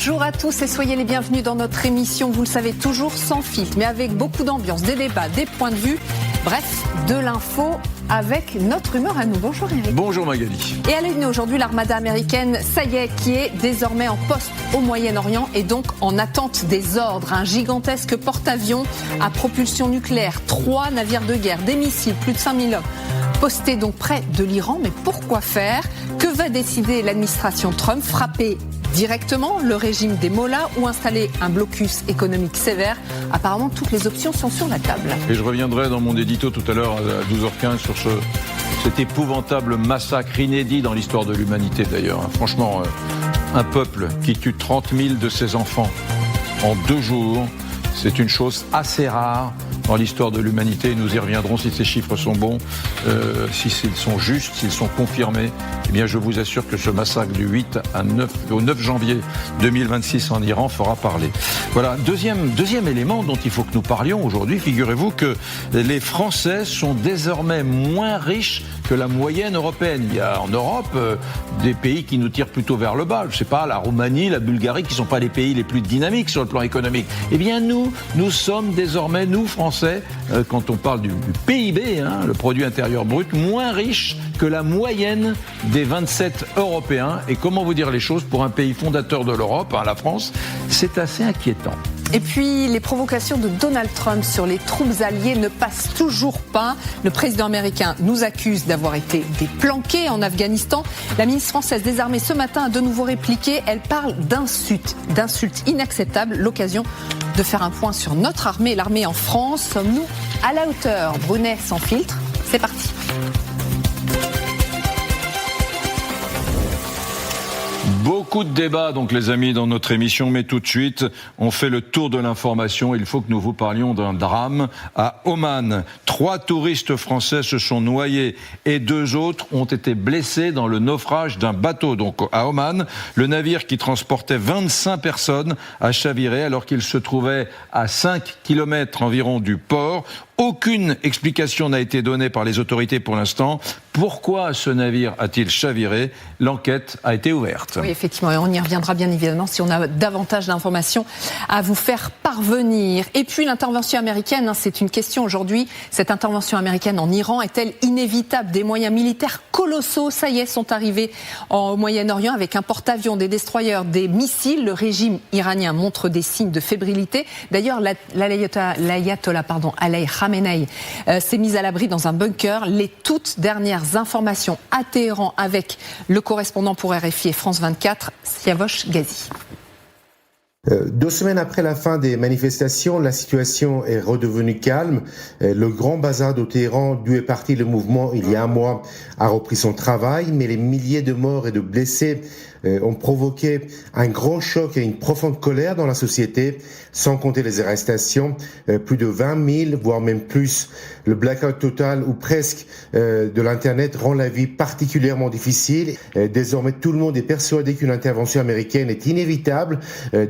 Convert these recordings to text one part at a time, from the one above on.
Bonjour à tous et soyez les bienvenus dans notre émission, vous le savez, toujours sans filtre, mais avec beaucoup d'ambiance, des débats, des points de vue, bref, de l'info avec notre humeur à nous. Bonjour Eric. Bonjour Magali. Et à la une aujourd'hui, l'armada américaine, ça y est, qui est désormais en poste au Moyen-Orient et donc en attente des ordres. Un gigantesque porte-avions à propulsion nucléaire, 3 navires de guerre, des missiles, plus de 5000 hommes. Posté donc près de l'Iran, mais pourquoi faire? Que va décider l'administration Trump? Frapper directement le régime des mollahs ou installer un blocus économique sévère? Apparemment, toutes les options sont sur la table. Et je reviendrai dans mon édito tout à l'heure à 12h15 sur cet épouvantable massacre inédit dans l'histoire de l'humanité d'ailleurs. Franchement, un peuple qui tue 30 000 de ses enfants en 2 jours, c'est une chose assez rare dans l'histoire de l'humanité. Nous y reviendrons si ces chiffres sont bons, s'ils sont justes, s'ils sont confirmés. Eh bien, je vous assure que ce massacre du 8 au 9 janvier 2026 en Iran fera parler. Voilà, deuxième élément dont il faut que nous parlions aujourd'hui. Figurez-vous que les Français sont désormais moins riches que la moyenne européenne. Il y a en Europe des pays qui nous tirent plutôt vers le bas. Je sais pas, la Roumanie, la Bulgarie, qui ne sont pas les pays les plus dynamiques sur le plan économique. Eh bien, nous sommes désormais, nous Français, quand on parle du PIB, le produit intérieur brut, moins riches que la moyenne des 27 Européens. Et comment vous dire les choses pour un pays fondateur de l'Europe, la France, c'est assez inquiétant. Et puis, les provocations de Donald Trump sur les troupes alliées ne passent toujours pas. Le président américain nous accuse d'avoir été déplanqués en Afghanistan. La ministre française des Armées, ce matin, a de nouveau répliqué. Elle parle d'insultes inacceptables. L'occasion de faire un point sur notre armée, l'armée en France. Sommes-nous à la hauteur? Brunet sans filtre, c'est parti. Beaucoup de débats, donc les amis, dans notre émission, mais tout de suite, on fait le tour de l'information. Il faut que nous vous parlions d'un drame à Oman. 3 touristes français se sont noyés et 2 autres ont été blessés dans le naufrage d'un bateau. Donc à Oman, le navire qui transportait 25 personnes a chaviré alors qu'il se trouvait à 5 km environ du port. Aucune explication n'a été donnée par les autorités pour l'instant. Pourquoi ce navire a-t-il chaviré? L'enquête a été ouverte. Oui, effectivement, et on y reviendra bien évidemment si on a davantage d'informations à vous faire parvenir. Et puis l'intervention américaine, c'est une question aujourd'hui. Cette intervention américaine en Iran est-elle inévitable? Des moyens militaires colossaux, ça y est, sont arrivés au Moyen-Orient avec un porte-avions, des destroyers, des missiles. Le régime iranien montre des signes de fébrilité. D'ailleurs, l'ayatollah Ali Khamenei s'est mis à l'abri dans un bunker. Les toutes dernières informations à Téhéran avec le correspondant pour RFI et France 24, Siavosh Ghazi. 2 semaines après la fin des manifestations, la situation est redevenue calme. Le grand bazar de Téhéran, d'où est parti le mouvement il y a un mois, a repris son travail, mais les milliers de morts et de blessés ont provoqué un grand choc et une profonde colère dans la société, sans compter les arrestations, plus de 20 000, voire même plus. Le blackout total ou presque de l'Internet rend la vie particulièrement difficile. Désormais, tout le monde est persuadé qu'une intervention américaine est inévitable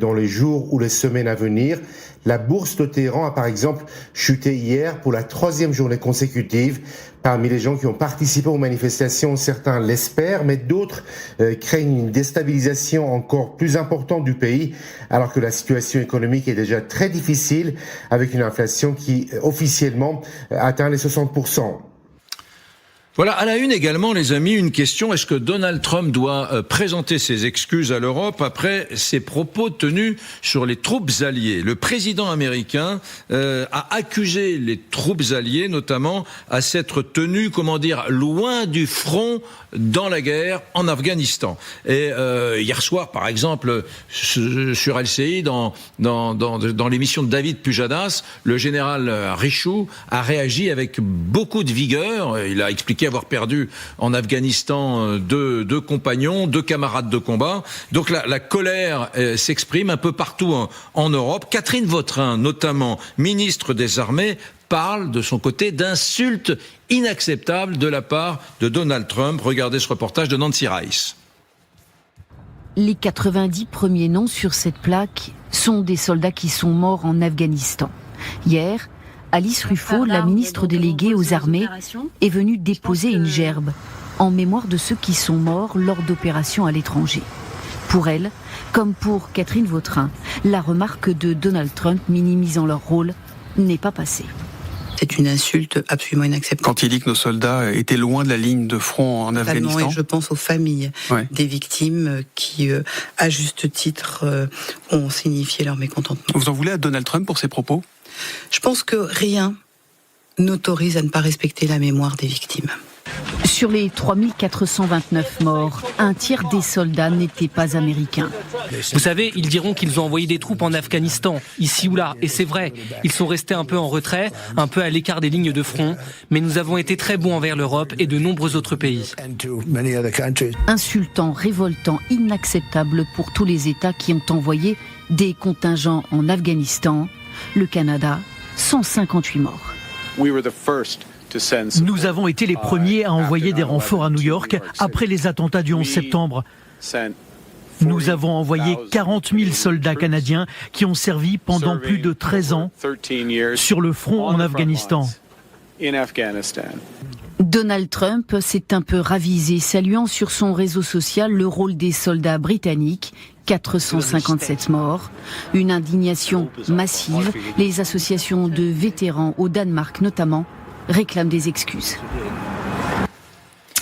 dans les jours ou les semaines à venir. La bourse de Téhéran a par exemple chuté hier pour la 3e journée consécutive. Parmi les gens qui ont participé aux manifestations, certains l'espèrent, mais d'autres craignent une déstabilisation encore plus importante du pays, alors que la situation économique est déjà très difficile, avec une inflation qui officiellement atteint les 60%. Voilà, à la une également, les amis, une question. Est-ce que Donald Trump doit présenter ses excuses à l'Europe après ses propos tenus sur les troupes alliées? Le président américain a accusé les troupes alliées, notamment, à s'être tenues, loin du front dans la guerre en Afghanistan. Et hier soir, par exemple, sur LCI, dans l'émission de David Pujadas, le général Richoud a réagi avec beaucoup de vigueur. Il a expliqué avoir perdu en Afghanistan 2 compagnons, 2 camarades de combat. Donc la colère s'exprime un peu partout en Europe. Catherine Vautrin, notamment ministre des Armées, parle de son côté d'insultes inacceptables de la part de Donald Trump. Regardez ce reportage de Nancy Rice. Les 90 premiers noms sur cette plaque sont des soldats qui sont morts en Afghanistan. Hier, Alice Ruffo, la ministre déléguée aux armées, est venue déposer une gerbe en mémoire de ceux qui sont morts lors d'opérations à l'étranger. Pour elle, comme pour Catherine Vautrin, la remarque de Donald Trump minimisant leur rôle n'est pas passée. C'est une insulte absolument inacceptable. Quand il dit que nos soldats étaient loin de la ligne de front en Afghanistan. Et je pense aux familles des victimes qui, à juste titre, ont signifié leur mécontentement. Vous en voulez à Donald Trump pour ses propos ? Je pense que rien n'autorise à ne pas respecter la mémoire des victimes. Sur les 3429 morts, un tiers des soldats n'étaient pas américains. Vous savez, ils diront qu'ils ont envoyé des troupes en Afghanistan, ici ou là, et c'est vrai. Ils sont restés un peu en retrait, un peu à l'écart des lignes de front, mais nous avons été très bons envers l'Europe et de nombreux autres pays. Insultant, révoltant, inacceptable pour tous les États qui ont envoyé des contingents en Afghanistan. Le Canada, 158 morts. Nous avons été les premiers à envoyer des renforts à New York après les attentats du 11 septembre. Nous avons envoyé 40 000 soldats canadiens qui ont servi pendant plus de 13 ans sur le front en Afghanistan. Donald Trump s'est un peu ravisé, saluant sur son réseau social le rôle des soldats britanniques. 457 morts, une indignation massive. Les associations de vétérans au Danemark notamment réclament des excuses.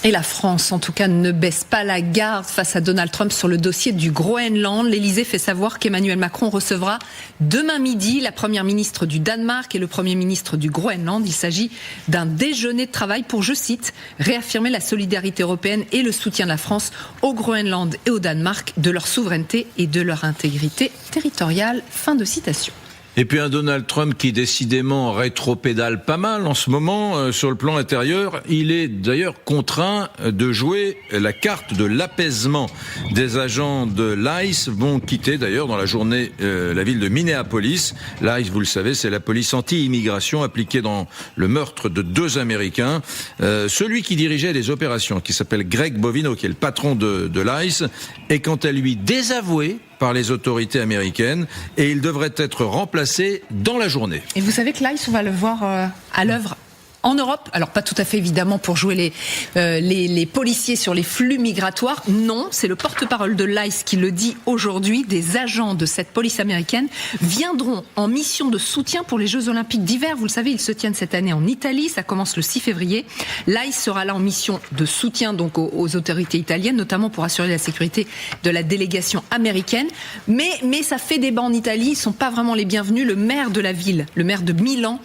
Et la France, en tout cas, ne baisse pas la garde face à Donald Trump sur le dossier du Groenland. L'Élysée fait savoir qu'Emmanuel Macron recevra demain midi la première ministre du Danemark et le premier ministre du Groenland. Il s'agit d'un déjeuner de travail pour, je cite, réaffirmer la solidarité européenne et le soutien de la France au Groenland et au Danemark, de leur souveraineté et de leur intégrité territoriale. Fin de citation. Et puis un Donald Trump qui décidément rétropédale pas mal en ce moment sur le plan intérieur. Il est d'ailleurs contraint de jouer la carte de l'apaisement. Des agents de l'ICE vont quitter d'ailleurs dans la journée la ville de Minneapolis. L'ICE, vous le savez, c'est la police anti-immigration appliquée dans le meurtre de 2 Américains. Celui qui dirigeait les opérations, qui s'appelle Greg Bovino, qui est le patron de l'ICE, est quant à lui désavoué par les autorités américaines et il devrait être remplacé dans la journée. Et vous savez que l'ICE, on va le voir à l'œuvre en Europe, alors pas tout à fait évidemment pour jouer les policiers sur les flux migratoires, non, c'est le porte-parole de l'ICE qui le dit aujourd'hui. Des agents de cette police américaine viendront en mission de soutien pour les Jeux Olympiques d'hiver. Vous le savez, ils se tiennent cette année en Italie, ça commence le 6 février. L'ICE sera là en mission de soutien donc aux autorités italiennes, notamment pour assurer la sécurité de la délégation américaine. Mais ça fait débat en Italie, ils sont pas vraiment les bienvenus. Le maire de la ville, le maire de Milan,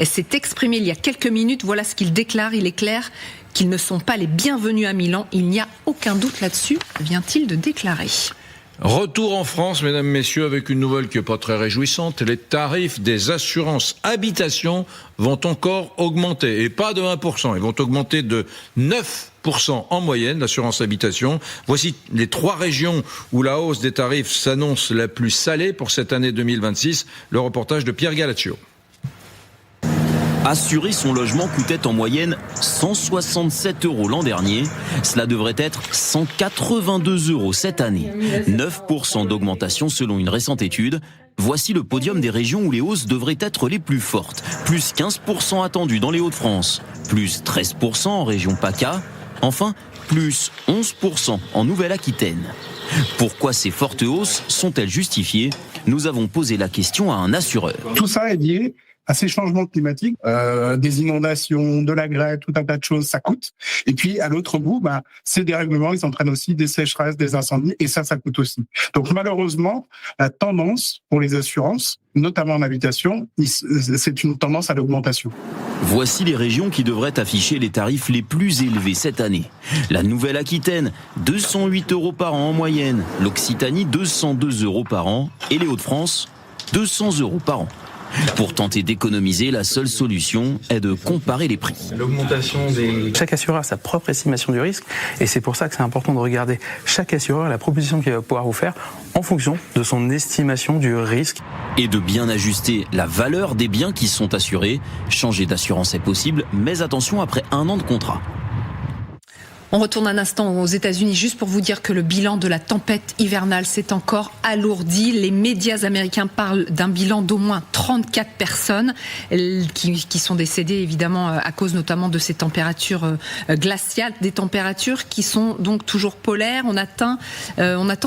s'est exprimé il y a quelques minutes. Voilà ce qu'il déclare. Il est clair qu'ils ne sont pas les bienvenus à Milan. Il n'y a aucun doute là-dessus, vient-il de déclarer. Retour en France, mesdames, messieurs, avec une nouvelle qui n'est pas très réjouissante. Les tarifs des assurances habitation vont encore augmenter. Et pas de 1%. Ils vont augmenter de 9% en moyenne, l'assurance habitation. Voici les 3 régions où la hausse des tarifs s'annonce la plus salée pour cette année 2026. Le reportage de Pierre Galaccio. Assurer son logement coûtait en moyenne 167 € l'an dernier. Cela devrait être 182 € cette année. 9% d'augmentation selon une récente étude. Voici le podium des régions où les hausses devraient être les plus fortes. Plus 15% attendu dans les Hauts-de-France. Plus 13% en région PACA. Enfin, plus 11% en Nouvelle-Aquitaine. Pourquoi ces fortes hausses sont-elles justifiées ? Nous avons posé la question à un assureur. Tout ça est lié à ces changements climatiques, des inondations, de la grêle, tout un tas de choses, ça coûte. Et puis, à l'autre bout, ces dérèglements, ils entraînent aussi des sécheresses, des incendies, et ça coûte aussi. Donc, malheureusement, la tendance pour les assurances, notamment en habitation, c'est une tendance à l'augmentation. Voici les régions qui devraient afficher les tarifs les plus élevés cette année. La Nouvelle-Aquitaine, 208 € par an en moyenne. L'Occitanie, 202 € par an. Et les Hauts-de-France, 200 € par an. Pour tenter d'économiser, la seule solution est de comparer les prix. Chaque assureur a sa propre estimation du risque et c'est pour ça que c'est important de regarder chaque assureur, la proposition qu'il va pouvoir vous faire en fonction de son estimation du risque. Et de bien ajuster la valeur des biens qui sont assurés. Changer d'assurance est possible, mais attention après 1 an de contrat. On retourne un instant aux États-Unis juste pour vous dire que le bilan de la tempête hivernale s'est encore alourdi. Les médias américains parlent d'un bilan d'au moins 34 personnes qui sont décédées évidemment à cause notamment de ces températures glaciales, des températures qui sont donc toujours polaires. On attend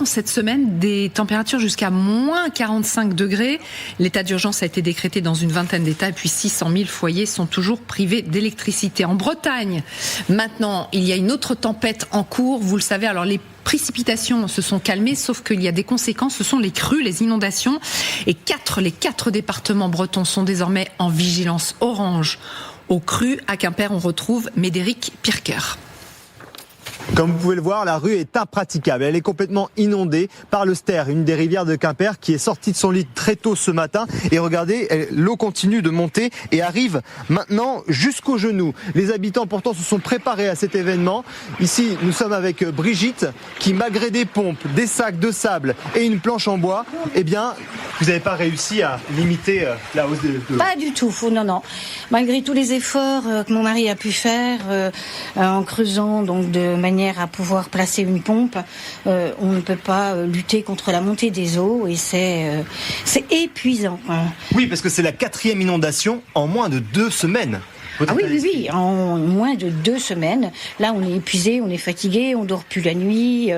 cette semaine des températures jusqu'à moins 45 degrés. L'état d'urgence a été décrété dans une vingtaine d'États et puis 600 000 foyers sont toujours privés d'électricité. En Bretagne, maintenant, il y a une autre tempête en cours. Vous le savez, alors les précipitations se sont calmées, sauf qu'il y a des conséquences. Ce sont les crues, les inondations. Et les quatre départements bretons sont désormais en vigilance orange aux crues. À Quimper, on retrouve Médéric Pirker. Comme vous pouvez le voir, la rue est impraticable. Elle est complètement inondée par le Ster, une des rivières de Quimper qui est sortie de son lit très tôt ce matin. Et regardez, l'eau continue de monter et arrive maintenant jusqu'aux genoux. Les habitants pourtant se sont préparés à cet événement. Ici, nous sommes avec Brigitte qui, malgré des pompes, des sacs de sable et une planche en bois, eh bien, vous n'avez pas réussi à limiter la hausse de l'eau. Pas du tout, non. Malgré tous les efforts que mon mari a pu faire en creusant donc de manière à pouvoir placer une pompe, on ne peut pas lutter contre la montée des eaux et c'est épuisant. Oui, parce que c'est la 4e inondation en moins de 2 semaines. Ah oui, en moins de 2 semaines. Là, on est épuisé, on est fatigué, on dort plus la nuit.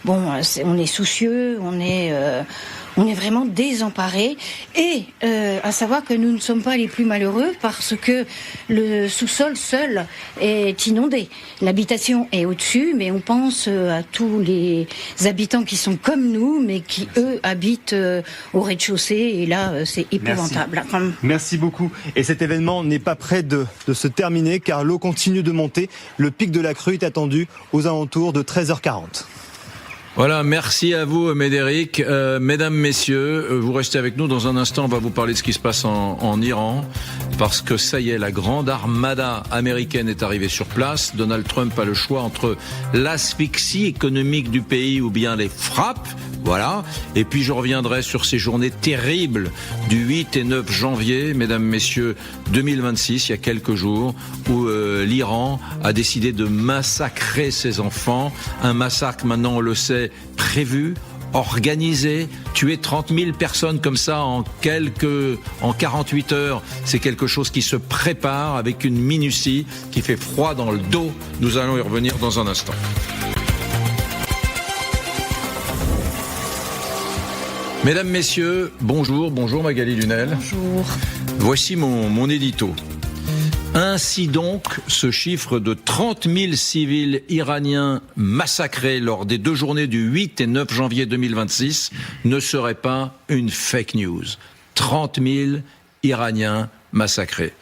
On est soucieux, on est vraiment désemparés. Et à savoir que nous ne sommes pas les plus malheureux parce que le sous-sol seul est inondé. L'habitation est au-dessus, mais on pense à tous les habitants qui sont comme nous, mais qui, eux, habitent au rez-de-chaussée. Et là, c'est épouvantable. Merci beaucoup. Et cet événement n'est pas près de se terminer car l'eau continue de monter. Le pic de la crue est attendu aux alentours de 13h40. Voilà, merci à vous Médéric. Mesdames, messieurs, vous restez avec nous. Dans un instant, on va vous parler de ce qui se passe en Iran, parce que ça y est, la grande armada américaine est arrivée sur place. Donald Trump a le choix entre l'asphyxie économique du pays ou bien les frappes. Voilà. Et puis je reviendrai sur ces journées terribles du 8 et 9 janvier, mesdames, messieurs, 2026, il y a quelques jours, où l'Iran a décidé de massacrer ses enfants. Un massacre, maintenant on le sait, prévu, organisé, tuer 30 000 personnes comme ça en 48 heures, c'est quelque chose qui se prépare avec une minutie qui fait froid dans le dos. Nous allons y revenir dans un instant. Mesdames, messieurs, bonjour Magali Lunel. Bonjour. Voici mon édito. Ainsi donc, ce chiffre de 30 000 civils iraniens massacrés lors des 2 journées du 8 et 9 janvier 2026 ne serait pas une fake news. 30 000 Iraniens massacrés.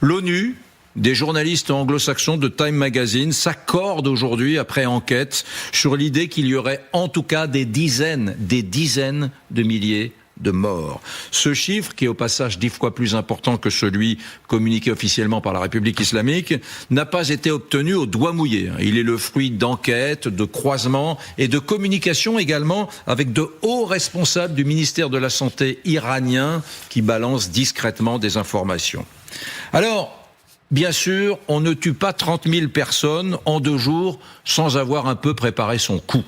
L'ONU, des journalistes anglo-saxons de Time Magazine s'accordent aujourd'hui, après enquête, sur l'idée qu'il y aurait en tout cas des dizaines de milliers de morts. Ce chiffre, qui est au passage 10 fois plus important que celui communiqué officiellement par la République islamique, n'a pas été obtenu au doigt mouillé. Il est le fruit d'enquêtes, de croisements et de communications également avec de hauts responsables du ministère de la Santé iranien qui balancent discrètement des informations. Alors, bien sûr, on ne tue pas 30 000 personnes en 2 jours sans avoir un peu préparé son coup.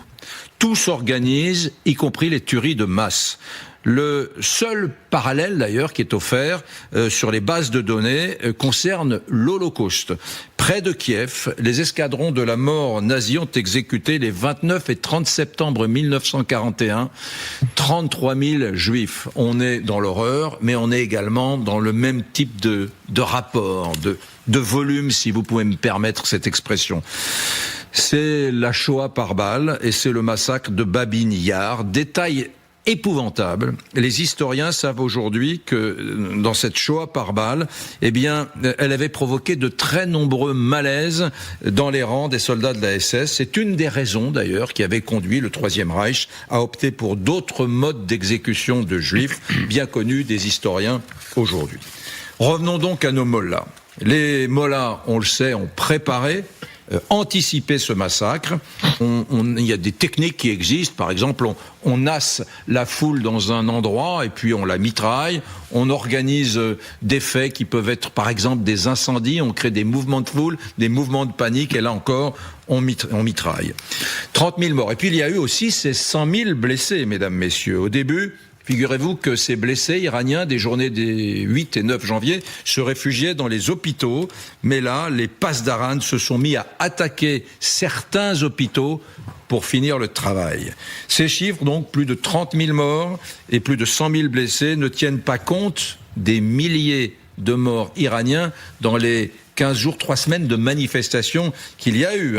Tout s'organise, y compris les tueries de masse. Le seul parallèle d'ailleurs qui est offert sur les bases de données concerne l'Holocauste. Près de Kiev, les escadrons de la mort nazis ont exécuté les 29 et 30 septembre 1941 33 000 juifs. On est dans l'horreur, mais on est également dans le même type de rapport, de volume, si vous pouvez me permettre cette expression. C'est la Shoah par balle et c'est le massacre de Babin Yar. Détail épouvantable. Les historiens savent aujourd'hui que dans cette Shoah par balle, eh bien, elle avait provoqué de très nombreux malaises dans les rangs des soldats de la SS. C'est une des raisons d'ailleurs qui avait conduit le Troisième Reich à opter pour d'autres modes d'exécution de juifs, bien connus des historiens aujourd'hui. Revenons donc à nos mollahs. Les mollahs, on le sait, ont préparé anticiper ce massacre. Il y a des techniques qui existent. Par exemple, on nasse la foule dans un endroit et puis on la mitraille. On organise des faits qui peuvent être, par exemple, des incendies. On crée des mouvements de foule, des mouvements de panique. Et là encore, on mitraille. 30 000 morts. Et puis il y a eu aussi ces 100 000 blessés, mesdames, messieurs. Au début, figurez-vous que ces blessés iraniens des journées des 8 et 9 janvier se réfugiaient dans les hôpitaux. Mais là, les pasdaran se sont mis à attaquer certains hôpitaux pour finir le travail. Ces chiffres, donc plus de 30 000 morts et plus de 100 000 blessés, ne tiennent pas compte des milliers de morts iraniens dans les 15 jours, 3 semaines de manifestations qu'il y a eu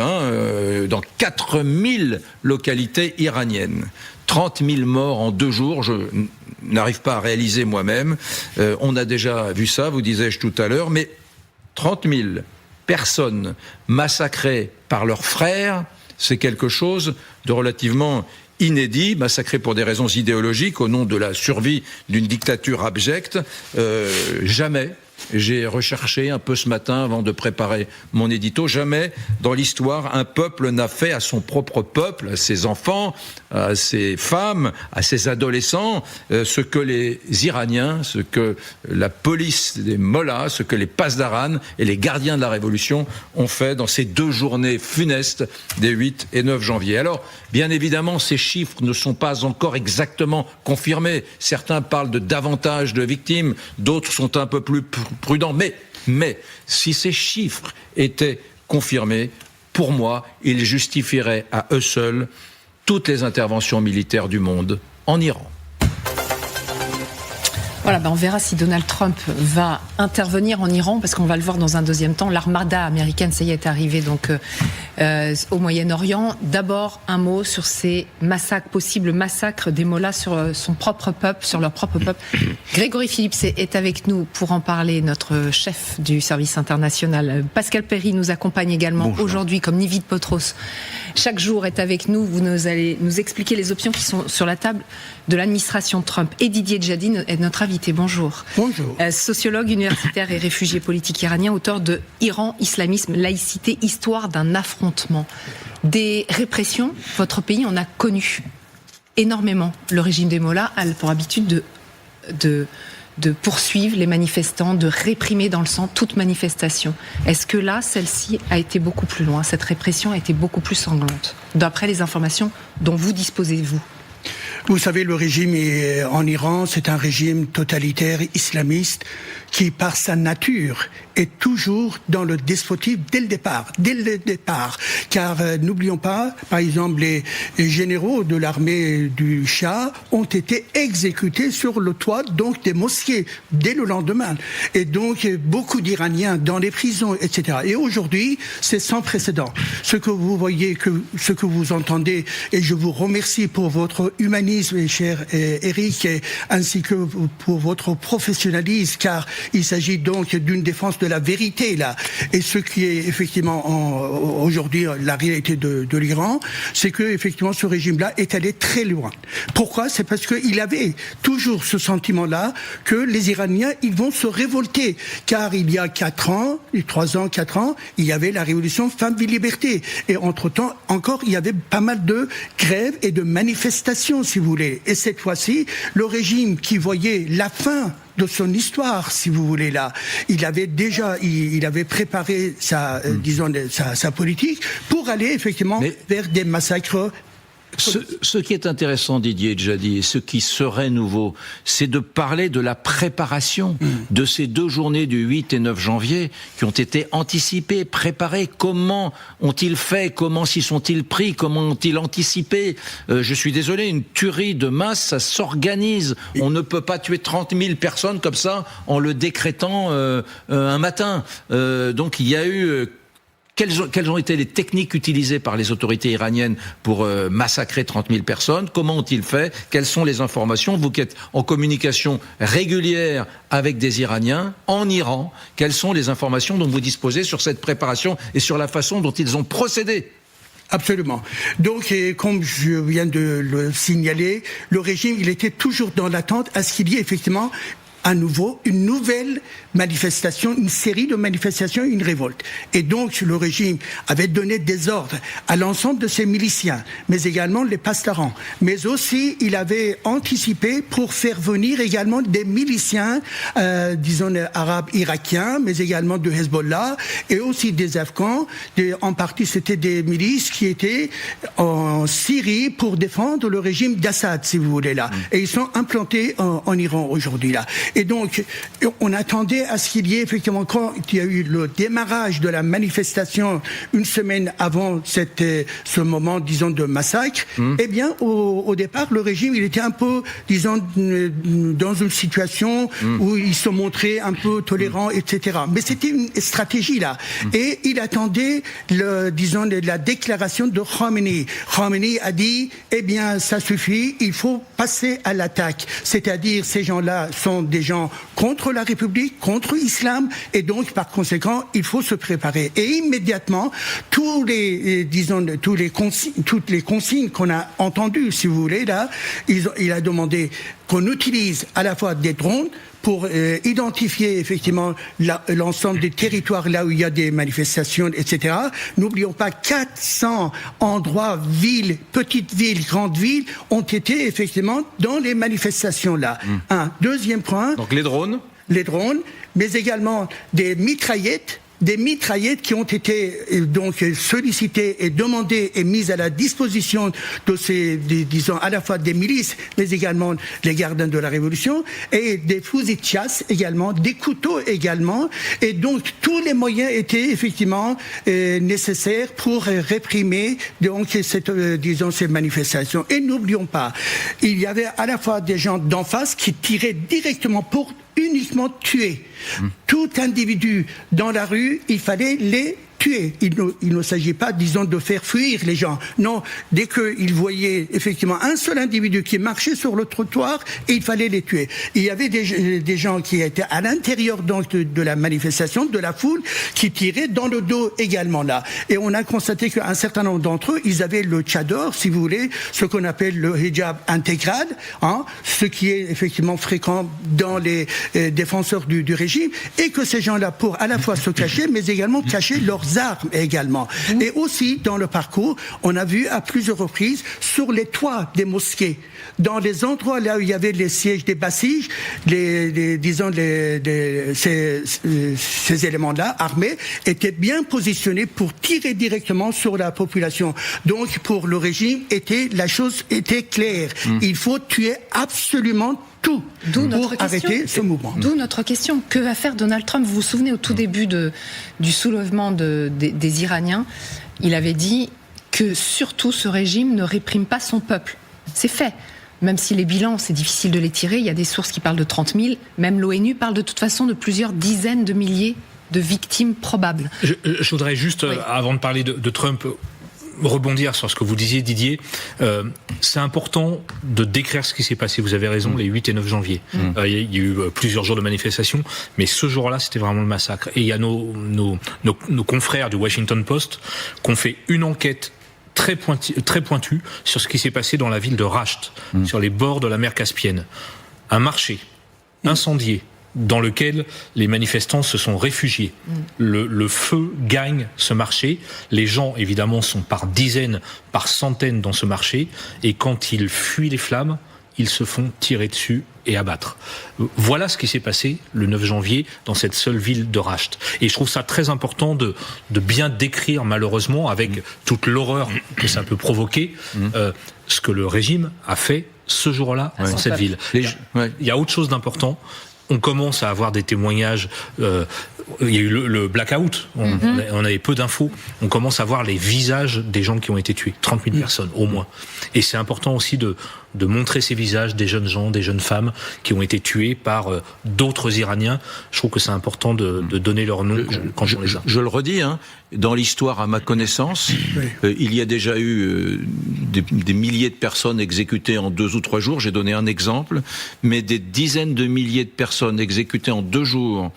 dans 4000 localités iraniennes. 30 000 morts en 2 jours, je n'arrive pas à réaliser moi-même. On a déjà vu ça, vous disais-je tout à l'heure, mais 30 000 personnes massacrées par leurs frères, c'est quelque chose de relativement inédit, massacrés pour des raisons idéologiques au nom de la survie d'une dictature abjecte. Jamais, j'ai recherché un peu ce matin avant de préparer mon édito, jamais dans l'histoire un peuple n'a fait à son propre peuple, à ses enfants, à ses femmes, à ses adolescents, ce que les Iraniens, ce que la police des mollahs, ce que les pasdaran et les gardiens de la révolution ont fait dans ces 2 journées funestes des 8 et 9 janvier. Alors, bien évidemment, ces chiffres ne sont pas encore exactement confirmés. Certains parlent de davantage de victimes, d'autres sont un peu plus prudents. Mais si ces chiffres étaient confirmés, pour moi, ils justifieraient à eux seuls toutes les interventions militaires du monde en Iran. Voilà, on verra si Donald Trump va intervenir en Iran, parce qu'on va le voir dans un deuxième temps. L'armada américaine, ça y est arrivée donc au Moyen-Orient. D'abord, un mot sur ces possibles massacres des mollahs sur son propre peuple, sur leur propre peuple. Grégory Phillips est avec nous pour en parler, notre chef du service international. Pascal Perry nous accompagne également aujourd'hui, comme Nivid Potros. Chaque jour est avec nous. Vous allez nous expliquer les options qui sont sur la table de l'administration Trump. Et Didier Djadi est notre invité. Bonjour. Bonjour. Sociologue universitaire et réfugié politique iranien, auteur de Iran, islamisme, laïcité, histoire d'un affrontement. Des répressions, votre pays en a connu énormément. Le régime des mollahs a pour habitude de poursuivre les manifestants, de réprimer dans le sang toute manifestation. Est-ce que là, celle-ci a été beaucoup plus loin, cette répression a été beaucoup plus sanglante, d'après les informations dont vous disposez, vous? Vous savez, le régime en Iran, c'est un régime totalitaire islamiste qui, par sa nature, est toujours dans le despotisme dès le départ. Car n'oublions pas, par exemple, les généraux de l'armée du Shah ont été exécutés sur le toit donc des mosquées dès le lendemain. Et donc beaucoup d'Iraniens dans les prisons, etc. Et aujourd'hui, c'est sans précédent. Ce que vous voyez, ce que vous entendez, et je vous remercie pour votre humanisme, cher Eric, ainsi que pour votre professionnalisme, car il s'agit donc d'une défense de la vérité là. Et ce qui est effectivement aujourd'hui la réalité de l'Iran, c'est que effectivement ce régime-là est allé très loin. Pourquoi? C'est parce qu'il avait toujours ce sentiment-là que les Iraniens ils vont se révolter, car il y a 4 ans, il y avait la révolution Femmes, Vie, Liberté, et entre-temps encore il y avait pas mal de grèves et de manifestations, si vous voulez. Et cette fois-ci, le régime qui voyait la fin de son histoire, si vous voulez, là, il avait préparé sa politique pour aller effectivement vers des massacres. Ce qui est intéressant, Didier Djadi, et ce qui serait nouveau, c'est de parler de la préparation de ces 2 journées du 8 et 9 janvier qui ont été anticipées, préparées. Comment ont-ils fait? Comment s'y sont-ils pris? Comment ont-ils anticipé? Je suis désolé, une tuerie de masse, ça s'organise. On ne peut pas tuer 30 000 personnes comme ça en le décrétant un matin. Donc il y a eu... Quelles ont été les techniques utilisées par les autorités iraniennes pour massacrer 30 000 personnes? Comment ont-ils fait? Quelles sont les informations? Vous qui êtes en communication régulière avec des Iraniens en Iran, quelles sont les informations dont vous disposez sur cette préparation et sur la façon dont ils ont procédé? Absolument. Donc, comme je viens de le signaler, le régime, il était toujours dans l'attente à ce qu'il y ait effectivement à nouveau une nouvelle manifestation, une série de manifestations, une révolte. Et donc le régime avait donné des ordres à l'ensemble de ses miliciens, mais également les pastarans. Mais aussi il avait anticipé pour faire venir également des miliciens, disons arabes irakiens, mais également de Hezbollah et aussi des Afghans. En partie c'était des milices qui étaient en Syrie pour défendre le régime d'Assad, si vous voulez là. Et ils sont implantés en Iran aujourd'hui là. Et donc, on attendait à ce qu'il y ait effectivement, quand il y a eu le démarrage de la manifestation une semaine avant ce moment, disons, de massacre, eh bien, au départ, le régime, il était un peu, disons, dans une situation où il se montrait un peu tolérant, etc. Mais c'était une stratégie là. Et il attendait, disons, la déclaration de Khamenei. Khamenei a dit, eh bien, ça suffit, il faut passer à l'attaque. C'est-à-dire, ces gens-là sont des gens contre la République, contre l'islam, et donc par conséquent il faut se préparer. Et immédiatement toutes les consignes qu'on a entendues, si vous voulez là, il a demandé qu'on utilise à la fois des drones pour identifier effectivement l'ensemble des territoires là où il y a des manifestations, etc. N'oublions pas 400 endroits, villes, petites villes, grandes villes, ont été effectivement dans les manifestations là. Un deuxième point. Donc les drones, mais également des mitraillettes qui ont été donc sollicitées et demandées et mises à la disposition de ces, disons, à la fois des milices, mais également les gardiens de la Révolution, et des fusils de chasse également, des couteaux également, et donc tous les moyens étaient effectivement nécessaires pour réprimer donc ces manifestations. Et n'oublions pas, il y avait à la fois des gens d'en face qui tiraient directement pour uniquement tuer. Tout individu dans la rue, il fallait les tuer. Il ne s'agit pas, disons, de faire fuir les gens. Non, dès qu'ils voyaient effectivement un seul individu qui marchait sur le trottoir, il fallait les tuer. Il y avait des gens qui étaient à l'intérieur donc de la manifestation, de la foule, qui tiraient dans le dos également là. Et on a constaté qu'un certain nombre d'entre eux, ils avaient le tchador, si vous voulez, ce qu'on appelle le hijab intégral, ce qui est effectivement fréquent dans les défenseurs du régime, et que ces gens-là, pour à la fois se cacher, mais également cacher leurs armes également. Et aussi, dans le parcours, on a vu à plusieurs reprises sur les toits des mosquées, dans les endroits là où il y avait les sièges des bassiges, ces éléments-là, armés, étaient bien positionnés pour tirer directement sur la population. Donc, pour le régime, la chose était claire. Il faut tuer absolument tout pour arrêter ce mouvement. D'où notre question. Que va faire Donald Trump ? Vous vous souvenez, au tout début du soulèvement des Iraniens, il avait dit que surtout ce régime ne réprime pas son peuple. C'est fait. Même si les bilans, c'est difficile de les tirer, il y a des sources qui parlent de 30 000, même l'ONU parle de toute façon de plusieurs dizaines de milliers de victimes probables. Je voudrais juste, avant de parler de Trump, rebondir sur ce que vous disiez, Didier. C'est important de décrire ce qui s'est passé. Vous avez raison, les 8 et 9 janvier. Il y a eu plusieurs jours de manifestation, mais ce jour-là, c'était vraiment le massacre. Et il y a nos confrères du Washington Post qui ont fait une enquête très pointue sur ce qui s'est passé dans la ville de Rasht, sur les bords de la mer Caspienne. Un marché incendié, dans lequel les manifestants se sont réfugiés. Le feu gagne ce marché. Les gens, évidemment, sont par dizaines, par centaines dans ce marché. Et quand ils fuient les flammes, ils se font tirer dessus et abattre. Voilà ce qui s'est passé le 9 janvier dans cette seule ville de Rasht. Et je trouve ça très important de bien décrire, malheureusement, avec toute l'horreur que ça peut provoquer, ce que le régime a fait ce jour-là dans cette ville. Il y a autre chose d'important. On commence à avoir des témoignages. Il y a eu le blackout. On avait peu d'infos. On commence à voir les visages des gens qui ont été tués. 30 000 personnes, au moins. Et c'est important aussi de montrer ces visages des jeunes gens, des jeunes femmes qui ont été tués par d'autres Iraniens. Je trouve que c'est important de donner leur nom quand on les a. Je le redis, dans l'histoire, à ma connaissance, il y a déjà eu des milliers de personnes exécutées en 2 ou 3 jours. J'ai donné un exemple, mais des dizaines de milliers de personnes exécutées en 2 jours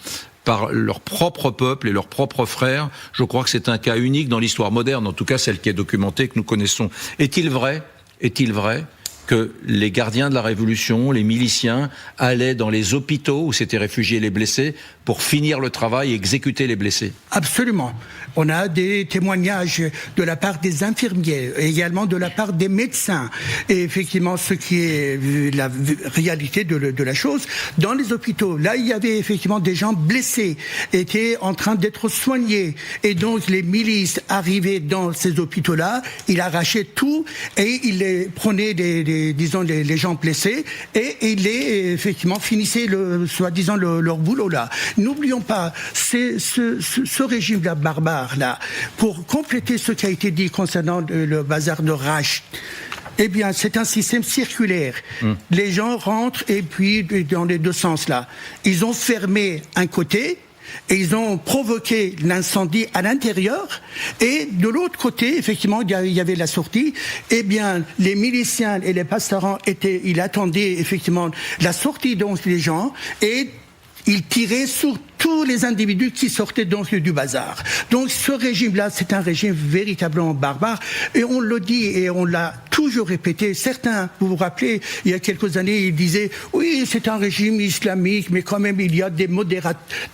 par leur propre peuple et leurs propres frères. Je crois que c'est un cas unique dans l'histoire moderne, en tout cas celle qui est documentée, que nous connaissons. Est-il vrai que les gardiens de la Révolution, les miliciens, allaient dans les hôpitaux où s'étaient réfugiés les blessés pour finir le travail et exécuter les blessés. Absolument. On a des témoignages de la part des infirmiers, également de la part des médecins. Et effectivement, ce qui est la réalité de la chose, dans les hôpitaux, là, il y avait effectivement des gens blessés, étaient en train d'être soignés. Et donc, les milices arrivaient dans ces hôpitaux-là, ils arrachaient tout et ils les prenaient les gens blessés et ils les, effectivement, finissaient soi-disant leur boulot là. N'oublions pas, ce régime-là barbare, là, pour compléter ce qui a été dit concernant le bazar de Rasht, eh bien, c'est un système circulaire. Les gens rentrent et puis dans les deux sens là. Ils ont fermé un côté et ils ont provoqué l'incendie à l'intérieur. Et de l'autre côté, effectivement, il y avait la sortie. Eh bien, les miliciens et les pastorants ils attendaient effectivement la sortie donc des gens et ils tiraient sur tous les individus qui sortaient donc du bazar. Donc ce régime-là, c'est un régime véritablement barbare. Et on le dit et on l'a toujours répété. Certains, vous vous rappelez, il y a quelques années, ils disaient « Oui, c'est un régime islamique, mais quand même, il y a des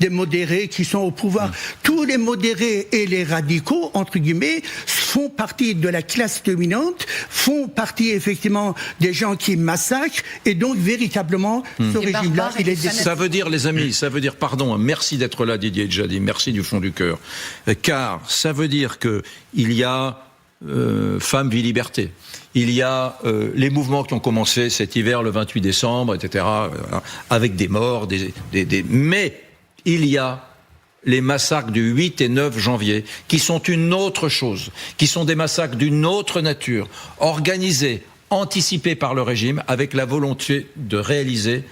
modérés qui sont au pouvoir. » Tous les modérés et les radicaux, entre guillemets, font partie de la classe dominante, font partie, effectivement, des gens qui massacrent. Et donc, véritablement, ce régime-là, il est... Ça veut dire, les amis, pardon, merci d'être là, Didier Djadi, merci du fond du cœur. Car ça veut dire qu'il y a Femmes, Vie, Liberté. Il y a les mouvements qui ont commencé cet hiver, le 28 décembre, etc., avec des morts, mais il y a les massacres du 8 et 9 janvier, qui sont une autre chose, qui sont des massacres d'une autre nature, organisés, anticipés par le régime, avec la volonté de réaliser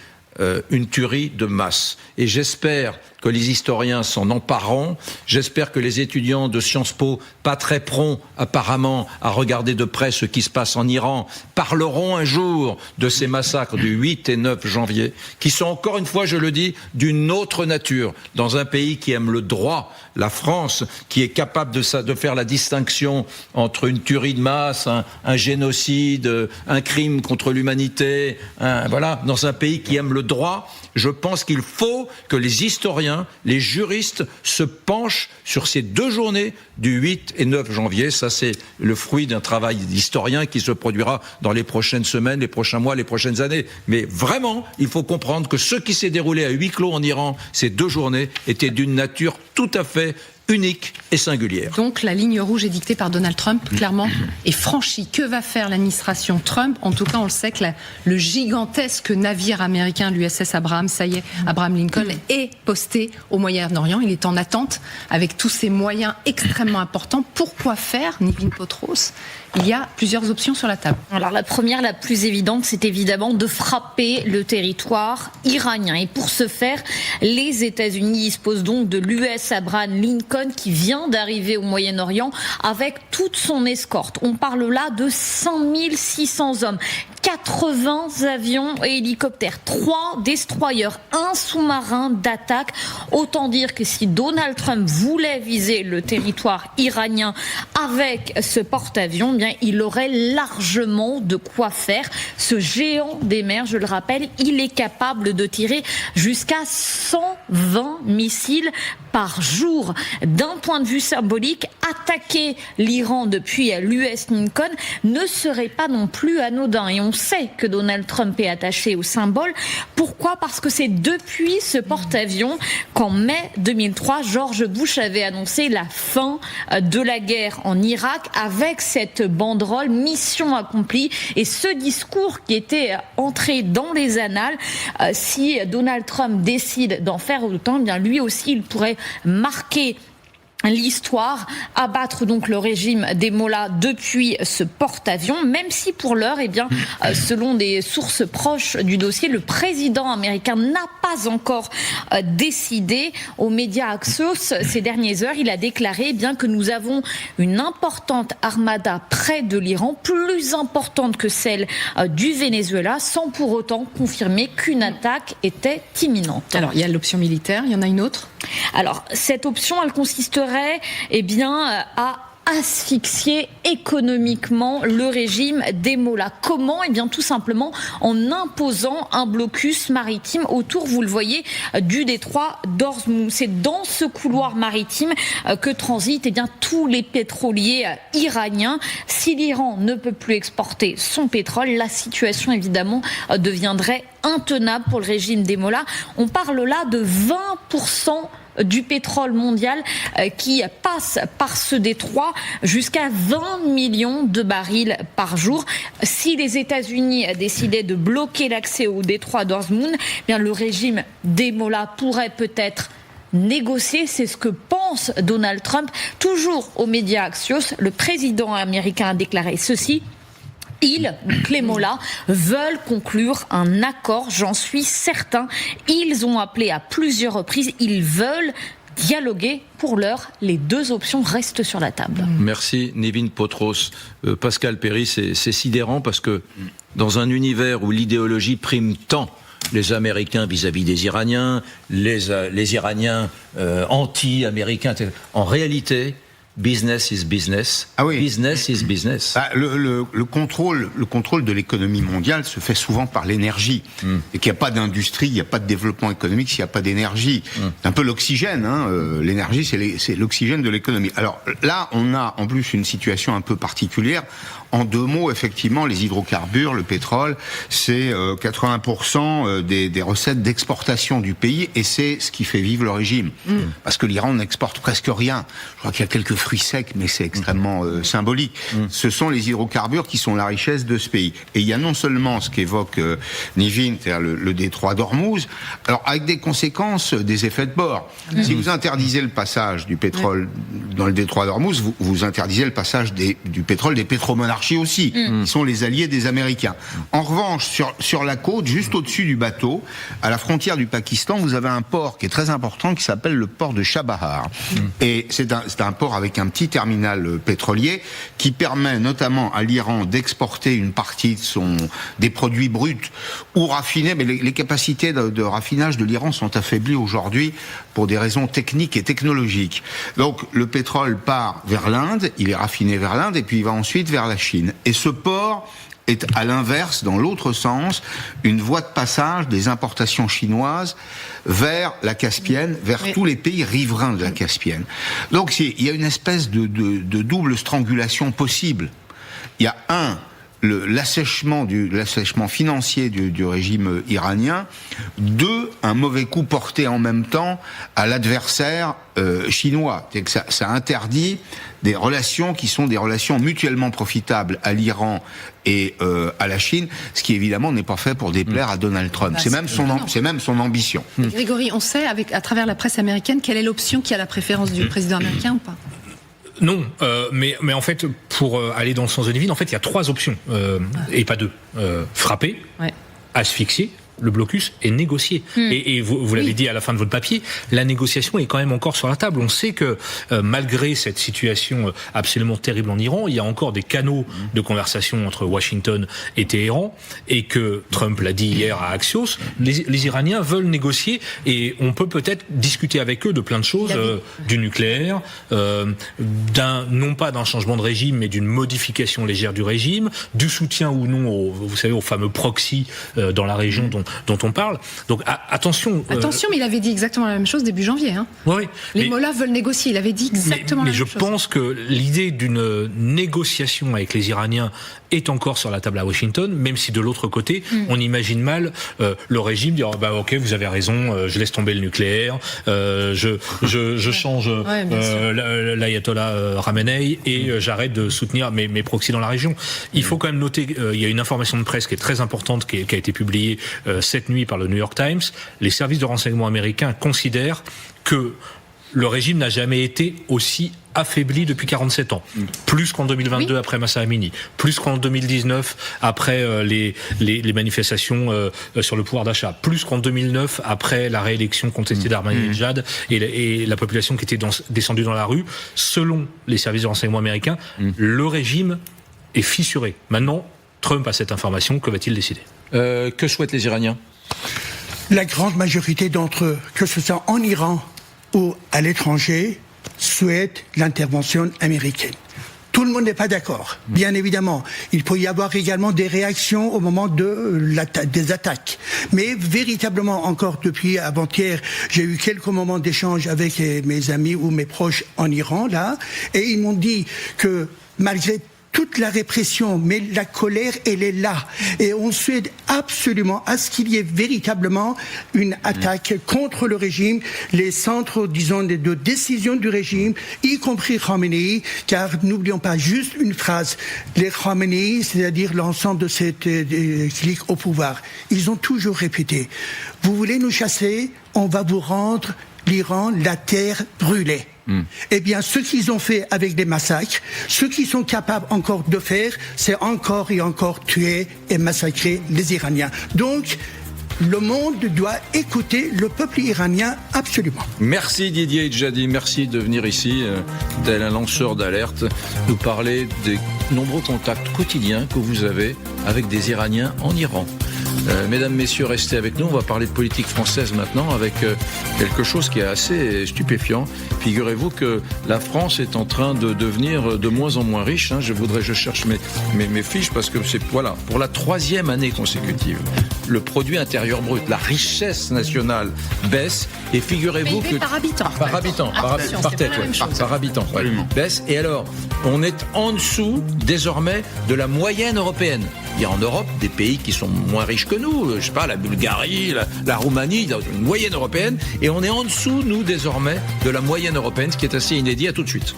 une tuerie de masse. Et j'espère que les historiens s'en empareront. J'espère que les étudiants de Sciences Po, pas très prompts apparemment à regarder de près ce qui se passe en Iran, parleront un jour de ces massacres du 8 et 9 janvier, qui sont encore une fois, je le dis, d'une autre nature, dans un pays qui aime le droit, la France, qui est capable de faire la distinction entre une tuerie de masse, un génocide, un crime contre l'humanité, voilà, dans un pays qui aime le droit. Je pense qu'il faut que les historiens, les juristes se penchent sur ces deux journées du 8 et 9 janvier. Ça, c'est le fruit d'un travail d'historien qui se produira dans les prochaines semaines, les prochains mois, les prochaines années. Mais vraiment, il faut comprendre que ce qui s'est déroulé à huis clos en Iran, ces deux journées, était d'une nature tout à fait unique et singulière. Donc la ligne rouge édictée par Donald Trump, clairement, est franchie. Que va faire l'administration Trump ? En tout cas, on le sait que le gigantesque navire américain, l'USS Abraham, ça y est, Abraham Lincoln, est posté au Moyen-Orient. Il est en attente avec tous ces moyens extrêmement importants. Pourquoi faire, Nivine Potros ? Il y a plusieurs options sur la table. Alors la première, la plus évidente, c'est évidemment de frapper le territoire iranien. Et pour ce faire, les États-Unis disposent donc de l'US Abraham Lincoln qui vient d'arriver au Moyen-Orient avec toute son escorte. On parle là de 5600 hommes, 80 avions et hélicoptères, 3 destroyers, 1 sous-marin d'attaque. Autant dire que si Donald Trump voulait viser le territoire iranien avec ce porte-avions, eh bien, il aurait largement de quoi faire. Ce géant des mers, je le rappelle, il est capable de tirer jusqu'à 120 missiles par jour. D'un point de vue symbolique, attaquer l'Iran depuis l'US Lincoln ne serait pas non plus anodin. Et on sait que Donald Trump est attaché au symbole. Pourquoi ? Parce que c'est depuis ce porte-avions qu'en mai 2003, George Bush avait annoncé la fin de la guerre en Irak avec cette banderole mission accomplie. Et ce discours qui était entré dans les annales, si Donald Trump décide d'en faire autant, bien lui aussi il pourrait marquer l'histoire, abattre donc le régime des Mollahs depuis ce porte-avions, même si pour l'heure, eh bien, selon des sources proches du dossier, le président américain n'a pas encore décidé. Aux médias Axios, ces dernières heures, il a déclaré bien que nous avons une importante armada près de l'Iran, plus importante que celle du Venezuela, sans pour autant confirmer qu'une attaque était imminente. Alors, il y a l'option militaire, il y en a une autre ? Alors, cette option, elle consisterait à asphyxier économiquement le régime des Mollahs. Comment ? Eh bien, tout simplement en imposant un blocus maritime autour, vous le voyez, du détroit d'Ormuz. C'est dans ce couloir maritime que transitent tous les pétroliers iraniens. Si l'Iran ne peut plus exporter son pétrole, la situation évidemment deviendrait intenable pour le régime des Mollahs. On parle là de 20% du pétrole mondial qui passe par ce détroit, jusqu'à 20 millions de barils par jour. Si les États-Unis décidaient de bloquer l'accès au détroit d'Ormuz, bien le régime des Mollahs pourrait peut-être négocier. C'est ce que pense Donald Trump. Toujours aux médias Axios, le président américain a déclaré ceci: les Mollahs veulent conclure un accord, j'en suis certain. Ils ont appelé à plusieurs reprises, ils veulent dialoguer. Pour l'heure, les deux options restent sur la table. Merci Nevin Potros. Pascal Perry, c'est sidérant parce que dans un univers où l'idéologie prime tant les Américains vis-à-vis des Iraniens, les Iraniens anti-américains, en réalité, business is business. Ah oui. Business is business. Le contrôle de l'économie mondiale se fait souvent par l'énergie. Et qu'il n'y a pas d'industrie, il n'y a pas de développement économique s'il n'y a pas d'énergie. C'est un peu l'oxygène. L'énergie, c'est l'oxygène de l'économie. Alors là, on a en plus une situation un peu particulière. En deux mots, effectivement, les hydrocarbures, le pétrole, c'est 80% des recettes d'exportation du pays, et c'est ce qui fait vivre le régime. Parce que l'Iran n'exporte presque rien. Je crois qu'il y a quelques fruits secs, mais c'est extrêmement symbolique. Ce sont les hydrocarbures qui sont la richesse de ce pays. Et il y a non seulement ce qu'évoque Nevin, c'est-à-dire le détroit d'Ormuz, alors avec des conséquences, des effets de bord. Si vous interdisez le passage du pétrole dans le détroit d'Ormuz, vous interdisez le passage du pétrole des pétromonarchies aussi, qui sont les alliés des Américains. En revanche, sur la côte, juste au-dessus du bateau, à la frontière du Pakistan, vous avez un port qui est très important, qui s'appelle le port de Chabahar. Et c'est un port avec un petit terminal pétrolier qui permet notamment à l'Iran d'exporter une partie des produits bruts ou raffinés, mais les capacités de raffinage de l'Iran sont affaiblies aujourd'hui pour des raisons techniques et technologiques. Donc le pétrole part vers l'Inde, il est raffiné vers l'Inde, et puis il va ensuite vers la Chine. Et ce port est à l'inverse, dans l'autre sens, une voie de passage des importations chinoises vers la Caspienne, vers tous les pays riverains de la Caspienne. Donc il y a une espèce de double strangulation possible. Il y a l'assèchement financier du régime iranien. Deux, un mauvais coup porté en même temps à l'adversaire chinois. C'est que ça interdit des relations qui sont des relations mutuellement profitables à l'Iran et à la Chine, ce qui évidemment n'est pas fait pour déplaire à Donald Trump. C'est même son ambition. Grégory, on sait à travers la presse américaine quelle est l'option qui a la préférence du président américain ou pas ? Non, mais en fait, pour aller dans le sens de Nevin, en fait, il y a trois options, et pas deux. Frapper, asphyxier, le blocus, et négocier. Et vous l'avez dit à la fin de votre papier, la négociation est quand même encore sur la table. On sait que malgré cette situation absolument terrible en Iran, il y a encore des canaux de conversation entre Washington et Téhéran, et que Trump l'a dit hier à Axios, les Iraniens veulent négocier, et on peut peut-être discuter avec eux de plein de choses, du nucléaire, non pas d'un changement de régime, mais d'une modification légère du régime, du soutien ou non, vous savez, aux fameux proxys dans la région dont on parle. Donc attention. Attention, mais il avait dit exactement la même chose début janvier. Oui. Les Mollahs veulent négocier. Il avait dit exactement la même chose. Mais je pense que l'idée d'une négociation avec les Iraniens est encore sur la table à Washington, même si de l'autre côté, on imagine mal le régime dire ok, vous avez raison, je laisse tomber le nucléaire, je change l'ayatollah Khamenei et j'arrête de soutenir mes proxys dans la région. Il faut quand même noter, il y a une information de presse qui est très importante qui a été publiée cette nuit par le New York Times. Les services de renseignement américains considèrent que le régime n'a jamais été aussi affaibli depuis 47 ans. Plus qu'en 2022 après Mahsa Amini, plus qu'en 2019 après les manifestations sur le pouvoir d'achat, plus qu'en 2009 après la réélection contestée d'Ahmadinejad et la population qui était descendue dans la rue. Selon les services de renseignement américains, le régime est fissuré. Maintenant, Trump a cette information, que va-t-il décider ? Que souhaitent les Iraniens ? La grande majorité d'entre eux, que ce soit en Iran ou à l'étranger, souhaite l'intervention américaine. Tout le monde n'est pas d'accord, bien évidemment. Il peut y avoir également des réactions au moment des attaques. Mais véritablement, encore depuis avant-hier, j'ai eu quelques moments d'échange avec mes amis ou mes proches en Iran, là, et ils m'ont dit que malgré toute la répression, mais la colère, elle est là. Et on souhaite absolument à ce qu'il y ait véritablement une attaque contre le régime, les centres, disons, de décision du régime, y compris Khamenei, car n'oublions pas juste une phrase, les Khamenei, c'est-à-dire l'ensemble de cette clique au pouvoir, ils ont toujours répété, vous voulez nous chasser, on va vous rendre l'Iran, la terre brûlée. Eh bien, ce qu'ils ont fait avec des massacres, ce qu'ils sont capables encore de faire, c'est encore et encore tuer et massacrer les Iraniens. Donc, le monde doit écouter le peuple iranien absolument. Merci Didier Idjadi, merci de venir ici, tel un lanceur d'alerte, nous parler des nombreux contacts quotidiens que vous avez avec des Iraniens en Iran. Mesdames, messieurs, restez avec nous. On va parler de politique française maintenant avec quelque chose qui est assez stupéfiant. Figurez-vous que la France est en train de devenir de moins en moins riche. Je cherche mes fiches parce que c'est pour la 3e année consécutive. Le produit intérieur brut, la richesse nationale baisse. Et figurez-vous que par habitant. Par habitant, par tête, par habitant, baisse. Et alors, on est en dessous désormais de la moyenne européenne. Il y a en Europe des pays qui sont moins riches que nous, je sais pas, la Bulgarie, la Roumanie, dans une moyenne européenne, et on est en dessous, nous, désormais, de la moyenne européenne, ce qui est assez inédit. À tout de suite.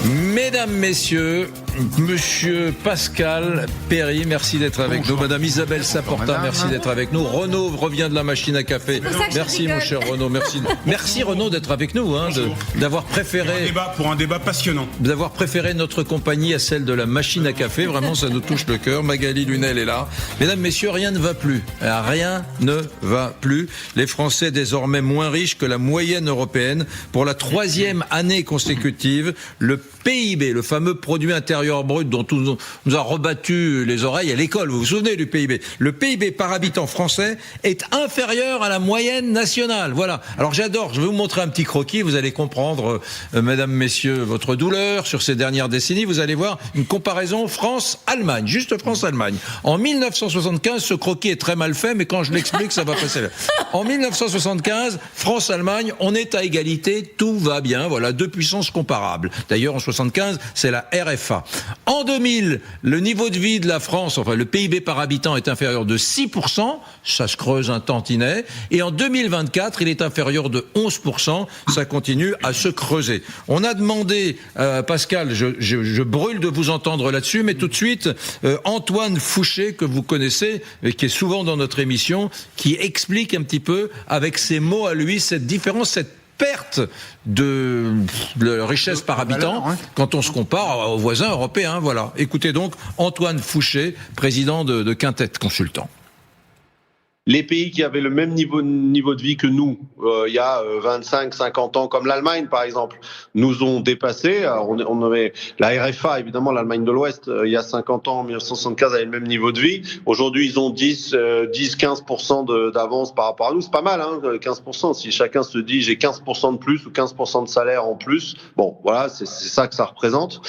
Mesdames, messieurs, Monsieur Pascal Perry, merci d'être avec nous. Madame Isabelle Saporta, merci d'être avec nous. Renaud revient de la machine à café. Merci mon cher Renaud, merci Renaud d'être avec nous, d'avoir préféré pour un débat passionnant. D'avoir préféré notre compagnie à celle de la machine à café, vraiment ça nous touche le cœur. Magali Lunel est là. Mesdames, messieurs, rien ne va plus. Rien ne va plus. Les Français désormais moins riches que la moyenne européenne pour la 3e année consécutive. Le PIB, le fameux produit intérieur brut dont on nous a rebattu les oreilles à l'école. Vous vous souvenez du PIB? Le PIB par habitant français est inférieur à la moyenne nationale. Voilà. Alors j'adore. Je vais vous montrer un petit croquis. Vous allez comprendre, mesdames, messieurs, votre douleur sur ces dernières décennies. Vous allez voir une comparaison France-Allemagne. Juste France-Allemagne. En 1975, ce croquis est très mal fait, mais quand je l'explique, ça va passer. En 1975, France-Allemagne, on est à égalité. Tout va bien. Voilà. 2 puissances comparables. D'ailleurs, en 75, c'est la RFA. En 2000, le niveau de vie de la France, enfin le PIB par habitant est inférieur de 6%, ça se creuse un tantinet, et en 2024, il est inférieur de 11%, ça continue à se creuser. On a demandé, Pascal, je brûle de vous entendre là-dessus, mais tout de suite, Antoine Fouché, que vous connaissez, et qui est souvent dans notre émission, qui explique un petit peu, avec ses mots à lui, cette différence, cette perte de richesse par habitant quand on se compare aux voisins européens. Voilà. Écoutez donc Antoine Fouché, président de Quintet Consultant. Les pays qui avaient le même niveau de vie que nous, il y a 25-50 ans, comme l'Allemagne par exemple, nous ont dépassés. Alors, on avait la RFA, évidemment, l'Allemagne de l'Ouest, il y a 50 ans, en 1975, avait le même niveau de vie. Aujourd'hui, ils ont 10-15% d'avance par rapport à nous. C'est pas mal, 15%. Si chacun se dit j'ai 15% de plus ou 15% de salaire en plus, bon, voilà, c'est ça que ça représente.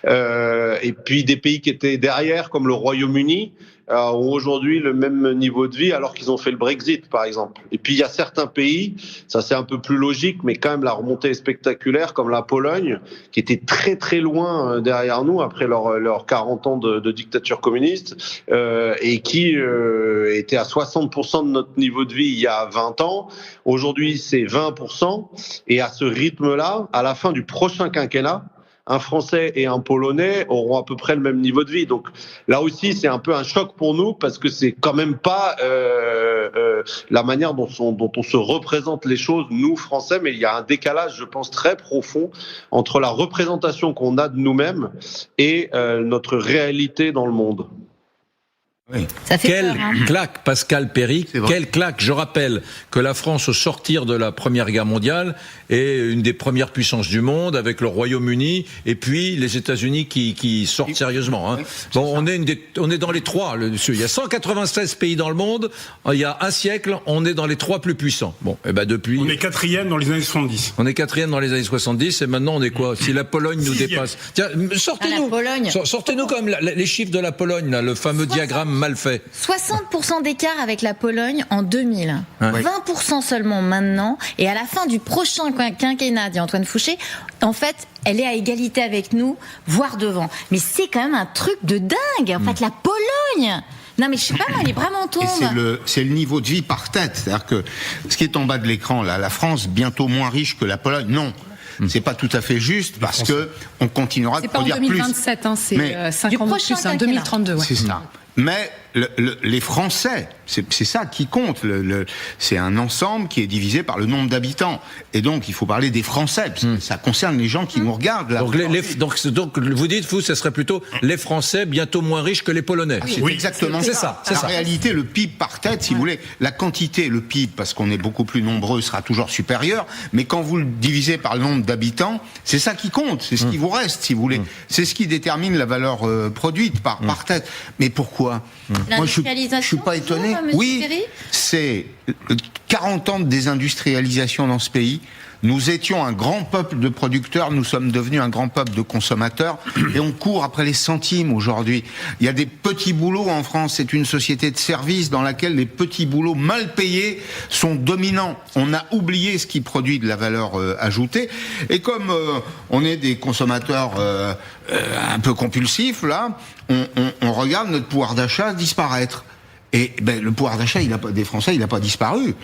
Et puis des pays qui étaient derrière, comme le Royaume-Uni, ont aujourd'hui le même niveau de vie alors qu'ils ont fait le Brexit, par exemple. Et puis il y a certains pays, ça c'est un peu plus logique, mais quand même la remontée est spectaculaire, comme la Pologne, qui était très très loin derrière nous après leurs 40 ans de dictature communiste, et qui était à 60% de notre niveau de vie il y a 20 ans. Aujourd'hui c'est 20%, et à ce rythme-là, à la fin du prochain quinquennat, un Français et un Polonais auront à peu près le même niveau de vie. Donc là aussi, c'est un peu un choc pour nous parce que c'est quand même pas la manière dont on se représente les choses, nous Français, mais il y a un décalage, je pense, très profond entre la représentation qu'on a de nous-mêmes et notre réalité dans le monde. Oui. Ça fait Quelle peur, hein. claque, Pascal Perry, quelle claque. Je rappelle que la France, au sortir de la Première Guerre mondiale, est une des premières puissances du monde, avec le Royaume-Uni, et puis les États-Unis qui sortent sérieusement. Hein. Bon, on est dans les trois. Il y a 196 pays dans le monde. Il y a un siècle, on est dans les trois plus puissants. Bon, et ben depuis. On est 4e dans les années 70. On est 4e dans les années 70, et maintenant on est quoi? Si la Pologne nous dépasse. Tiens, sortez-nous comme les chiffres de la Pologne, là, le fameux diagramme mal fait. 60% d'écart avec la Pologne en 2000. Ouais. 20% seulement maintenant. Et à la fin du prochain quinquennat, dit Antoine Fouché, en fait, elle est à égalité avec nous, voire devant. Mais c'est quand même un truc de dingue. En fait, la Pologne... Non mais je sais pas, elle est vraiment tombe. C'est le niveau de vie par tête. C'est-à-dire que ce qui est en bas de l'écran, là, la France bientôt moins riche que la Pologne, non. C'est pas tout à fait juste parce que on continuera de produire plus. C'est pas en 2027, hein, c'est 5 ans de plus, hein, 2032. Ouais. C'est ça. Mais les Français, c'est ça qui compte. C'est un ensemble qui est divisé par le nombre d'habitants. Et donc, il faut parler des Français, parce que ça concerne les gens qui nous regardent. Là. Donc, vous dites, vous, ce serait plutôt les Français bientôt moins riches que les Polonais. C'est exactement ça. En réalité, le PIB par tête, si vous voulez, la quantité, le PIB, parce qu'on est beaucoup plus nombreux, sera toujours supérieur. Mais quand vous le divisez par le nombre d'habitants, c'est ça qui compte. C'est ce qui vous reste, si vous voulez. C'est ce qui détermine la valeur produite par tête. Mais pourquoi ? Moi, je suis pas étonné. Oui, c'est 40 ans de désindustrialisation dans ce pays. Nous étions un grand peuple de producteurs, nous sommes devenus un grand peuple de consommateurs, et on court après les centimes aujourd'hui. Il y a des petits boulots en France, c'est une société de services dans laquelle les petits boulots mal payés sont dominants. On a oublié ce qui produit de la valeur ajoutée, et comme on est des consommateurs un peu compulsifs, là, on regarde notre pouvoir d'achat disparaître. Et le pouvoir d'achat des Français, il n'a pas disparu.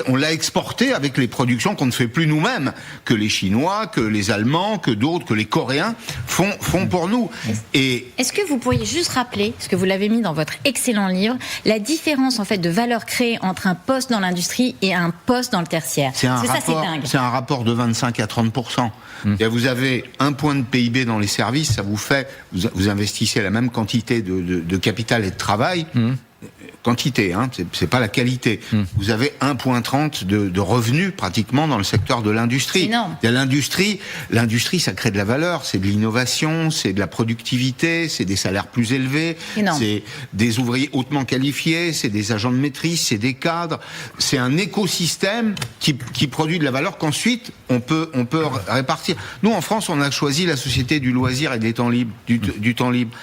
On l'a exporté avec les productions qu'on ne fait plus nous-mêmes, que les Chinois, que les Allemands, que d'autres, que les Coréens font pour nous. Est-ce que vous pourriez juste rappeler, parce que vous l'avez mis dans votre excellent livre, la différence en fait de valeur créée entre un poste dans l'industrie et un poste dans le tertiaire? C'est dingue. C'est un rapport de 25 à 30%. Et vous avez un point de PIB dans les services, ça vous fait, vous investissez la même quantité de capital et de travail. Quantité, hein, c'est pas la qualité. Vous avez 1,30 de revenus pratiquement dans le secteur de l'industrie. Il y a l'industrie, ça crée de la valeur, c'est de l'innovation, c'est de la productivité, c'est des salaires plus élevés, c'est des ouvriers hautement qualifiés, c'est des agents de maîtrise, c'est des cadres, c'est un écosystème qui produit de la valeur qu'ensuite on peut répartir. Nous en France, on a choisi la société du loisir et des temps libres, du temps libre.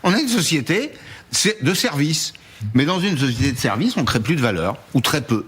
On a une société de services. Mais dans une société de services, on crée plus de valeur, ou très peu.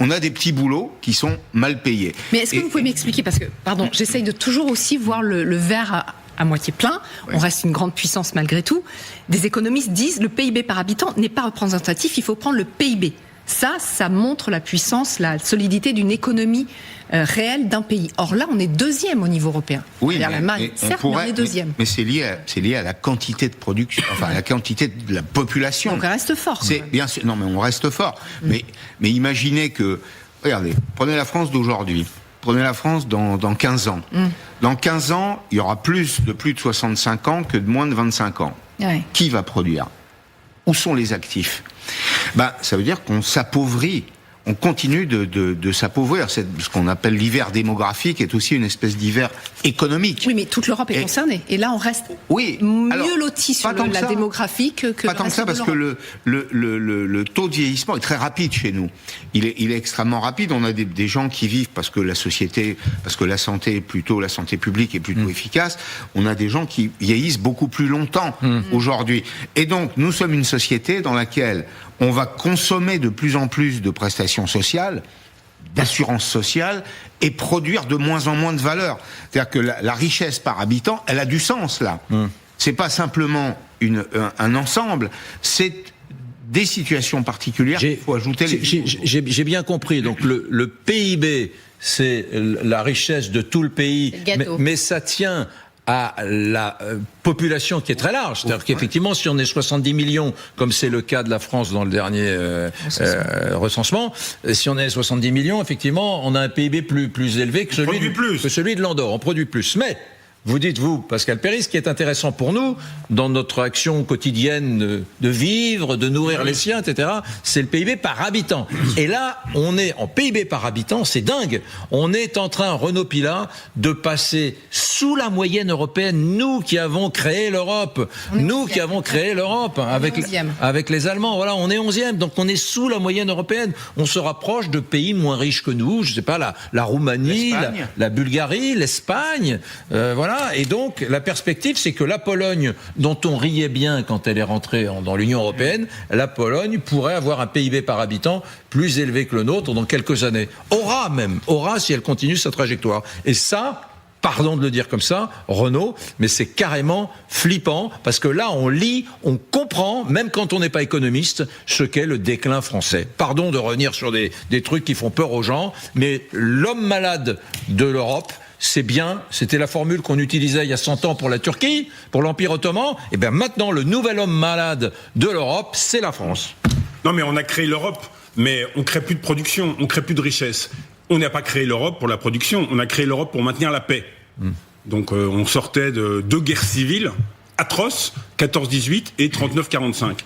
On a des petits boulots qui sont mal payés. Mais est-ce que vous pouvez m'expliquer, parce que, pardon, j'essaye de toujours aussi voir le verre à moitié plein. Oui. On reste une grande puissance malgré tout. Des économistes disent le PIB par habitant n'est pas représentatif, il faut prendre le PIB. Ça montre la puissance, la solidité d'une économie réelle d'un pays. Or là, on est deuxième au niveau européen. Oui, l'Allemagne, certes, mais on est deuxième. Mais c'est lié à la quantité de production, enfin à la quantité de la population. Donc on reste fort. Bien sûr, non, mais on reste fort. Mais imaginez que, regardez, prenez la France d'aujourd'hui. Prenez la France dans 15 ans. Dans 15 ans, il y aura plus de 65 ans que de moins de 25 ans. Ouais. Qui va produire ? Où sont les actifs ? Ça veut dire qu'on s'appauvrit. On continue de s'appauvrir. C'est ce qu'on appelle l'hiver démographique, est aussi une espèce d'hiver économique. Oui, mais toute l'Europe est concernée. Et là, on reste mieux loti sur la démographie que pas tant que ça, parce que le taux de vieillissement est très rapide chez nous. Il est extrêmement rapide. On a des gens qui vivent parce que la santé publique est plutôt efficace. On a des gens qui vieillissent beaucoup plus longtemps aujourd'hui. Et donc, nous sommes une société dans laquelle on va consommer de plus en plus de prestations sociales, d'assurance sociale, et produire de moins en moins de valeur. C'est-à-dire que la richesse par habitant, elle a du sens, là. C'est pas simplement un ensemble, c'est des situations particulières qu'il faut ajouter. J'ai bien compris. Donc le PIB, c'est la richesse de tout le pays, mais ça tient à la population qui est très large. C'est-à-dire qu'effectivement, si on est 70 millions, comme c'est le cas de la France dans le dernier recensement, si on est 70 millions, effectivement, on a un PIB plus élevé que celui de l'Andorre. On produit plus. Mais vous dites, vous, Pascal Perry, ce qui est intéressant pour nous, dans notre action quotidienne de vivre, de nourrir les siens, etc., c'est le PIB par habitant. Et là, on est en PIB par habitant, c'est dingue. On est en train, Renaud Pilat, de passer sous la moyenne européenne, nous qui avons créé l'Europe, avec les Allemands, voilà, on est 11e, donc on est sous la moyenne européenne. On se rapproche de pays moins riches que nous, je sais pas, la Roumanie, la Bulgarie, l'Espagne, voilà. Et donc, la perspective, c'est que la Pologne, dont on riait bien quand elle est rentrée dans l'Union européenne, la Pologne pourrait avoir un PIB par habitant plus élevé que le nôtre dans quelques années. Aura si elle continue sa trajectoire. Et ça, pardon de le dire comme ça, Renaud, mais c'est carrément flippant, parce que là, on comprend, même quand on n'est pas économiste, ce qu'est le déclin français. Pardon de revenir sur des trucs qui font peur aux gens, mais l'homme malade de l'Europe, c'est bien, c'était la formule qu'on utilisait il y a 100 ans pour la Turquie, pour l'Empire ottoman, et bien maintenant, le nouvel homme malade de l'Europe, c'est la France. Non, mais on a créé l'Europe, mais on crée plus de production, on crée plus de richesse. On n'a pas créé l'Europe pour la production, on a créé l'Europe pour maintenir la paix. Donc on sortait de deux guerres civiles atroces, 14-18 et 39-45.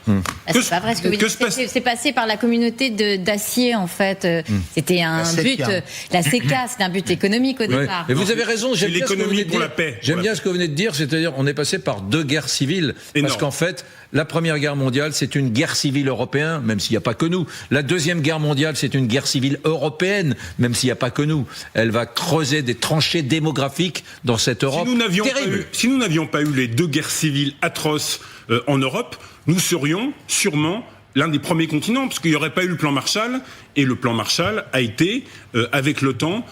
C'est pas vrai ce que vous dites. C'est passé par la communauté d'acier, en fait. C'était un but, la CECA, c'était un but économique au départ. Mais vous avez raison, j'aime bien l'économie pour la paix. J'aime bien ce que vous venez de dire, c'est-à-dire on est passé par deux guerres civiles. Parce qu'en fait, la Première Guerre mondiale, c'est une guerre civile européenne, même s'il n'y a pas que nous. La Deuxième Guerre mondiale, c'est une guerre civile européenne, même s'il n'y a pas que nous. Elle va creuser des tranchées démographiques dans cette Europe terrible. Si nous n'avions pas eu les deux guerres civiles atroces en Europe, nous serions sûrement l'un des premiers continents, parce qu'il n'y aurait pas eu le plan Marshall, et le plan Marshall a été, avec l'OTAN,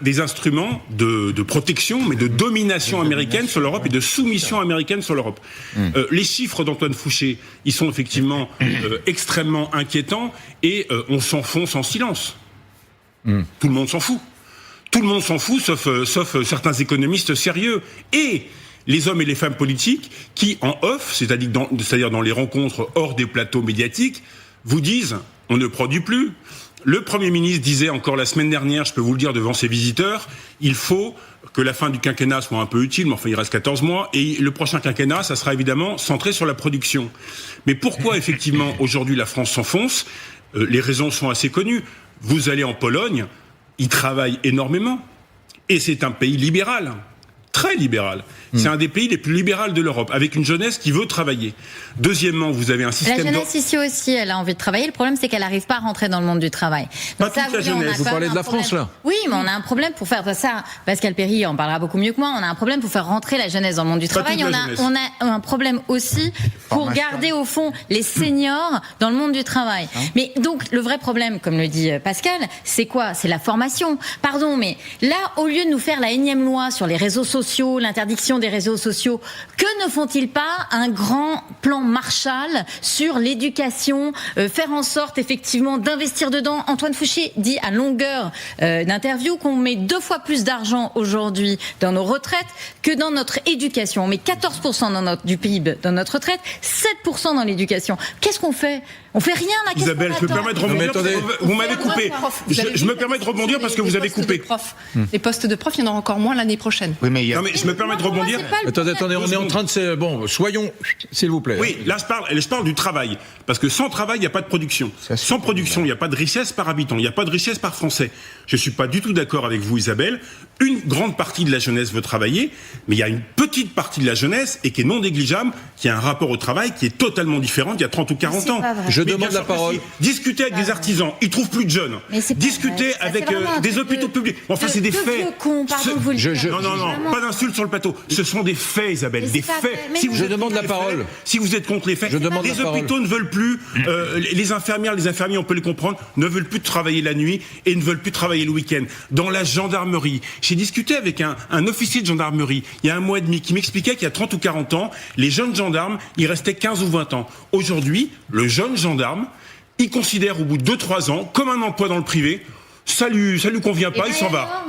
des instruments de protection, mais de domination américaine sur l'Europe et de soumission américaine sur l'Europe. Les chiffres d'Antoine Fouché, ils sont effectivement extrêmement inquiétants, et on s'enfonce en silence. Tout le monde s'en fout. Tout le monde s'en fout, sauf certains économistes sérieux. Et les hommes et les femmes politiques qui, en off, c'est-à-dire dans les rencontres hors des plateaux médiatiques, vous disent « on ne produit plus ». Le Premier ministre disait encore la semaine dernière, je peux vous le dire devant ses visiteurs, il faut que la fin du quinquennat soit un peu utile, mais enfin il reste 14 mois, et le prochain quinquennat, ça sera évidemment centré sur la production. Mais pourquoi effectivement aujourd'hui la France s'enfonce ? Les raisons sont assez connues. Vous allez en Pologne, ils travaillent énormément, et c'est un pays libéral. Très libéral. C'est un des pays les plus libéraux de l'Europe, avec une jeunesse qui veut travailler. Deuxièmement, vous avez un système... La jeunesse ici aussi, elle a envie de travailler. Le problème, c'est qu'elle n'arrive pas à rentrer dans le monde du travail. Donc pas toute la jeunesse. Vous parlez de la France, là ? Oui, mais on a un problème pour faire ça. Pascal Perry en parlera beaucoup mieux que moi. On a un problème pour faire rentrer la jeunesse dans le monde du travail. On a un problème aussi pour garder, au fond, les seniors dans le monde du travail. Mais donc, le vrai problème, comme le dit Pascal, c'est quoi ? C'est la formation. Pardon, mais là, au lieu de nous faire la énième loi sur les réseaux sociaux, l'interdiction des réseaux sociaux, que ne font-ils pas un grand plan Marshall sur l'éducation, faire en sorte effectivement d'investir dedans. Antoine Fouché dit à longueur d'interview qu'on met 2 fois plus d'argent aujourd'hui dans nos retraites que dans notre éducation. On met 14% du PIB dans notre retraite, 7% dans l'éducation. Qu'est-ce qu'on fait ? On fait rien là. Isabelle, je me permets de rebondir. Vous m'avez coupé. Je me permets de rebondir parce que vous avez coupé. Les postes de profs, il y en aura encore moins l'année prochaine. Oui, mais je me permets de rebondir. Attendez, on est en train de... Bon, soyons, s'il vous plaît. Oui, là je parle du travail. Parce que sans travail, il n'y a pas de production. Sans production, il n'y a pas de richesse par habitant. Il n'y a pas de richesse par Français. Je ne suis pas du tout d'accord avec vous, Isabelle. Une grande partie de la jeunesse veut travailler, mais il y a une petite partie de la jeunesse, et qui est non négligeable, qui a un rapport au travail qui est totalement différent d'il y a 30 ou 40 ans. Je demande la parole. Discutez avec des artisans, ils trouvent plus de jeunes. Discutez avec des hôpitaux publics. Enfin, c'est des faits. Non, pas d'insultes sur le plateau. Ce sont des faits, Isabelle, des faits. Je demande la parole. Si vous êtes contre les faits, les hôpitaux ne veulent plus, les infirmières, les infirmiers, on peut les comprendre, ne veulent plus travailler la nuit et ne veulent plus travailler le week-end. Dans la gendarmerie, j'ai discuté avec un officier de gendarmerie il y a 1 mois et demi qui m'expliquait qu'il y a 30 ou 40 ans, les jeunes gendarmes, il restait 15 ou 20 ans. Aujourd'hui, le jeune gendarme, il considère au bout de 2-3 ans comme un emploi dans le privé. Ça lui convient pas, il s'en va.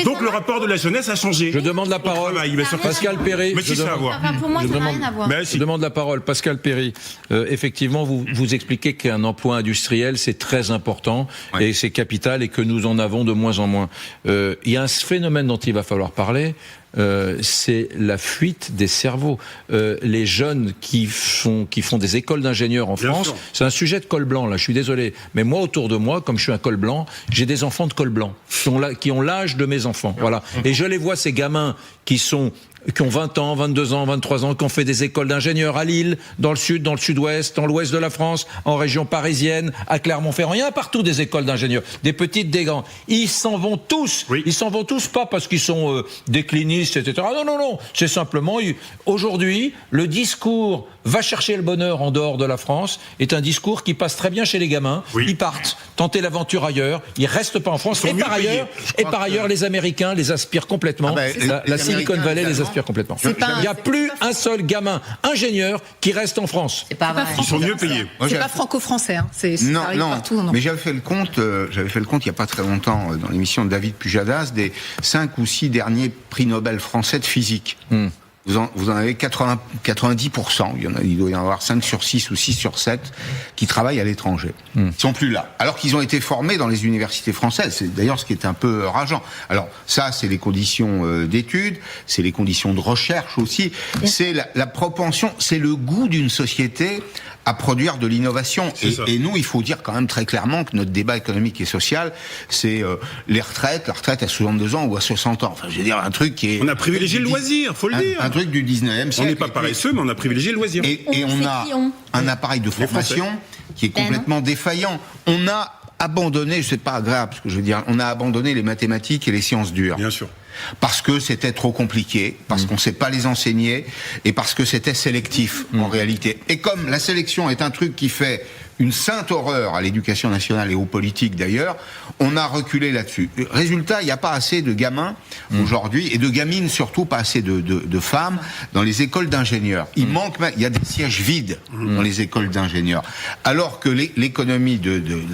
Donc le rapport de la jeunesse a changé. Je demande la parole. Pascal Perry. Mais si ça a à voir. Pour moi, ça n'a rien à voir. Je demande la parole. Pascal Perry. Effectivement, vous expliquez qu'un emploi industriel, c'est très important et c'est capital et que nous en avons de moins en moins. Il y a un phénomène dont il va falloir parler. c'est la fuite des cerveaux. Les jeunes qui font des écoles d'ingénieurs en France, c'est un sujet de col blanc, là, je suis désolé. Mais moi, autour de moi, comme je suis un col blanc, j'ai des enfants de col blanc qui ont l'âge de mes enfants. Voilà. Et je les vois, ces gamins qui ont 20 ans, 22 ans, 23 ans, qui ont fait des écoles d'ingénieurs à Lille, dans le sud, dans le sud-ouest, dans l'ouest de la France, en région parisienne, à Clermont-Ferrand. Il y en a partout des écoles d'ingénieurs, des petites, des grandes. Ils s'en vont tous. Ils s'en vont tous pas parce qu'ils sont déclinistes, etc. Non. C'est simplement, aujourd'hui, le discours va chercher le bonheur en dehors de la France est un discours qui passe très bien chez les gamins. Ils partent tenter l'aventure ailleurs. Ils restent pas en France. Et par ailleurs, les Américains les aspirent complètement. La Silicon Valley les aspire complètement. Il n'y a plus un seul gamin ingénieur qui reste en France. C'est pas vrai. Ils sont mieux payés. C'est pas franco-français. Hein. Non. Mais j'avais fait le compte il n'y a pas très longtemps dans l'émission de David Pujadas des 5 ou 6 derniers prix Nobel français de physique. Vous en avez 90%. Il doit y en avoir 5 sur 6 ou 6 sur 7 qui travaillent à l'étranger. Ils sont plus là. Alors qu'ils ont été formés dans les universités françaises. C'est d'ailleurs ce qui est un peu rageant. Alors ça, c'est les conditions d'études, c'est les conditions de recherche aussi. C'est la propension, c'est le goût d'une société à produire de l'innovation. Et nous, il faut dire quand même très clairement que notre débat économique et social, c'est la retraite à 62 ans ou à 60 ans. Enfin, je veux dire, un truc qui est... On a privilégié le loisir, faut le dire. Un truc du 19e siècle. On n'est pas paresseux, mais on a privilégié le loisir. Et on a un appareil de formation qui est complètement défaillant. On a abandonné, c'est pas agréable ce que je veux dire, on a abandonné les mathématiques et les sciences dures. Bien sûr. Parce que c'était trop compliqué, parce qu'on ne sait pas les enseigner, et parce que c'était sélectif, en réalité. Et comme la sélection est un truc qui fait une sainte horreur à l'éducation nationale et aux politiques d'ailleurs, on a reculé là-dessus. Résultat, il n'y a pas assez de gamins aujourd'hui, et de gamines surtout, pas assez de femmes dans les écoles d'ingénieurs. Il y a des sièges vides dans les écoles d'ingénieurs. Alors que l'économie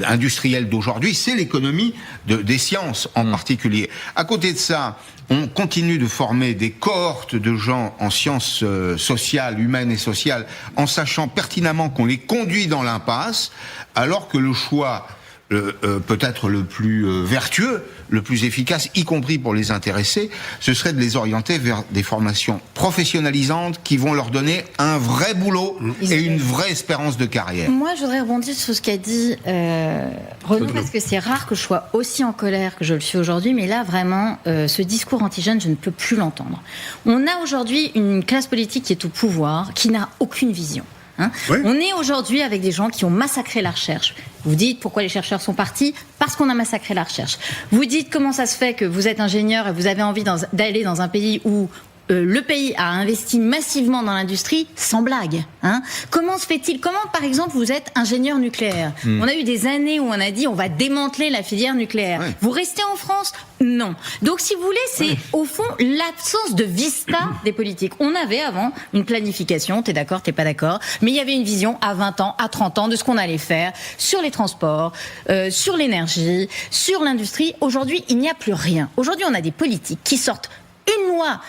industrielle d'aujourd'hui, c'est l'économie des sciences en particulier. À côté de ça, on continue de former des cohortes de gens en sciences sociales, humaines et sociales, en sachant pertinemment qu'on les conduit dans l'impasse, alors que le choix peut-être le plus vertueux, le plus efficace, y compris pour les intéressés, ce serait de les orienter vers des formations professionnalisantes qui vont leur donner un vrai boulot et une vraie espérance de carrière. Moi, je voudrais rebondir sur ce qu'a dit Renaud, parce que c'est rare que je sois aussi en colère que je le suis aujourd'hui, mais là, vraiment, ce discours anti-jeune, je ne peux plus l'entendre. On a aujourd'hui une classe politique qui est au pouvoir, qui n'a aucune vision. On est aujourd'hui avec des gens qui ont massacré la recherche. Vous dites pourquoi les chercheurs sont partis ? Parce qu'on a massacré la recherche. Vous dites comment ça se fait que vous êtes ingénieur et vous avez envie d'aller dans un pays où le pays a investi massivement dans l'industrie, sans blague. Comment se fait-il ? Comment, par exemple, vous êtes ingénieur nucléaire ? On a eu des années où on a dit on va démanteler la filière nucléaire. Vous restez en France ? Non. Donc, si vous voulez, c'est au fond l'absence de vista des politiques. On avait avant une planification, t'es d'accord, t'es pas d'accord, mais il y avait une vision à 20 ans, à 30 ans de ce qu'on allait faire sur les transports, sur l'énergie, sur l'industrie. Aujourd'hui, il n'y a plus rien. Aujourd'hui, on a des politiques qui sortent une loi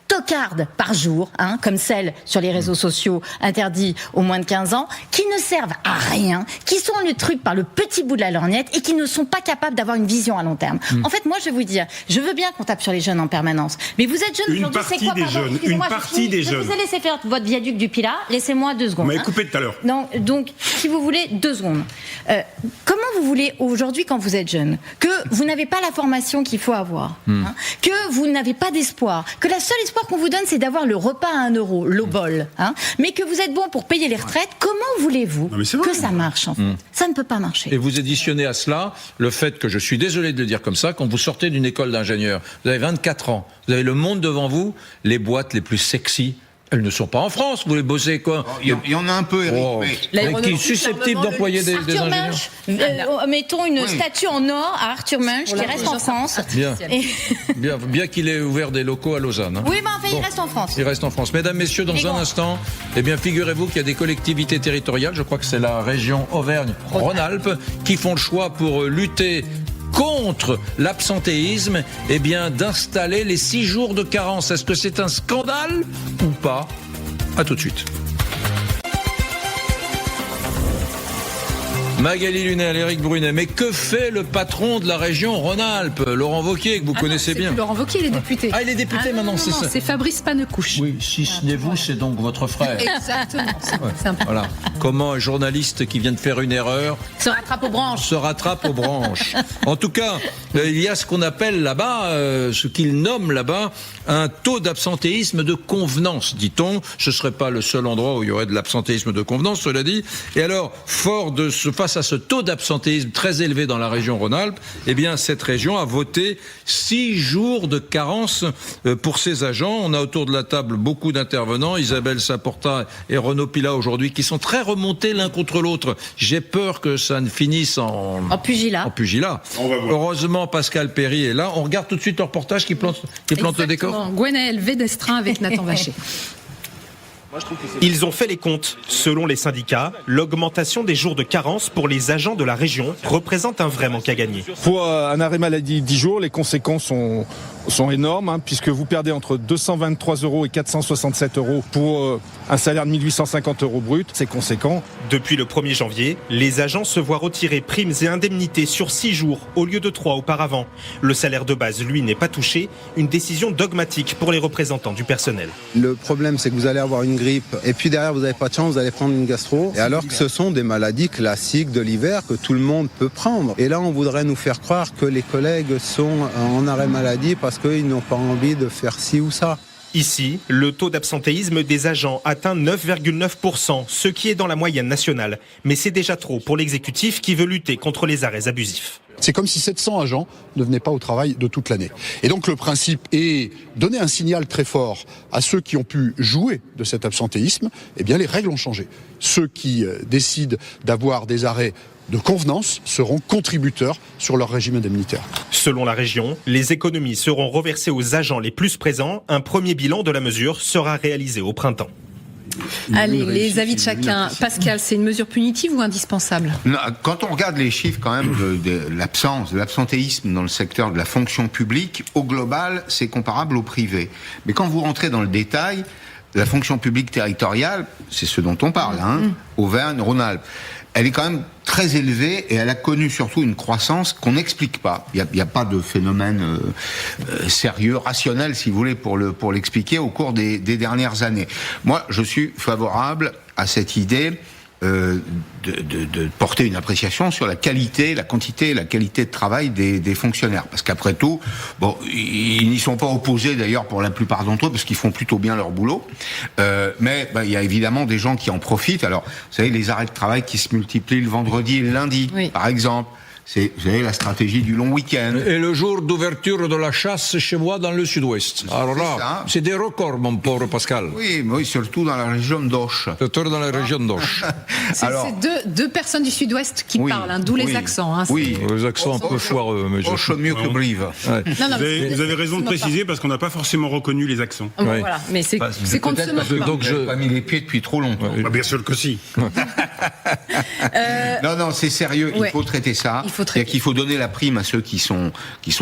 tocarde par jour, comme celle sur les réseaux sociaux interdits aux moins de 15 ans, qui ne servent à rien, qui sont le truc par le petit bout de la lorgnette et qui ne sont pas capables d'avoir une vision à long terme. En fait, moi, je vais vous dire, je veux bien qu'on tape sur les jeunes en permanence, mais vous êtes jeunes aujourd'hui, c'est quoi, Une partie des jeunes. Je vous ai laissé faire votre viaduc du Pilat, laissez-moi 2 secondes. Vous m'avez coupé tout à l'heure. Donc, si vous voulez, 2 secondes. Comment vous voulez, aujourd'hui, quand vous êtes jeune, que vous n'avez pas la formation qu'il faut avoir, que vous n'avez pas d'espoir, que la seule espoir qu'on vous donne, c'est d'avoir le repas à 1 euro, le bol, mais que vous êtes bon pour payer les retraites, comment voulez-vous que ça marche, en fait Ça ne peut pas marcher. Et vous additionnez à cela le fait que, je suis désolé de le dire comme ça, quand vous sortez d'une école d'ingénieur, vous avez 24 ans, vous avez le monde devant vous, les boîtes les plus sexy, elles ne sont pas en France, vous les bossez quoi ? Il y en a un peu, Eric. Mais qui est susceptible d'employer des ingénieurs. Mettons une statue en or à Arthur Munch qui reste en France. Bien qu'il ait ouvert des locaux à Lausanne. Oui, mais enfin, il reste en France. Il reste en France. Mesdames, messieurs, dans un instant, figurez-vous qu'il y a des collectivités territoriales, je crois que c'est la région Auvergne-Rhône-Alpes, qui font le choix pour lutter contre l'absentéisme, d'installer les 6 jours de carence. Est-ce que c'est un scandale ou pas ? À tout de suite. Magali Lunel, Éric Brunet. Mais que fait le patron de la région Rhône-Alpes, Laurent Wauquiez, que vous connaissez bien? Laurent Wauquiez, il est député. Ah, il est député maintenant, c'est ça. C'est Fabrice Panecouche. Oui, si ce n'est vous, c'est donc votre frère. Exactement. C'est un peu... Voilà. Comment un journaliste qui vient de faire une erreur se rattrape aux branches. En tout cas, il y a ce qu'on appelle là-bas, ce qu'ils nomment là-bas, un taux d'absentéisme de convenance, dit-on. Ce ne serait pas le seul endroit où il y aurait de l'absentéisme de convenance, cela dit. Et alors, face à ce taux d'absentéisme très élevé dans la région Rhône-Alpes, eh bien, cette région a voté 6 jours de carence pour ses agents. On a autour de la table beaucoup d'intervenants, Isabelle Saporta et Renaud Pila aujourd'hui, qui sont très remontés l'un contre l'autre. J'ai peur que ça ne finisse en pugilat. On va voir. Heureusement, Pascal Perry est là. On regarde tout de suite le reportage qui plante le décor. Gwenaël Védestrin avec Nathan Vacher. Ils ont fait les comptes. Selon les syndicats, l'augmentation des jours de carence pour les agents de la région représente un vrai manque à gagner. Pour un arrêt maladie 10 jours, les conséquences sont énormes, puisque vous perdez entre 223 € et 467 € pour un salaire de 1850 € brut. C'est conséquent. Depuis le 1er janvier, les agents se voient retirer primes et indemnités sur 6 jours au lieu de 3 auparavant. Le salaire de base, lui, n'est pas touché. Une décision dogmatique pour les représentants du personnel. Le problème, c'est que vous allez avoir une grippe et puis derrière, vous n'avez pas de chance, vous allez prendre une gastro. Et alors que ce sont des maladies classiques de l'hiver que tout le monde peut prendre. Et là, on voudrait nous faire croire que les collègues sont en arrêt maladie parce qu'ils n'ont pas envie de faire ci ou ça. Ici, le taux d'absentéisme des agents atteint 9,9%, ce qui est dans la moyenne nationale. Mais c'est déjà trop pour l'exécutif qui veut lutter contre les arrêts abusifs. C'est comme si 700 agents ne venaient pas au travail de toute l'année. Et donc le principe est donner un signal très fort à ceux qui ont pu jouer de cet absentéisme. Eh bien, les règles ont changé. Ceux qui décident d'avoir des arrêts de convenance seront contributeurs sur leur régime indemnitaire. Selon la région, les économies seront reversées aux agents les plus présents. Un premier bilan de la mesure sera réalisé au printemps. Allez, les avis de chacun. Pascal, c'est une mesure punitive ou indispensable? Non, quand on regarde les chiffres quand même de l'absentéisme dans le secteur de la fonction publique, au global, c'est comparable au privé. Mais quand vous rentrez dans le détail, la fonction publique territoriale, c'est ce dont on parle, Auvergne, Rhône-Alpes, elle est quand même très élevée et elle a connu surtout une croissance qu'on n'explique pas. Il n'y a pas de phénomène sérieux, rationnel, si vous voulez, pour l'expliquer au cours des dernières années. Moi, je suis favorable à cette idée de porter une appréciation sur la qualité, la quantité et la qualité de travail des fonctionnaires. Parce qu'après tout, bon, ils n'y sont pas opposés d'ailleurs pour la plupart d'entre eux, parce qu'ils font plutôt bien leur boulot. Mais il y a évidemment des gens qui en profitent. Alors, vous savez, les arrêts de travail qui se multiplient le vendredi et le lundi, par exemple. C'est, vous savez, la stratégie du long week-end. Et le jour d'ouverture de la chasse chez moi dans le sud-ouest. Alors là, c'est des records, mon pauvre Pascal. Oui, surtout dans la région d'Auch. Surtout dans la région d'Auch. C'est deux personnes du sud-ouest qui parlent, d'où les accents. Les accents un peu foireux. Auch mieux que Brive. Vous avez raison de préciser, parce qu'on n'a pas forcément reconnu les accents. Voilà, mais c'est qu'on ne se moque pas. Donc je n'ai pas mis les pieds depuis trop longtemps. Bien sûr que si. Non, c'est sérieux, il faut traiter ça. C'est-à-dire qu'il faut donner la prime à ceux qui sont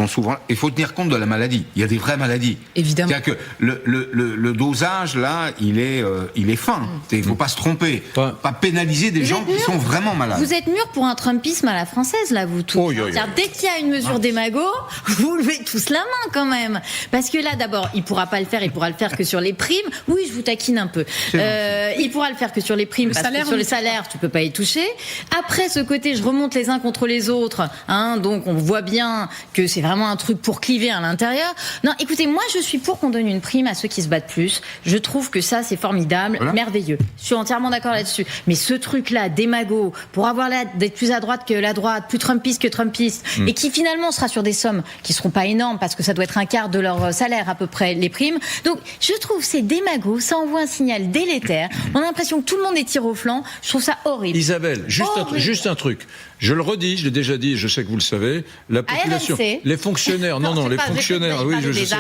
souvent... Il faut tenir compte de la maladie. Il y a des vraies maladies. Évidemment. C'est-à-dire que le dosage, là, il est fin. Il ne faut pas se tromper. Pas pénaliser des gens qui sont vraiment malades. Vous êtes mûrs pour un trumpisme à la française, là, vous tous. Dès qu'il y a une mesure démago, vous levez tous la main, quand même. Parce que là, d'abord, il ne pourra pas le faire. Il pourra le faire que sur les primes. Oui, je vous taquine un peu. Il pourra le faire que sur les primes, parce que sur les salaires, tu ne peux pas y toucher. Après, ce côté, je remonte les uns contre les autres. Donc on voit bien que c'est vraiment un truc pour cliver à l'intérieur. Non, écoutez, moi je suis pour qu'on donne une prime à ceux qui se battent plus. Je trouve que ça c'est formidable, merveilleux. Je suis entièrement d'accord là-dessus. Mais ce truc-là, démago, pour avoir l'air d'être plus à droite que la droite, plus trumpiste que trumpiste, et qui finalement sera sur des sommes qui seront pas énormes parce que ça doit être un quart de leur salaire à peu près les primes. Donc je trouve c'est démago, ça envoie un signal délétère. On a l'impression que tout le monde est tiré au flanc. Je trouve ça horrible. Isabelle, juste un truc. Je le redis, je l'ai déjà dit, je sais que vous le savez, la population, les fonctionnaires, les fonctionnaires, oui, je sais,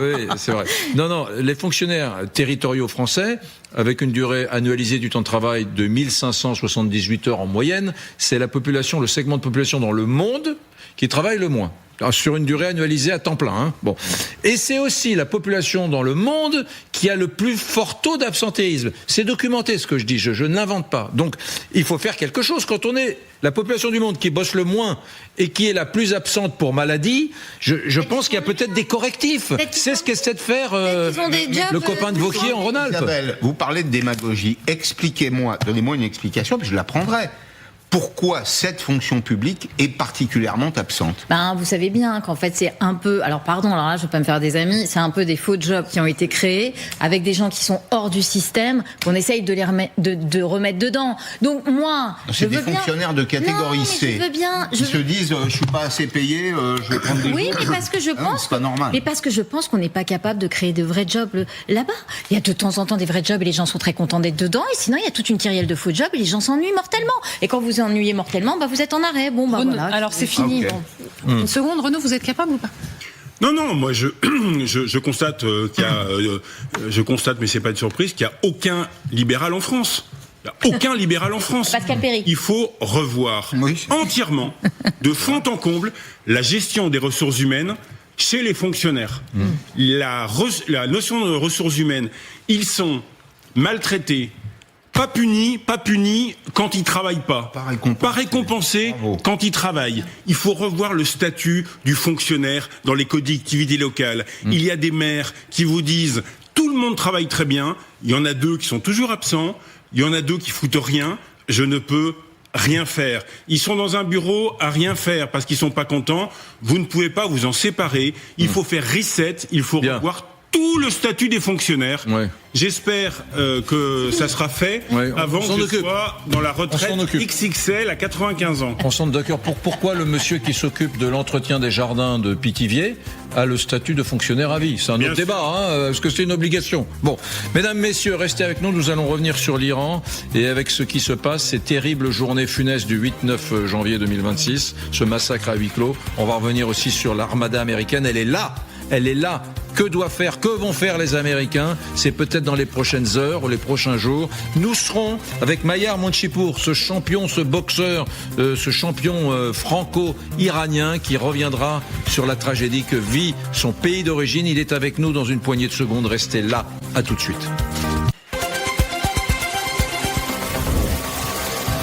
oui, c'est vrai. Non, les fonctionnaires territoriaux français, avec une durée annualisée du temps de travail de 1578 heures en moyenne, c'est la population, le segment de population dans le monde qui travaille le moins. sur une durée annualisée à temps plein. Hein. Bon. Et c'est aussi la population dans le monde qui a le plus fort taux d'absentéisme. C'est documenté ce que je dis, je ne l'invente pas. Donc il faut faire quelque chose. Quand on est la population du monde qui bosse le moins et qui est la plus absente pour maladie, je pense qu'il y a peut-être des correctifs. C'est ce qu'essaie de faire le copain de Vauquier en Rhône-Alpes. Isabelle, vous parlez de démagogie. Expliquez-moi, donnez-moi une explication, puis je la prendrai. Pourquoi cette fonction publique est particulièrement absente? Vous savez bien qu'en fait c'est un peu, alors là je vais pas me faire des amis, c'est un peu des faux jobs qui ont été créés avec des gens qui sont hors du système, qu'on essaye de les remettre dedans. Donc moi, c'est des fonctionnaires de catégorie C. Ils se disent je suis pas assez payé, je vais prendre des jours. Oui, mais parce que je pense, c'est pas normal. Mais parce que je pense qu'on n'est pas capable de créer de vrais jobs là-bas. Il y a de temps en temps des vrais jobs et les gens sont très contents d'être dedans, et sinon il y a toute une kyrielle de faux jobs et les gens s'ennuient mortellement. Et quand vous ennuyez mortellement, vous êtes en arrêt. Bon, Renaud, voilà. alors c'est fini. Okay. Une seconde, Renaud, vous êtes capable ou pas? Non, moi je constate qu'il y a, je constate, mais c'est pas une surprise, qu'il y a aucun libéral en France. Il n'y a aucun libéral en France. Pascal Perry. Il faut revoir entièrement, de fond en comble, la gestion des ressources humaines chez les fonctionnaires. La notion de ressources humaines, ils sont maltraités, pas punis quand ils travaillent pas. Pas récompensés quand ils travaillent. Il faut revoir le statut du fonctionnaire dans les collectivités locales. Il y a des maires qui vous disent tout le monde travaille très bien. Il y en a 2 qui sont toujours absents. Il y en a 2 qui foutent rien. Je ne peux rien faire. Ils sont dans un bureau à rien faire parce qu'ils sont pas contents. Vous ne pouvez pas vous en séparer. Il faut faire reset. Il faut revoir tout le statut des fonctionnaires. J'espère que ça sera fait avant que je sois dans la retraite XXL à 95 ans. On s'en d'accord. Pourquoi le monsieur qui s'occupe de l'entretien des jardins de Pithiviers a le statut de fonctionnaire à vie? C'est un autre débat, parce que c'est une obligation. Bon, mesdames, messieurs, restez avec nous. Nous allons revenir sur l'Iran et avec ce qui se passe, ces terribles journées funestes du 8-9 janvier 2026, ce massacre à huis clos. On va revenir aussi sur l'armada américaine. Elle est là. Que vont faire les Américains? C'est peut-être dans les prochaines heures ou les prochains jours. Nous serons avec Mayar Monchipour, ce champion, ce boxeur, ce champion franco-iranien qui reviendra sur la tragédie que vit son pays d'origine. Il est avec nous dans une poignée de secondes. Restez là. À tout de suite.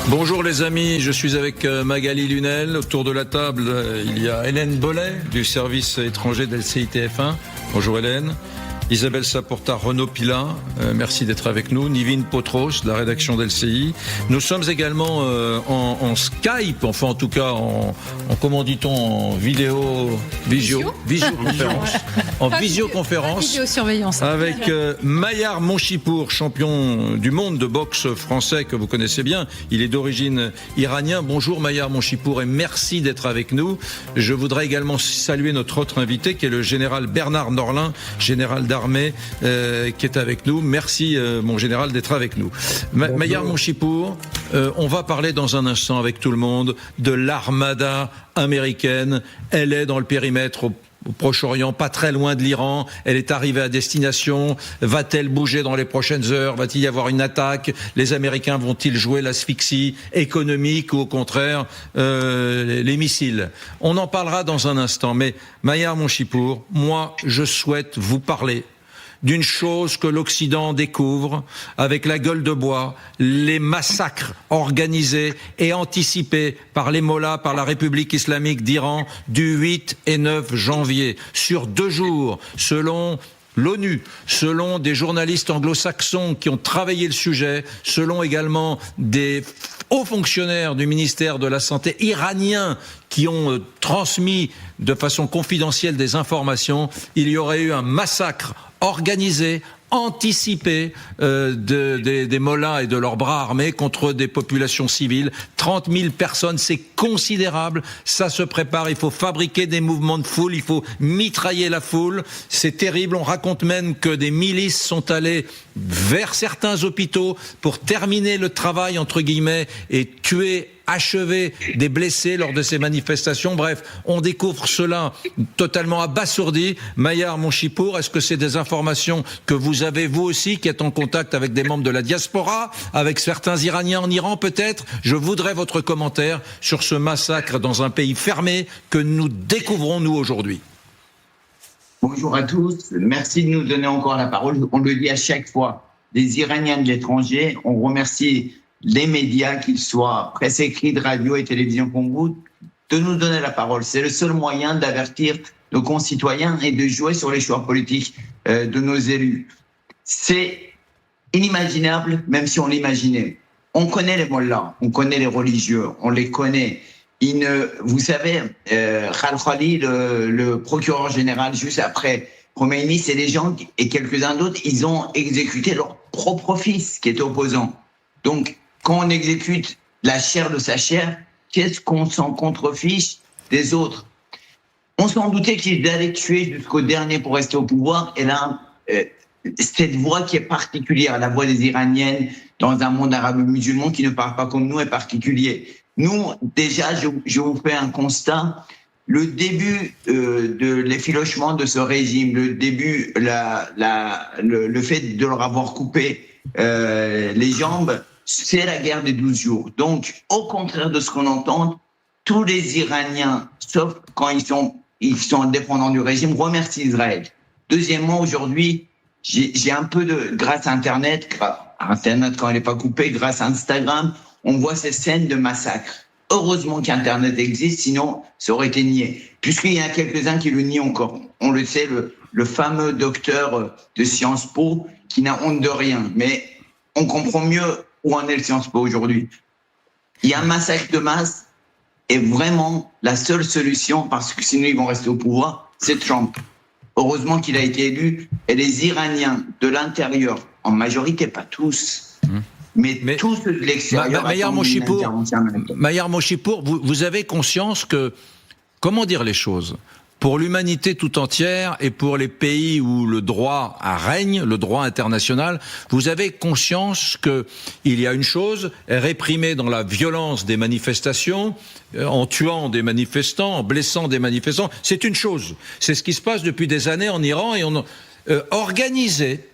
Bonjour les amis, je suis avec Magali Lunel. Autour de la table, il y a Hélène Bollet du service étranger d'LCI TF1. Bonjour Hélène. Isabelle Saporta, Renaud Pila, merci d'être avec nous. Nivine Potros, de la rédaction d'LCI. Nous sommes également en Skype, enfin en tout cas comment dit-on, en visioconférence. En visioconférence. Vidéosurveillance. Avec Mayar Monchipour, champion du monde de boxe français que vous connaissez bien. Il est d'origine iranien. Bonjour Mayar Monchipour et merci d'être avec nous. Je voudrais également saluer notre autre invité qui est le général Bernard Norlin, général d'armée qui est avec nous. Merci mon général d'être avec nous. Mayar Monchipour, on va parler dans un instant avec tout le monde de l'armada américaine. Elle est dans le périmètre au Proche-Orient, pas très loin de l'Iran. Elle est arrivée à destination. Va-t-elle bouger dans les prochaines heures? Va-t-il y avoir une attaque? Les Américains vont-ils jouer l'asphyxie économique ou au contraire les missiles? On en parlera dans un instant. Mais Mayar Monchipour, moi, je souhaite vous parler d'une chose que l'Occident découvre avec la gueule de bois, les massacres organisés et anticipés par les mollahs, par la République islamique d'Iran du 8 et 9 janvier. Sur 2 jours, selon l'ONU, selon des journalistes anglo-saxons qui ont travaillé le sujet, selon également des hauts fonctionnaires du ministère de la Santé iranien qui ont transmis de façon confidentielle des informations, il y aurait eu un massacre organisé, anticipé des mollahs et de leurs bras armés contre des populations civiles. 30 000 personnes, c'est considérable. Ça se prépare, il faut fabriquer des mouvements de foule, il faut mitrailler la foule. C'est terrible. On raconte même que des milices sont allées vers certains hôpitaux pour terminer le travail, entre guillemets, et tuer achevé des blessés lors de ces manifestations. Bref, on découvre cela totalement abasourdi. Mayar Monchipour, est-ce que c'est des informations que vous avez vous aussi, qui êtes en contact avec des membres de la diaspora, avec certains Iraniens en Iran peut-être? Je voudrais votre commentaire sur ce massacre dans un pays fermé que nous découvrons nous aujourd'hui. Bonjour à tous, merci de nous donner encore la parole. On le dit à chaque fois, les Iraniens de l'étranger, on remercie les médias, qu'ils soient presse écrite, radio et télévision comme vous, de nous donner la parole. C'est le seul moyen d'avertir nos concitoyens et de jouer sur les choix politiques de nos élus. C'est inimaginable, même si on l'imaginait. On connaît les mollahs, on connaît les religieux, on les connaît. Vous savez, Khalkhali, le procureur général, juste après Khomeini, c'est des gens, et quelques-uns d'autres, ils ont exécuté leur propre fils qui était opposant. Donc, quand on exécute la chair de sa chair, qu'est-ce qu'on s'en contrefiche des autres? On s'en doutait qu'ils allaient tuer jusqu'au dernier pour rester au pouvoir, et là, cette voix qui est particulière, la voix des Iraniennes dans un monde arabe-musulman qui ne parle pas comme nous est particulier. Nous, déjà, je vous fais un constat. Le début de l'effilochement de ce régime, le début, le fait de leur avoir coupé les jambes, c'est la guerre des 12 jours. Donc, au contraire de ce qu'on entend, tous les Iraniens, sauf quand ils sont dépendants du régime, remercient Israël. Deuxièmement, aujourd'hui, j'ai un peu grâce à Internet quand elle n'est pas coupée, grâce à Instagram, on voit ces scènes de massacres. Heureusement qu'Internet existe, sinon ça aurait été nié. Puisqu'il y en a quelques-uns qui le nient encore. On le sait, le fameux docteur de Sciences Po qui n'a honte de rien. Mais on comprend mieux où en est le Sciences Po aujourd'hui. Il y a un massacre de masse et vraiment la seule solution, parce que sinon ils vont rester au pouvoir, c'est Trump. Heureusement qu'il a été élu et les Iraniens de l'intérieur, en majorité, pas tous, mais tous de l'extérieur. Mayar Monchipour, vous avez conscience que, comment dire les choses, pour l'humanité tout entière et pour les pays où le droit règne, le droit international, vous avez conscience que il y a une chose, réprimer dans la violence des manifestations, en tuant des manifestants, en blessant des manifestants, c'est une chose. C'est ce qui se passe depuis des années en Iran et on organiser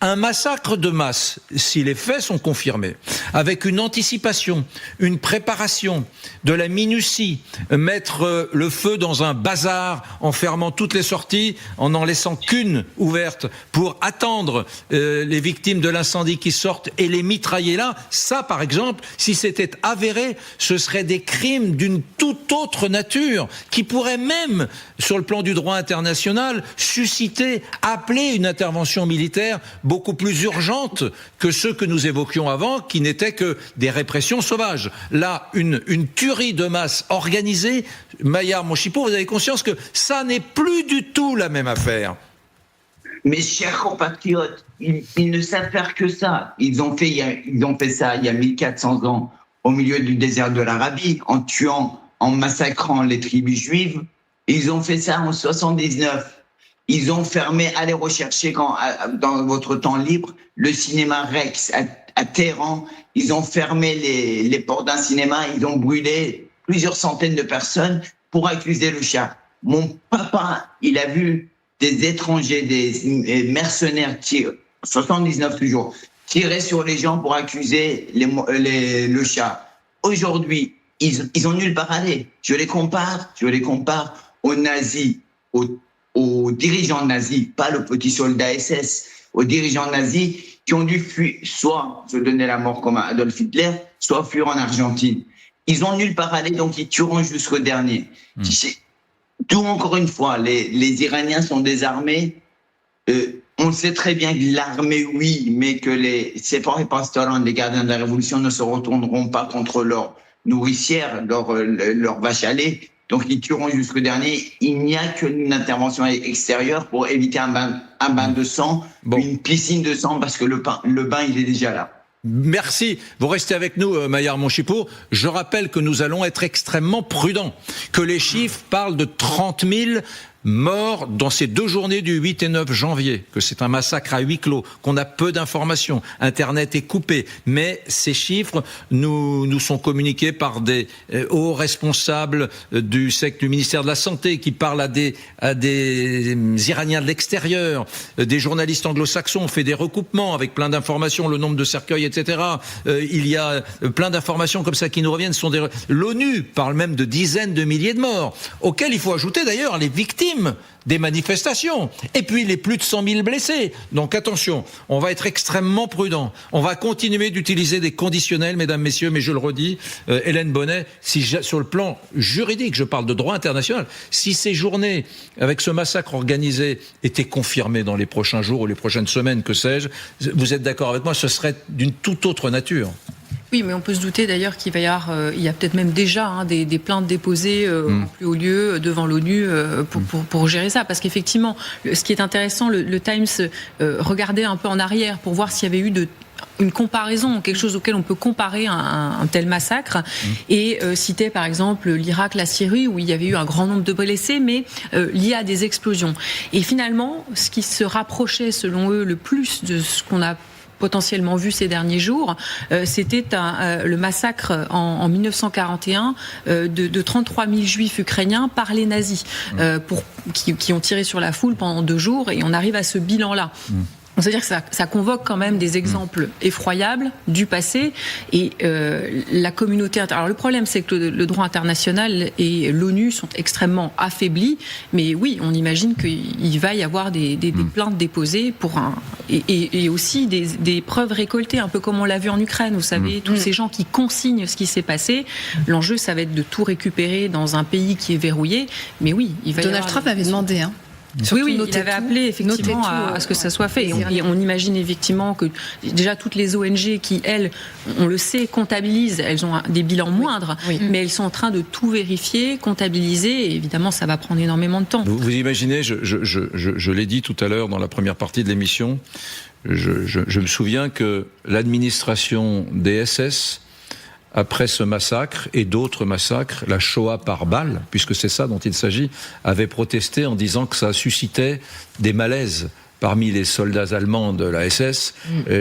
un massacre de masse, si les faits sont confirmés, avec une anticipation, une préparation, de la minutie, mettre le feu dans un bazar en fermant toutes les sorties, en n'en laissant qu'une ouverte pour attendre les victimes de l'incendie qui sortent et les mitrailler là, ça par exemple, si c'était avéré, ce serait des crimes d'une toute autre nature qui pourraient même, sur le plan du droit international, susciter, appeler une intervention militaire beaucoup plus urgente que ceux que nous évoquions avant, qui n'étaient que des répressions sauvages. Là, une tuerie de masse organisée, Mayar Monchipour, vous avez conscience que ça n'est plus du tout la même affaire. Mes chers compatriotes, ils ne savent faire que ça. Ils ont fait ça il y a 1400 ans au milieu du désert de l'Arabie, en tuant, en massacrant les tribus juives. Ils ont fait ça en 79. Ils ont fermé, allez rechercher dans votre temps libre, le cinéma Rex à Téhéran. Ils ont fermé les portes d'un cinéma, ils ont brûlé plusieurs centaines de personnes pour accuser le Shah. Mon papa, il a vu des étrangers, des mercenaires, 79 toujours, tirer sur les gens pour accuser le Shah. Aujourd'hui, ils ont nulle part aller. Je les compare aux nazis, aux dirigeants nazis, pas le petit soldat SS, aux dirigeants nazis qui ont dû fuir, soit se donner la mort comme Adolf Hitler, soit fuir en Argentine. Ils ont nulle part aller, donc ils tueront jusqu'au dernier. D'où encore une fois, les Iraniens sont désarmés. On sait très bien que l'armée, oui, mais que les séparateurs, les gardiens de la révolution ne se retourneront pas contre leurs nourricières, leurs vaches à lait. Donc, ils tueront jusqu'au dernier. Il n'y a qu'une intervention extérieure pour éviter un bain de sang, une piscine de sang, parce que le bain, il est déjà là. Merci. Vous restez avec nous, Mayar Monchipour. Je rappelle que nous allons être extrêmement prudents, que les chiffres parlent de 30 000 morts dans ces 2 journées du 8 et 9 janvier, que c'est un massacre à huis clos, qu'on a peu d'informations, Internet est coupé, mais ces chiffres nous sont communiqués par des hauts responsables du ministère de la Santé qui parlent à des Iraniens de l'extérieur, des journalistes anglo-saxons, on fait des recoupements avec plein d'informations, le nombre de cercueils, etc. Il y a plein d'informations comme ça qui nous reviennent. L'ONU parle même de dizaines de milliers de morts, auxquels il faut ajouter d'ailleurs les victimes des manifestations, et puis les plus de 100 000 blessés. Donc attention, on va être extrêmement prudent. On va continuer d'utiliser des conditionnels, mesdames, messieurs, mais je le redis, Hélène Bonnet, sur le plan juridique, je parle de droit international, si ces journées, avec ce massacre organisé, étaient confirmées dans les prochains jours ou les prochaines semaines, que sais-je, vous êtes d'accord avec moi, ce serait d'une toute autre nature. Oui, mais on peut se douter d'ailleurs qu'il va y avoir, il y a peut-être même déjà des plaintes déposées en plus haut lieu devant l'ONU pour gérer ça. Parce qu'effectivement, ce qui est intéressant, le Times regardait un peu en arrière pour voir s'il y avait eu une comparaison, quelque chose auquel on peut comparer un tel massacre, et citait par exemple l'Irak, la Syrie, où il y avait eu un grand nombre de blessés, mais liés à des explosions. Et finalement, ce qui se rapprochait selon eux le plus de ce qu'on a potentiellement vu ces derniers jours, c'était le massacre en 1941 de 33 000 juifs ukrainiens par les nazis, qui ont tiré sur la foule pendant 2 jours, et on arrive à ce bilan-là. C'est-à-dire que ça convoque quand même des exemples effroyables du passé, et la communauté alors le problème, c'est que le droit international et l'ONU sont extrêmement affaiblis, mais oui, on imagine qu'il va y avoir des plaintes déposées et aussi des preuves récoltées, un peu comme on l'a vu en Ukraine, vous savez, tous ces gens qui consignent ce qui s'est passé. L'enjeu, ça va être de tout récupérer dans un pays qui est verrouillé, mais oui, il va y avoir... Donald Trump avait demandé, Oui, il avait appelé effectivement à ce que ça soit fait. Et on imagine effectivement que déjà toutes les ONG qui, elles, on le sait, comptabilisent, elles ont des bilans moindres, mais elles sont en train de tout vérifier, comptabiliser, et évidemment ça va prendre énormément de temps. Vous imaginez, je l'ai dit tout à l'heure dans la première partie de l'émission, je me souviens que l'administration des SS, après ce massacre et d'autres massacres, la Shoah par balle, puisque c'est ça dont il s'agit, avait protesté en disant que ça suscitait des malaises parmi les soldats allemands de la SS.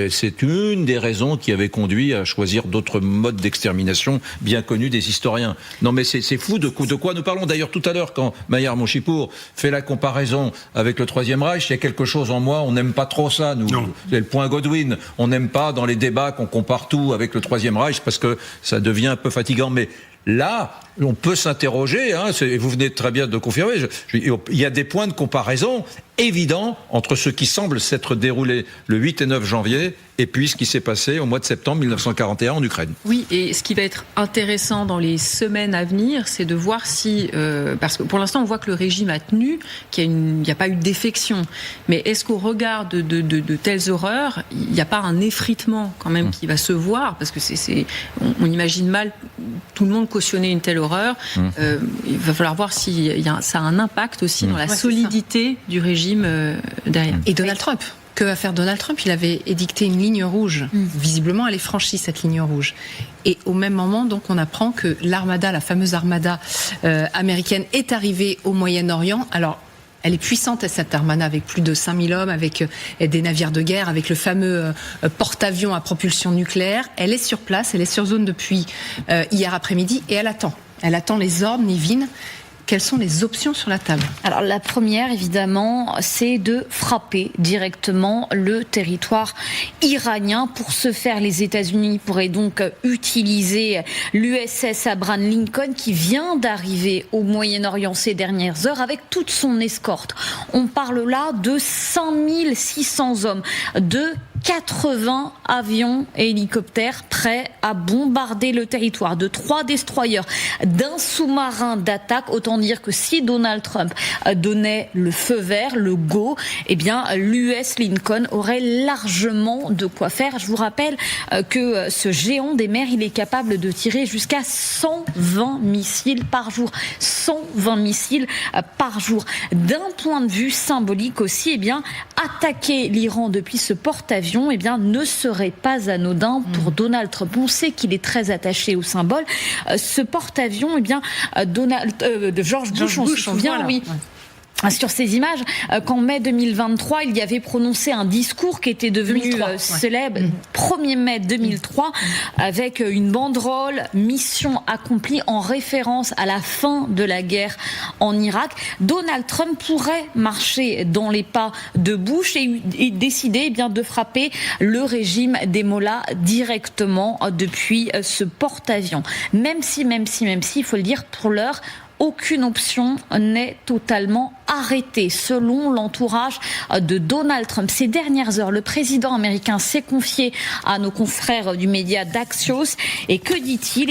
C'est une des raisons qui avait conduit à choisir d'autres modes d'extermination bien connus des historiens. Non mais c'est fou de quoi nous parlons. D'ailleurs tout à l'heure, quand Maillard Monchipour fait la comparaison avec le Troisième Reich, il y a quelque chose en moi, on n'aime pas trop ça, nous. C'est le point Godwin. On n'aime pas dans les débats qu'on compare tout avec le Troisième Reich parce que ça devient un peu fatigant. Mais là, on peut s'interroger, vous venez très bien de confirmer, il y a des points de comparaison évidents entre ce qui semble s'être déroulé le 8 et 9 janvier et puis ce qui s'est passé au mois de septembre 1941 en Ukraine. Oui, et ce qui va être intéressant dans les semaines à venir, c'est de voir si, parce que pour l'instant on voit que le régime a tenu, qu'il n'y a pas eu de défection, mais est-ce qu'au regard de telles horreurs, il n'y a pas un effritement quand même qui va se voir, parce que on imagine mal tout le monde cautionner une telle horreur. Il va falloir voir si ça a un impact aussi dans la solidité du régime derrière. Et Donald Trump, que va faire Donald Trump? Il avait édicté une ligne rouge. Visiblement, elle est franchie, cette ligne rouge. Et au même moment, donc, on apprend que l'armada, la fameuse armada américaine, est arrivée au Moyen-Orient. Alors, elle est puissante, cette armada, avec plus de 5000 hommes, avec des navires de guerre, avec le fameux porte-avions à propulsion nucléaire. Elle est sur place, elle est sur zone depuis hier après-midi, et elle attend. Elle attend les ordres, Nivine. Quelles sont les options sur la table? Alors la première, évidemment, c'est de frapper directement le territoire iranien. Pour ce faire, les États-Unis pourraient donc utiliser l'USS Abraham Lincoln qui vient d'arriver au Moyen-Orient ces dernières heures avec toute son escorte. On parle là de 5600 hommes, de 80 avions et hélicoptères prêts à bombarder le territoire, de 3 destroyers, d'un sous-marin d'attaque. Autant dire que si Donald Trump donnait le feu vert, le go, eh bien l'US Lincoln aurait largement de quoi faire. Je vous rappelle que ce géant des mers, il est capable de tirer jusqu'à 120 missiles par jour. 120 missiles par jour. D'un point de vue symbolique aussi, eh bien attaquer l'Iran depuis ce porte-avions, eh bien, ne serait pas anodin pour Donald Trump. On sait qu'il est très attaché au symbole. Ce porte-avions, eh bien, de George Bush, on se souvient, oui. sur ces images qu'en mai 2023, il y avait prononcé un discours qui était devenu célèbre, 1er mai 2003, avec une banderole « Mission accomplie » en référence à la fin de la guerre en Irak. Donald Trump pourrait marcher dans les pas de Bush et décider de frapper le régime des mollahs directement depuis ce porte-avions. Même si, il faut le dire, pour l'heure, aucune option n'est totalement arrêtée. Selon l'entourage de Donald Trump, ces dernières heures, le président américain s'est confié à nos confrères du média d'Axios. Et que dit-il ?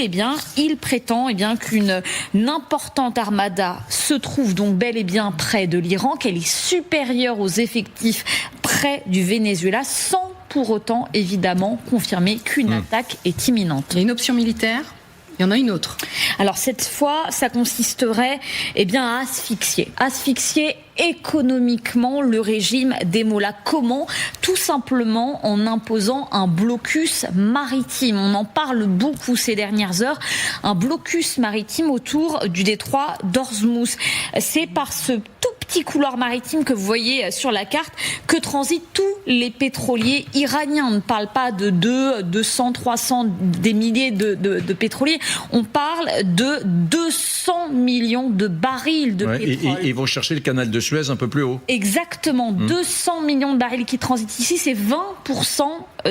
Il prétend qu'une importante armada se trouve donc bel et bien près de l'Iran, qu'elle est supérieure aux effectifs près du Venezuela, sans pour autant, évidemment, confirmer qu'une attaque est imminente. Il y a une option militaire ? Il y en a une autre. Alors cette fois, ça consisterait à asphyxier économiquement le régime des mollahs. Comment ? Tout simplement en imposant un blocus maritime. On en parle beaucoup ces dernières heures. Un blocus maritime autour du détroit d'Ormuz. C'est par ce tout petit couloir maritime que vous voyez sur la carte que transitent tous les pétroliers iraniens. On ne parle pas de 200, 300, des milliers de pétroliers. On parle de 200 millions de barils de pétrole. Et ils vont chercher le canal de Suez un peu plus haut. Exactement. 200 millions de barils qui transitent ici. C'est 20%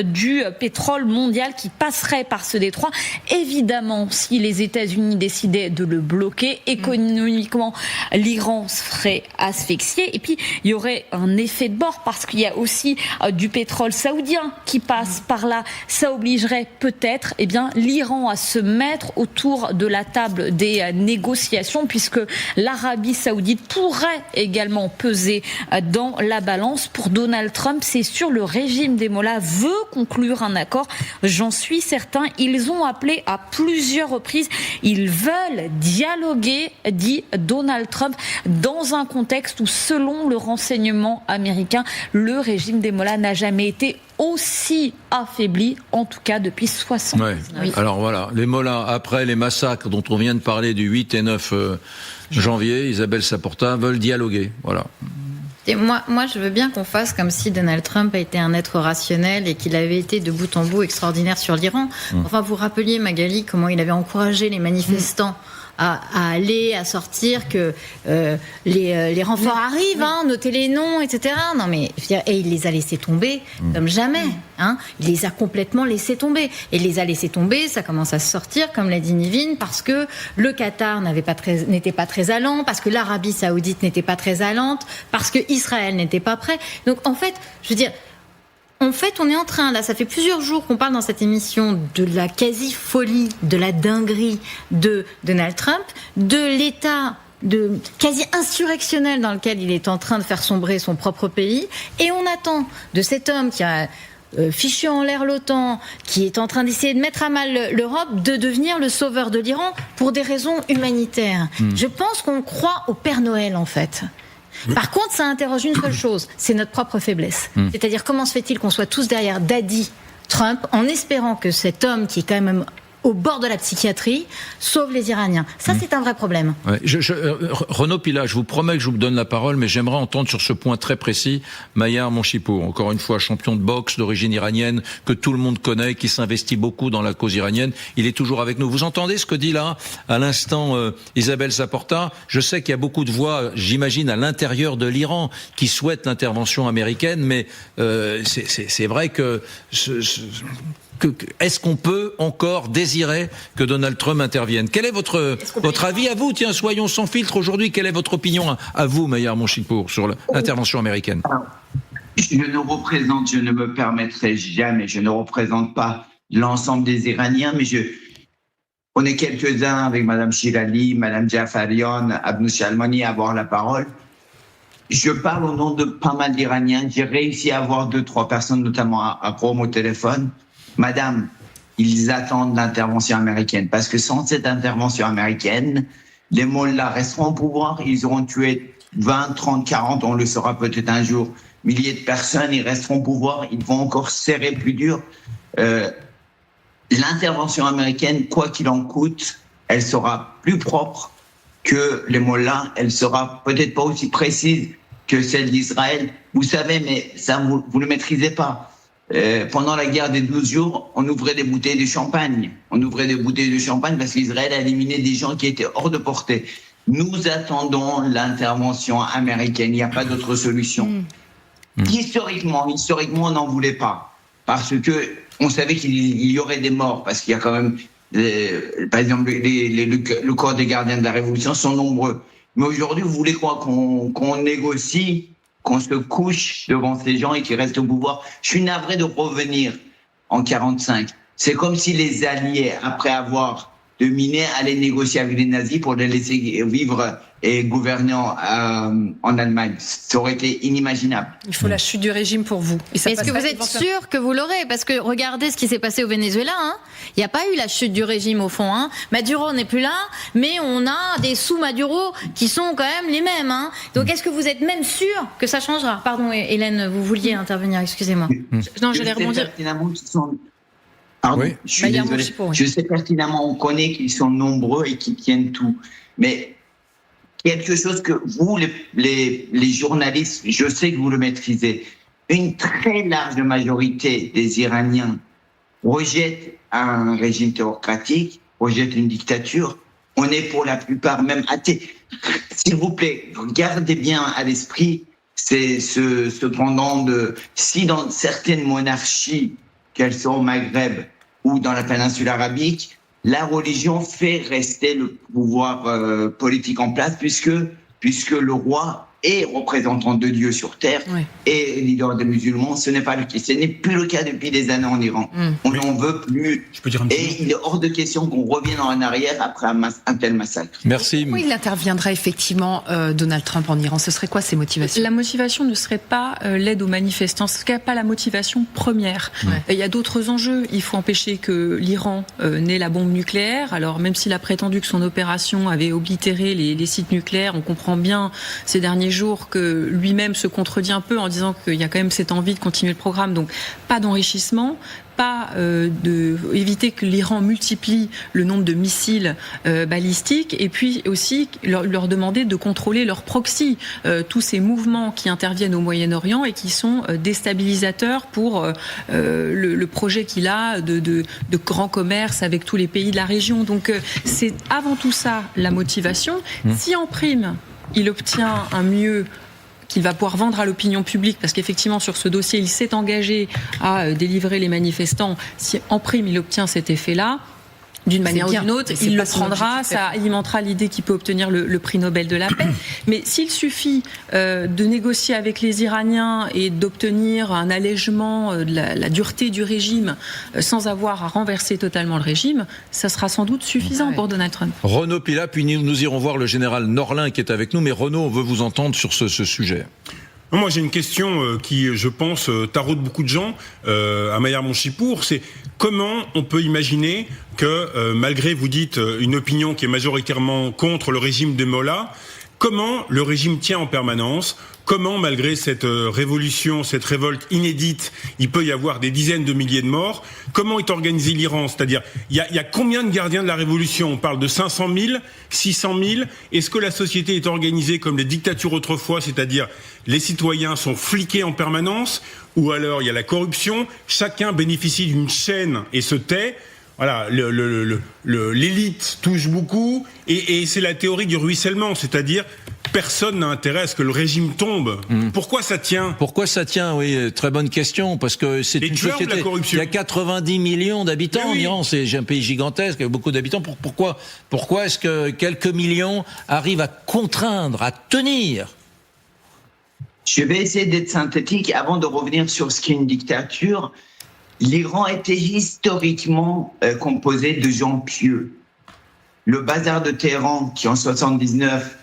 du pétrole mondial qui passerait par ce détroit. Évidemment, si les États-Unis décidaient de le bloquer, économiquement, l'Iran serait asphyxié. Et puis, il y aurait un effet de bord parce qu'il y a aussi du pétrole saoudien qui passe par là. Ça obligerait peut-être l'Iran à se mettre autour de la table des négociations, puisque l'Arabie saoudite pourrait également peser dans la balance. Pour Donald Trump, c'est sûr, le régime des mollahs veut conclure un accord. J'en suis certain. Ils ont appelé à plusieurs reprises. Ils veulent dialoguer, dit Donald Trump, dans un contexte où, selon le renseignement américain, le régime des mollahs n'a jamais été aussi affaibli, en tout cas depuis 60 ans. Oui. Alors voilà, les mollahs, après les massacres dont on vient de parler du 8 et 9 janvier, Isabelle Saporta, veulent dialoguer. Voilà. Et moi, je veux bien qu'on fasse comme si Donald Trump a été un être rationnel et qu'il avait été de bout en bout extraordinaire sur l'Iran. Enfin, vous rappeliez, Magali, comment il avait encouragé les manifestants à aller, à sortir, que les renforts arrivent, notez les noms, etc. Non mais, et il les a laissés tomber comme jamais. Il les a complètement laissés tomber. Et il les a laissés tomber, ça commence à sortir, comme l'a dit Nivine, parce que le Qatar n'était pas très allant, parce que l'Arabie Saoudite n'était pas très allante, parce que Israël n'était pas prêt. Donc en fait, je veux dire, on est en train, là, ça fait plusieurs jours qu'on parle dans cette émission de la quasi-folie, de la dinguerie de Donald Trump, de l'état de quasi insurrectionnel dans lequel il est en train de faire sombrer son propre pays, et on attend de cet homme qui a fichu en l'air l'OTAN, qui est en train d'essayer de mettre à mal l'Europe, de devenir le sauveur de l'Iran pour des raisons humanitaires. Je pense qu'on croit au Père Noël, en fait. Par contre, ça interroge une seule chose, c'est notre propre faiblesse. C'est-à-dire, comment se fait-il qu'on soit tous derrière Daddy Trump en espérant que cet homme qui est quand même au bord de la psychiatrie sauve les Iraniens. Ça, c'est un vrai problème. Ouais. Renaud Pila, je vous promets que je vous donne la parole, mais j'aimerais entendre sur ce point très précis Mayar Monchipour, encore une fois champion de boxe d'origine iranienne, que tout le monde connaît, qui s'investit beaucoup dans la cause iranienne. Il est toujours avec nous. Vous entendez ce que dit là, à l'instant, Isabelle Saporta ? Je sais qu'il y a beaucoup de voix, j'imagine, à l'intérieur de l'Iran, qui souhaitent l'intervention américaine, mais c'est vrai que... Est-ce qu'on peut encore désirer que Donald Trump intervienne ? Quel est votre avis à vous ? Tiens, soyons sans filtre aujourd'hui. Quelle est votre opinion à vous, Mayar Monchipour, sur l'intervention américaine ? Je ne me permettrai jamais, je ne représente pas l'ensemble des Iraniens, mais on est quelques-uns avec Madame Shirali, Madame Jafarian, Abnou Shalmani à avoir la parole. Je parle au nom de pas mal d'Iraniens. J'ai réussi à avoir 2-3 personnes, notamment à Rome au téléphone. Madame, ils attendent l'intervention américaine. Parce que sans cette intervention américaine, les mollahs resteront au pouvoir. Ils auront tué 20, 30, 40, on le saura peut-être un jour, milliers de personnes. Ils resteront au pouvoir. Ils vont encore serrer plus dur. L'intervention américaine, quoi qu'il en coûte, elle sera plus propre, que les mollahs, elle sera peut-être pas aussi précise que celle d'Israël. Vous savez, mais ça, vous ne maîtrisez pas. Pendant la guerre des 12 jours, on ouvrait des bouteilles de champagne. On ouvrait des bouteilles de champagne parce qu'Israël a éliminé des gens qui étaient hors de portée. Nous attendons l'intervention américaine. Il n'y a pas d'autre solution. Historiquement, on n'en voulait pas. Parce que on savait qu'il y aurait des morts. Parce qu'il y a quand même, par exemple, le corps des gardiens de la Révolution sont nombreux. Mais aujourd'hui, vous voulez quoi? Qu'on négocie, qu'on se couche devant ces gens et qu'ils restent au pouvoir? Je suis navré de revenir en 45. C'est comme si les Alliés, après avoir dominé, allaient négocier avec les nazis pour les laisser vivre et gouverner en Allemagne. Ça aurait été inimaginable. Il faut la chute du régime pour vous. Est-ce que vous êtes sûr que vous l'aurez? Parce que regardez ce qui s'est passé au Venezuela. Il n'y a pas eu la chute du régime au fond. Maduro n'est plus là, mais on a des sous-Maduro qui sont quand même les mêmes. Donc est-ce que vous êtes même sûr que ça changera? Pardon, Hélène, vous vouliez intervenir, excusez-moi. Non, j'allais rebondir. Pardon, oui. Je suis désolé. Je sais pertinemment, on connaît qu'ils sont nombreux et qu'ils tiennent tout. Mais quelque chose que vous, les journalistes, je sais que vous le maîtrisez, une très large majorité des Iraniens rejettent un régime théocratique, rejettent une dictature. On est pour la plupart même athées. S'il vous plaît, gardez bien à l'esprit cependant si dans certaines monarchies, qu'elles soient au Maghreb ou dans la péninsule arabique, la religion fait rester le pouvoir politique en place puisque le roi est représentant de Dieu sur terre et leader des musulmans. Ce n'est plus le cas depuis des années en Iran. On n'en veut plus. Et il est hors de question qu'on revienne en arrière après un tel massacre. Merci. Pourquoi il interviendrait effectivement Donald Trump en Iran? Ce serait quoi ses motivations? La motivation ne serait pas l'aide aux manifestants. Ce n'est pas la motivation première. Il y a d'autres enjeux. Il faut empêcher que l'Iran n'ait la bombe nucléaire. Alors même s'il a prétendu que son opération avait oblitéré les sites nucléaires, on comprend bien ces derniers jours que lui-même se contredit un peu en disant qu'il y a quand même cette envie de continuer le programme. Donc pas d'enrichissement, pas éviter que l'Iran multiplie le nombre de missiles balistiques, et puis aussi leur demander de contrôler leurs proxys, tous ces mouvements qui interviennent au Moyen-Orient et qui sont déstabilisateurs pour le projet qu'il a de grand commerce avec tous les pays de la région. Donc c'est avant tout ça la motivation. Si en prime il obtient un mieux qu'il va pouvoir vendre à l'opinion publique, parce qu'effectivement sur ce dossier il s'est engagé à délivrer les manifestants, si en prime il obtient cet effet-là, d'une manière ou d'une autre, il le prendra, ça alimentera l'idée qu'il peut obtenir le prix Nobel de la paix. Mais s'il suffit de négocier avec les Iraniens et d'obtenir un allègement de la dureté du régime sans avoir à renverser totalement le régime, ça sera sans doute suffisant pour Donald Trump. Renaud Pilat, puis nous irons voir le général Norlin qui est avec nous. Mais Renaud, on veut vous entendre sur ce sujet. Moi, j'ai une question qui, je pense, taraude beaucoup de gens à Maillard-Monchipour. C'est comment on peut imaginer que, malgré, vous dites, une opinion qui est majoritairement contre le régime des mollahs, comment le régime tient en permanence? Comment, malgré cette révolution, cette révolte inédite, il peut y avoir des dizaines de milliers de morts? Comment est organisé l'Iran? C'est-à-dire, il y a combien de gardiens de la révolution? On parle de 500 000, 600 000. Est-ce que la société est organisée comme les dictatures autrefois, c'est-à-dire les citoyens sont fliqués en permanence? Ou alors il y a la corruption, chacun bénéficie d'une chaîne et se tait? Voilà, l'élite touche beaucoup, et c'est la théorie du ruissellement, c'est-à-dire personne n'a intérêt à ce que le régime tombe. Pourquoi ça tient? Pourquoi ça tient? Oui, très bonne question, parce que c'est une société. Il y a 90 millions d'habitants en Iran, c'est un pays gigantesque, avec beaucoup d'habitants. Pourquoi est-ce que quelques millions arrivent à contraindre, à tenir? Je vais essayer d'être synthétique avant de revenir sur ce qu'est une dictature. L'Iran était historiquement composé de gens pieux. Le bazar de Téhéran, qui en 79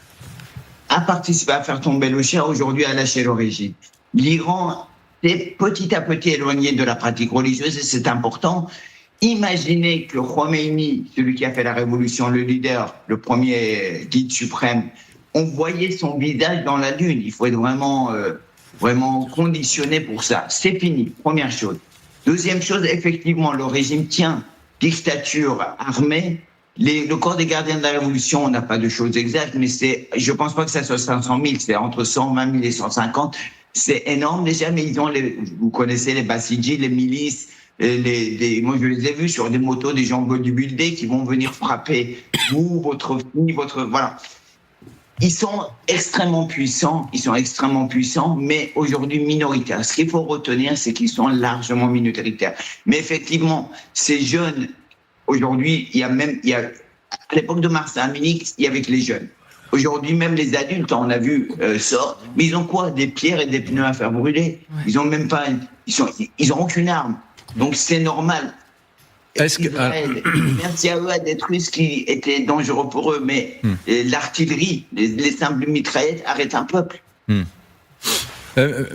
a participé à faire tomber le Shah, aujourd'hui a lâché le régime. L'Iran s'est petit à petit éloigné de la pratique religieuse, et c'est important. Imaginez que Khomeini, celui qui a fait la révolution, le leader, le premier guide suprême, on voyait son visage dans la lune. Il faut être vraiment conditionné pour ça. C'est fini, première chose. Deuxième chose, effectivement, le régime tient. Dictature armée, Le corps des gardiens de la Révolution, on n'a pas de choses exactes, mais je pense pas que ça soit 500 000, c'est entre 120 000 et 150. C'est énorme déjà, mais vous connaissez les Basiji, les milices, moi je les ai vus sur des motos, des gens bodybuildés qui vont venir frapper vous, votre fille, voilà. Ils sont extrêmement puissants, mais aujourd'hui minoritaires. Ce qu'il faut retenir, c'est qu'ils sont largement minoritaires. Mais effectivement, ces jeunes, aujourd'hui, il y a à l'époque de Marsa Amini, il y avait que les jeunes. Aujourd'hui, même les adultes, on a vu ça, mais ils ont quoi? Des pierres et des pneus à faire brûler. Ouais. Ils ont même pas, ils ont aucune arme. Donc c'est normal. Merci à eux à détruire ce qui était dangereux pour eux, mais l'artillerie, les simples mitraillettes arrêtent un peuple.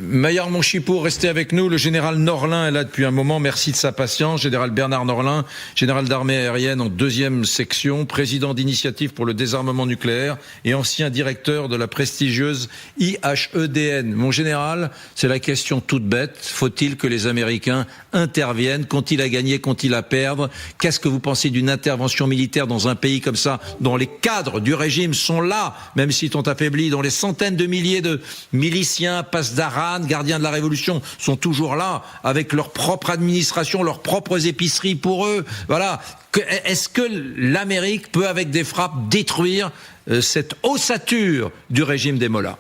Maillard Monchipou, restez avec nous. Le général Norlin est là depuis un moment. Merci de sa patience. Général Bernard Norlin, général d'armée aérienne en 2e section, président d'Initiative pour le désarmement nucléaire et ancien directeur de la prestigieuse IHEDN. Mon général, c'est la question toute bête. Faut-il que les Américains interviennent? Qu'ont-ils à gagner? Qu'ont-ils à perdre? Qu'est-ce que vous pensez d'une intervention militaire dans un pays comme ça, dont les cadres du régime sont là, même s'ils sont affaiblis, dont les centaines de milliers de miliciens passent d'Aran, gardiens de la Révolution, sont toujours là, avec leur propre administration, leurs propres épiceries pour eux. Voilà. Est-ce que l'Amérique peut, avec des frappes, détruire cette ossature du régime des Mollahs?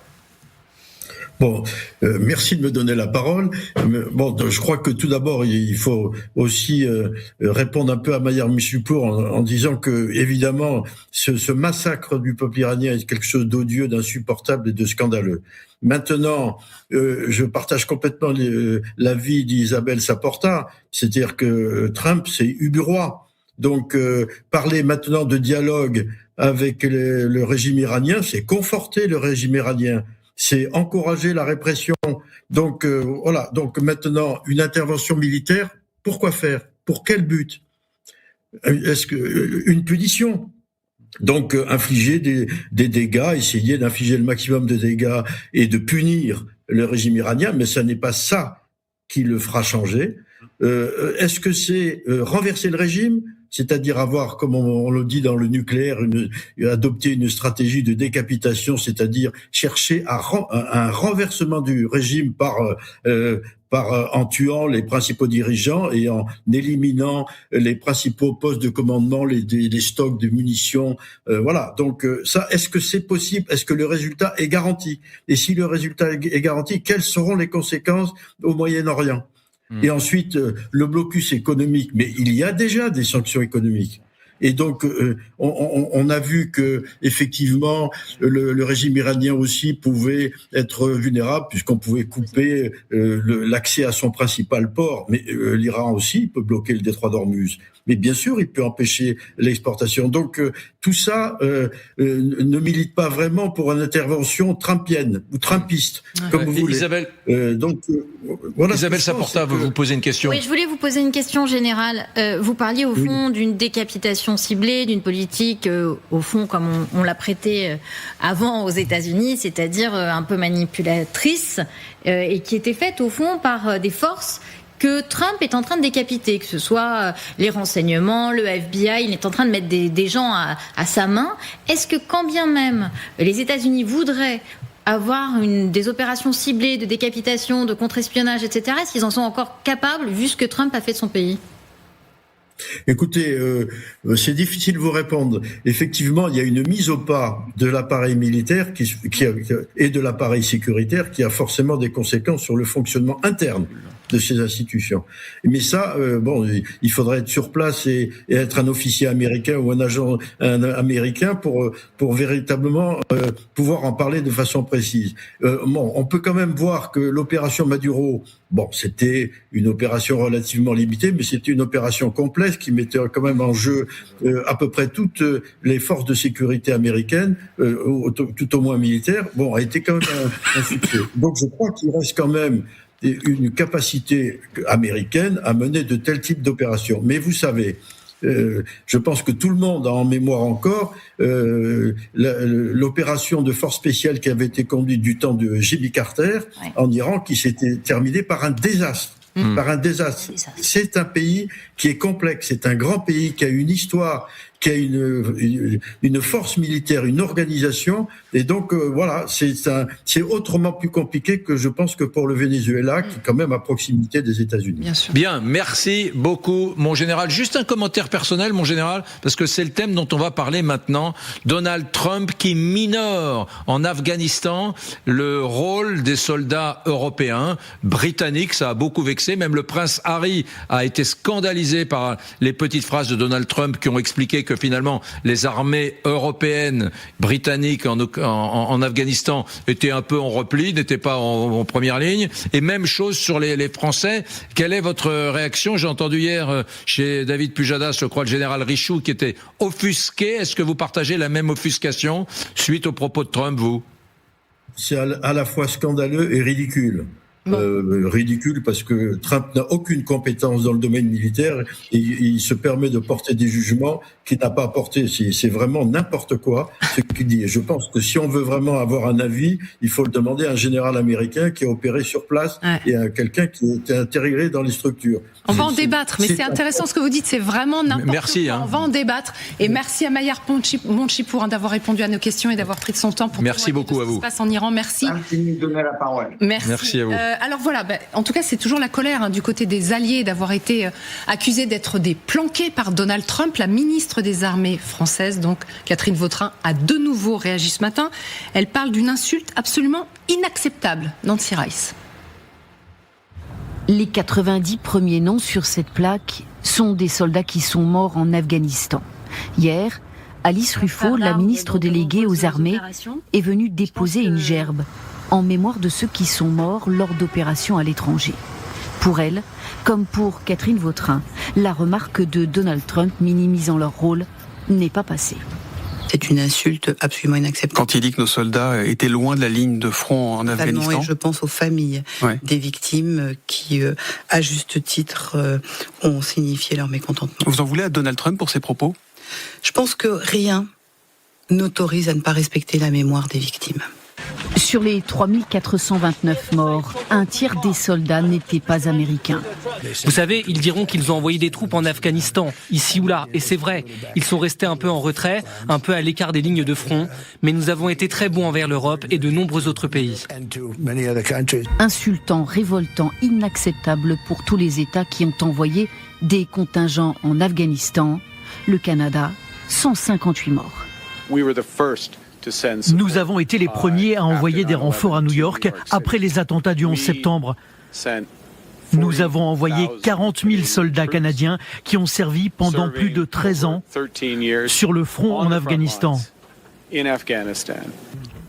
Bon, merci de me donner la parole. Bon, je crois que tout d'abord, il faut aussi répondre un peu à Maillard Monchipou en disant que, évidemment, ce massacre du peuple iranien est quelque chose d'odieux, d'insupportable et de scandaleux. Maintenant, je partage complètement l'avis d'Isabelle Saporta, c'est-à-dire que Trump, c'est uburois. Donc, parler maintenant de dialogue avec le régime iranien, c'est conforter le régime iranien. C'est encourager la répression. Donc voilà. Donc maintenant, une intervention militaire, pourquoi faire? Pour quel but? Est-ce que une punition? Donc infliger des dégâts, essayer d'infliger le maximum de dégâts et de punir le régime iranien, mais ça n'est pas ça qui le fera changer. Est-ce que c'est renverser le régime? C'est-à-dire avoir, comme on le dit dans le nucléaire, adopter une stratégie de décapitation, c'est-à-dire chercher un renversement du régime en tuant les principaux dirigeants et en éliminant les principaux postes de commandement, les stocks de munitions. Voilà. Donc ça, est-ce que c'est possible? Est-ce que le résultat est garanti? Et si le résultat est garanti, quelles seront les conséquences au Moyen-Orient? Et ensuite, le blocus économique. Mais il y a déjà des sanctions économiques. Et donc, on a vu que effectivement, le régime iranien aussi pouvait être vulnérable puisqu'on pouvait couper l'accès à son principal port. Mais l'Iran aussi peut bloquer le détroit d'Ormuz. Mais bien sûr, il peut empêcher l'exportation. Donc, tout ça ne milite pas vraiment pour une intervention trumpienne ou trumpiste, comme vous voulez. Isabelle, voilà. Isabelle Saporta veut vous poser une question. Oui, je voulais vous poser une question générale. Vous parliez au fond d'une décapitation ciblée, d'une politique, au fond, comme on l'a prêté avant aux États-Unis, c'est-à-dire un peu manipulatrice, et qui était faite au fond par des forces que Trump est en train de décapiter, que ce soit les renseignements, le FBI, il est en train de mettre des gens à sa main. Est-ce que quand bien même les États-Unis voudraient avoir des opérations ciblées de décapitation, de contre-espionnage, etc., est-ce qu'ils en sont encore capables, vu ce que Trump a fait de son pays ? Écoutez, c'est difficile de vous répondre. Effectivement, il y a une mise au pas de l'appareil militaire et de l'appareil sécuritaire qui a forcément des conséquences sur le fonctionnement interne de ces institutions. Mais ça, il faudrait être sur place et être un officier américain ou un agent américain pour véritablement pouvoir en parler de façon précise. On peut quand même voir que l'opération Maduro, c'était une opération relativement limitée, mais c'était une opération complexe qui mettait quand même en jeu à peu près toutes les forces de sécurité américaines, tout au moins militaires. A été quand même un succès. Donc je crois qu'il reste quand même une capacité américaine à mener de tels types d'opérations. Mais vous savez, je pense que tout le monde a en mémoire encore l'opération de force spéciale qui avait été conduite du temps de Jimmy Carter en Iran, qui s'était terminée par un désastre. C'est un pays qui est complexe, c'est un grand pays qui a une histoire qui a une force militaire, une organisation, et donc voilà, c'est autrement plus compliqué que je pense que pour le Venezuela, qui est quand même à proximité des États-Unis. Bien sûr. Bien, merci beaucoup, mon général. Juste un commentaire personnel, mon général, parce que c'est le thème dont on va parler maintenant. Donald Trump qui minore en Afghanistan le rôle des soldats européens, britanniques. Ça a beaucoup vexé. Même le prince Harry a été scandalisé par les petites phrases de Donald Trump qui ont expliqué que finalement les armées européennes, britanniques en Afghanistan étaient un peu en repli, n'étaient pas en première ligne. Et même chose sur les Français. Quelle est votre réaction? J'ai entendu hier chez David Pujadas, je crois, le général Richoux, qui était offusqué. Est-ce que vous partagez la même offuscation suite aux propos de Trump, vous? C'est à la fois scandaleux et ridicule. Ridicule parce que Trump n'a aucune compétence dans le domaine militaire et il se permet de porter des jugements qu'il n'a pas portés. C'est vraiment n'importe quoi ce qu'il dit. Et je pense que si on veut vraiment avoir un avis, il faut le demander à un général américain qui a opéré sur place et à quelqu'un qui était intégré dans les structures. On va en débattre, mais c'est intéressant ce que vous dites, c'est vraiment n'importe quoi. On va en débattre. Et merci à Mayar Monchipour d'avoir répondu à nos questions et d'avoir pris de son temps pour merci beaucoup à vous. Ce qui se passe en Iran. Merci. Merci de nous donner la parole. Merci à vous. Alors voilà, en tout cas, c'est toujours la colère du côté des alliés d'avoir été accusés d'être des planqués par Donald Trump. La ministre des Armées française, donc Catherine Vautrin, a de nouveau réagi ce matin. Elle parle d'une insulte absolument inacceptable. Nancy Rice. Les 90 premiers noms sur cette plaque sont des soldats qui sont morts en Afghanistan. Hier, Alice Ruffo, la ministre déléguée aux armées, est venue déposer une gerbe en mémoire de ceux qui sont morts lors d'opérations à l'étranger. Pour elle, comme pour Catherine Vautrin, la remarque de Donald Trump minimisant leur rôle n'est pas passée. C'est une insulte absolument inacceptable. Quand il dit que nos soldats étaient loin de la ligne de front en Afghanistan. Et je pense aux familles des victimes qui, à juste titre, ont signifié leur mécontentement. Vous en voulez à Donald Trump pour ses propos? Je pense que rien n'autorise à ne pas respecter la mémoire des victimes. Sur les 3429 morts, un tiers des soldats n'étaient pas américains. Vous savez, ils diront qu'ils ont envoyé des troupes en Afghanistan, ici ou là, et c'est vrai. Ils sont restés un peu en retrait, un peu à l'écart des lignes de front, mais nous avons été très bons envers l'Europe et de nombreux autres pays. Insultant, révoltant, inacceptable pour tous les États qui ont envoyé des contingents en Afghanistan. Le Canada, 158 morts. Nous avons été les premiers à envoyer des renforts à New York après les attentats du 11 septembre. Nous avons envoyé 40 000 soldats canadiens qui ont servi pendant plus de 13 ans sur le front en Afghanistan.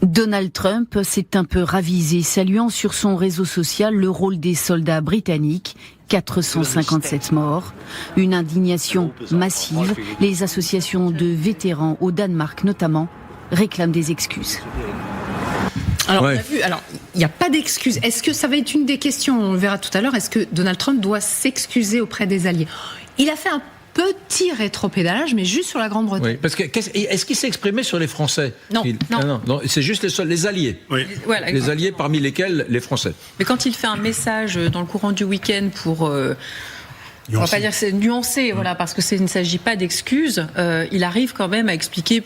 Donald Trump s'est un peu ravisé, saluant sur son réseau social le rôle des soldats britanniques. 457 morts, une indignation massive. Les associations de vétérans au Danemark notamment réclament des excuses. Alors, on a vu, il n'y a pas d'excuses. Est-ce que ça va être une des questions? On le verra tout à l'heure. Est-ce que Donald Trump doit s'excuser auprès des alliés? Il a fait un petit rétropédalage, mais juste sur la Grande-Bretagne. Oui, parce que est-ce qu'il s'est exprimé sur les Français? Non. Non, c'est juste les alliés. Oui. Voilà, les alliés parmi lesquels les Français. Mais quand il fait un message dans le courant du week-end pour... on va pas dire que c'est nuancé, voilà, parce que il ne s'agit pas d'excuses. Il arrive quand même à expliquer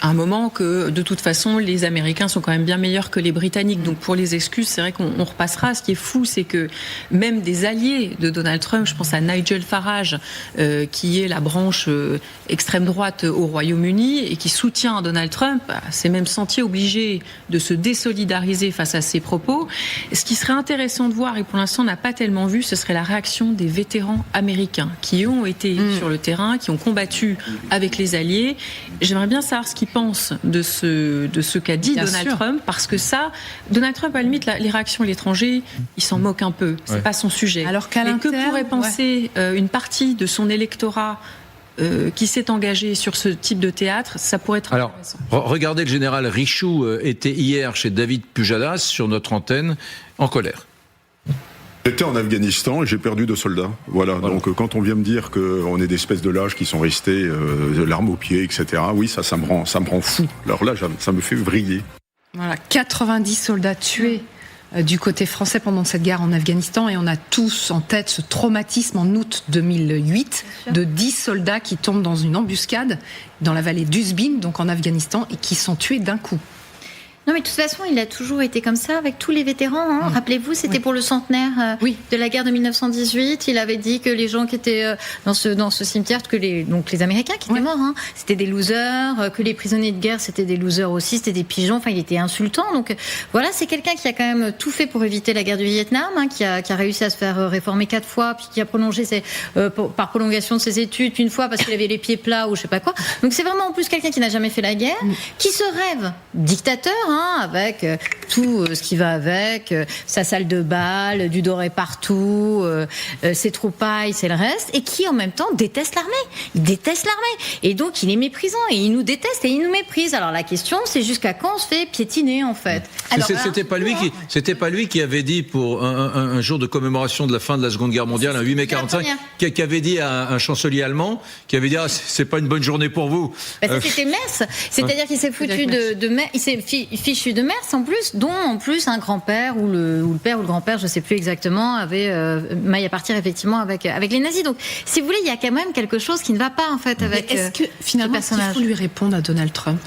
à un moment que de toute façon les Américains sont quand même bien meilleurs que les Britanniques. Donc pour les excuses, c'est vrai qu'on repassera. Ce qui est fou, c'est que même des alliés de Donald Trump, je pense à Nigel Farage, qui est la branche extrême droite au Royaume-Uni et qui soutient Donald Trump, s'est même senti obligé de se désolidariser face à ses propos. Ce qui serait intéressant de voir, et pour l'instant on n'a pas tellement vu, ce serait la réaction des vétérans américains qui ont été sur le terrain, qui ont combattu avec les alliés. J'aimerais bien savoir ce qu'ils pensent de ce qu'a dit Donald Trump, parce que ça, Donald Trump, à la limite, les réactions de l'étranger, il s'en moque un peu. C'est pas son sujet. Alors qu'à que pourrait penser une partie de son électorat qui s'est engagé sur ce type de théâtre, ça pourrait être intéressant. Regardez, le général Richoux était hier chez David Pujadas sur notre antenne en colère. J'étais en Afghanistan et j'ai perdu 2 soldats. Voilà. Donc quand on vient me dire qu'on est des espèces de lâches qui sont restés l'arme au pied, etc. Oui, ça me rend fou. Alors là, ça me fait vriller. Voilà, 90 soldats tués du côté français pendant cette guerre en Afghanistan, et on a tous en tête ce traumatisme en août 2008 de 10 soldats qui tombent dans une embuscade dans la vallée d'Uzbin, donc en Afghanistan, et qui sont tués d'un coup. Non, mais de toute façon, il a toujours été comme ça avec tous les vétérans. Hein. Rappelez-vous, c'était pour le centenaire de la guerre de 1918. Il avait dit que les gens qui étaient dans ce cimetière, que les Américains qui étaient morts, c'était des losers, que les prisonniers de guerre, c'était des losers aussi, c'était des pigeons. Enfin, il était insultant. Donc voilà, c'est quelqu'un qui a quand même tout fait pour éviter la guerre du Vietnam, qui a réussi à se faire réformer 4 fois, puis qui a prolongé par prolongation de ses études une fois parce qu'il avait les pieds plats ou je sais pas quoi. Donc c'est vraiment en plus quelqu'un qui n'a jamais fait la guerre, qui se rêve dictateur, avec tout ce qui va avec, sa salle de bal, du doré partout, ses troupailles, c'est le reste, et qui en même temps déteste l'armée. Il déteste l'armée. Et donc il est méprisant, et il nous déteste et il nous méprise. Alors la question, c'est jusqu'à quand on se fait piétiner en fait. Alors, c'était pas lui qui avait dit pour un jour de commémoration de la fin de la Seconde Guerre mondiale, un 8 mai 45, qui avait dit à un chancelier allemand, qui avait dit c'est pas une bonne journée pour vous. C'était Mers, c'est-à-dire qu'il s'est foutu de Mers, il s'est fichu de Mers en plus, dont en plus un grand-père ou le père ou le grand-père, je sais plus exactement, avait maille à partir effectivement avec les nazis. Donc, si vous voulez, il y a quand même quelque chose qui ne va pas en fait avec est-ce que finalement il faut lui répondre à Donald Trump?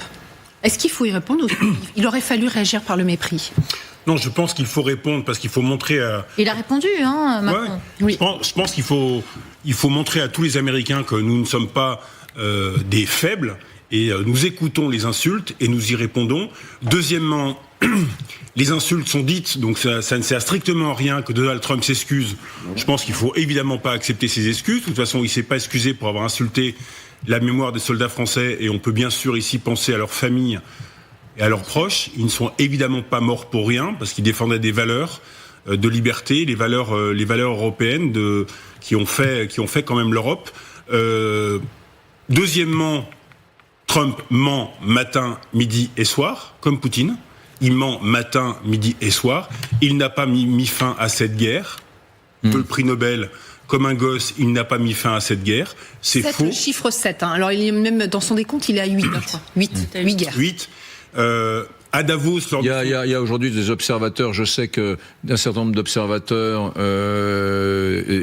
Est-ce qu'il faut y répondre ou il aurait fallu réagir par le mépris? Non, je pense qu'il faut répondre parce qu'il faut montrer à... Il a répondu, Macron. Oui. Je pense qu'il faut montrer à tous les Américains que nous ne sommes pas des faibles, et nous écoutons les insultes et nous y répondons. Deuxièmement, les insultes sont dites, donc ça ne sert strictement à rien que Donald Trump s'excuse. Je pense qu'il faut évidemment pas accepter ses excuses. De toute façon, il s'est pas excusé pour avoir insulté la mémoire des soldats français, et on peut bien sûr ici penser à leurs familles et à leurs proches. Ils ne sont évidemment pas morts pour rien, parce qu'ils défendaient des valeurs de liberté, les valeurs européennes qui ont fait quand même l'Europe. Deuxièmement, Trump ment matin, midi et soir, comme Poutine. Il ment matin, midi et soir. Il n'a pas mis fin à cette guerre. Le prix Nobel, comme un gosse, il n'a pas mis fin à cette guerre. C'est faux. Le chiffre 7. Alors, il est même dans son décompte, il est à 8. 8 guerres. 8. À Davos, il y a aujourd'hui des observateurs. Je sais que un certain nombre d'observateurs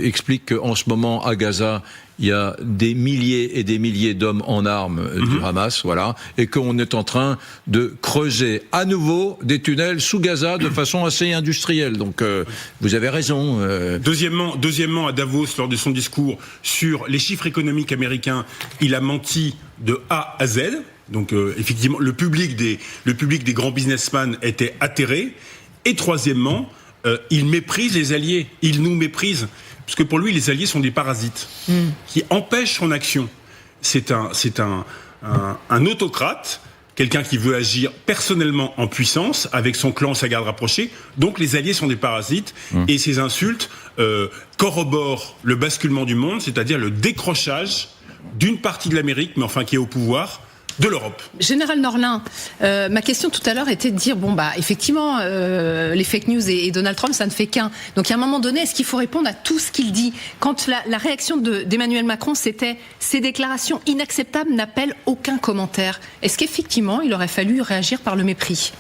expliquent qu'en ce moment, à Gaza, il y a des milliers et des milliers d'hommes en armes du Hamas, voilà, et qu'on est en train de creuser à nouveau des tunnels sous Gaza de façon assez industrielle. Donc, vous avez raison. Deuxièmement, à Davos, lors de son discours sur les chiffres économiques américains, il a menti de A à Z. Donc, effectivement, le public des grands businessmen était atterré. Et troisièmement, il méprise les alliés. Il nous méprise. Parce que pour lui, les alliés sont des parasites qui empêchent son action. C'est un autocrate, quelqu'un qui veut agir personnellement en puissance, avec son clan, sa garde rapprochée. Donc les alliés sont des parasites, et ces insultes corroborent le basculement du monde, c'est-à-dire le décrochage d'une partie de l'Amérique, mais enfin qui est au pouvoir, de l'Europe. Général Norlin, ma question tout à l'heure était de dire, effectivement, les fake news et Donald Trump, ça ne fait qu'un. Donc, à un moment donné, est-ce qu'il faut répondre à tout ce qu'il dit? Quand la réaction d'Emmanuel Macron, c'était « Ces déclarations inacceptables n'appellent aucun commentaire ». Est-ce qu'effectivement, il aurait fallu réagir par le mépris?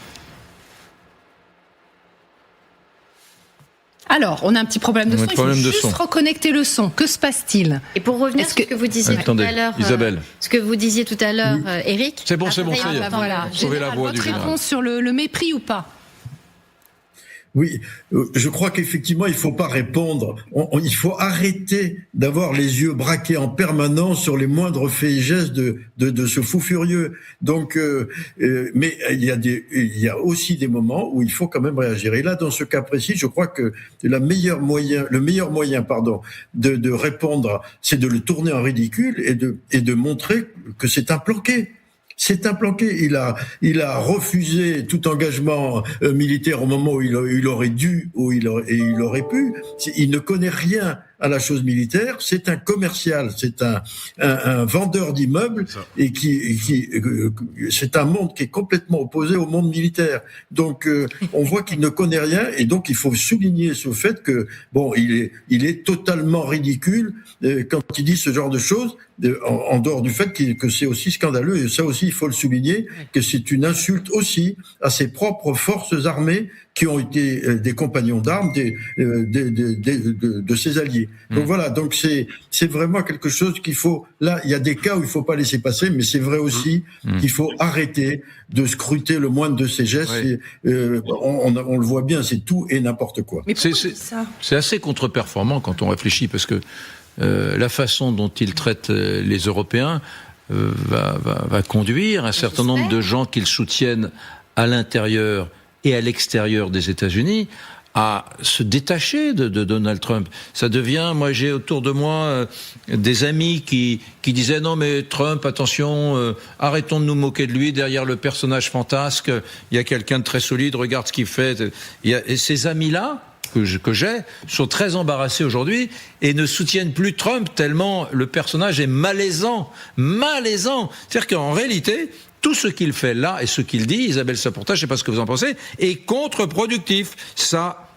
Alors, on a un petit problème de son. Il faut juste reconnecter le son. Que se passe-t-il? Et pour revenir sur ce que vous disiez tout à l'heure, Isabelle. Ce que vous disiez tout à l'heure, Éric. C'est bon, ça y est. Voilà. Sauvez la voix du général. Votre réponse sur le mépris ou pas? Oui, je crois qu'effectivement, il faut pas répondre. Il faut arrêter d'avoir les yeux braqués en permanence sur les moindres faits et gestes de ce fou furieux. Donc, mais il y a aussi des moments où il faut quand même réagir. Et là, dans ce cas précis, je crois que le meilleur moyen, de répondre, c'est de le tourner en ridicule et de montrer que c'est un planqué. C'est un planqué. Il a refusé tout engagement militaire au moment où il aurait dû, il aurait pu. Il ne connaît rien à la chose militaire. C'est un commercial, c'est un vendeur d'immeubles et c'est un monde qui est complètement opposé au monde militaire. Donc, on voit qu'il ne connaît rien et donc il faut souligner ce fait que il est totalement ridicule quand il dit ce genre de choses en dehors du fait que c'est aussi scandaleux, et ça aussi il faut le souligner, que c'est une insulte aussi à ses propres forces armées qui ont été des compagnons d'armes de ses alliés. Donc voilà, donc c'est vraiment quelque chose qu'il faut. Là, il y a des cas où il faut pas laisser passer, mais c'est vrai aussi qu'il faut arrêter de scruter le moindre de ces gestes. Et, on le voit bien, c'est tout et n'importe quoi. Mais c'est assez contre-performant quand on réfléchit, parce que la façon dont il traite les Européens va conduire un certain nombre de gens qu'ils soutiennent à l'intérieur et à l'extérieur des États-Unis à se détacher de Donald Trump. Ça devient, moi j'ai autour de moi des amis qui disaient non mais Trump, attention, arrêtons de nous moquer de lui, derrière le personnage fantasque, il y a quelqu'un de très solide, regarde ce qu'il fait. Et ces amis-là, que j'ai, sont très embarrassés aujourd'hui et ne soutiennent plus Trump tellement le personnage est malaisant. C'est-à-dire qu'en réalité, tout ce qu'il fait là et ce qu'il dit, Isabelle Saporta, je ne sais pas ce que vous en pensez, est contre-productif. Ça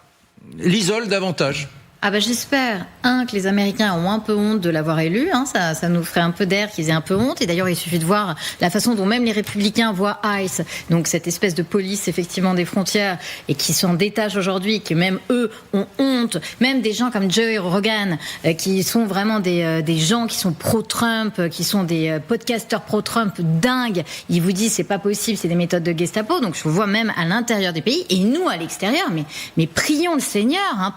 l'isole davantage. Ah bah j'espère, que les Américains ont un peu honte de l'avoir élu, ça nous ferait un peu d'air qu'ils aient un peu honte, et d'ailleurs il suffit de voir la façon dont même les républicains voient ICE, donc cette espèce de police effectivement des frontières, et qui s'en détachent aujourd'hui, qui même eux ont honte, même des gens comme Joe Rogan, qui sont vraiment des gens qui sont pro-Trump, qui sont des podcasteurs pro-Trump dingues, ils vous disent c'est pas possible, c'est des méthodes de Gestapo, donc je vois même à l'intérieur des pays, et nous à l'extérieur, mais prions le Seigneur,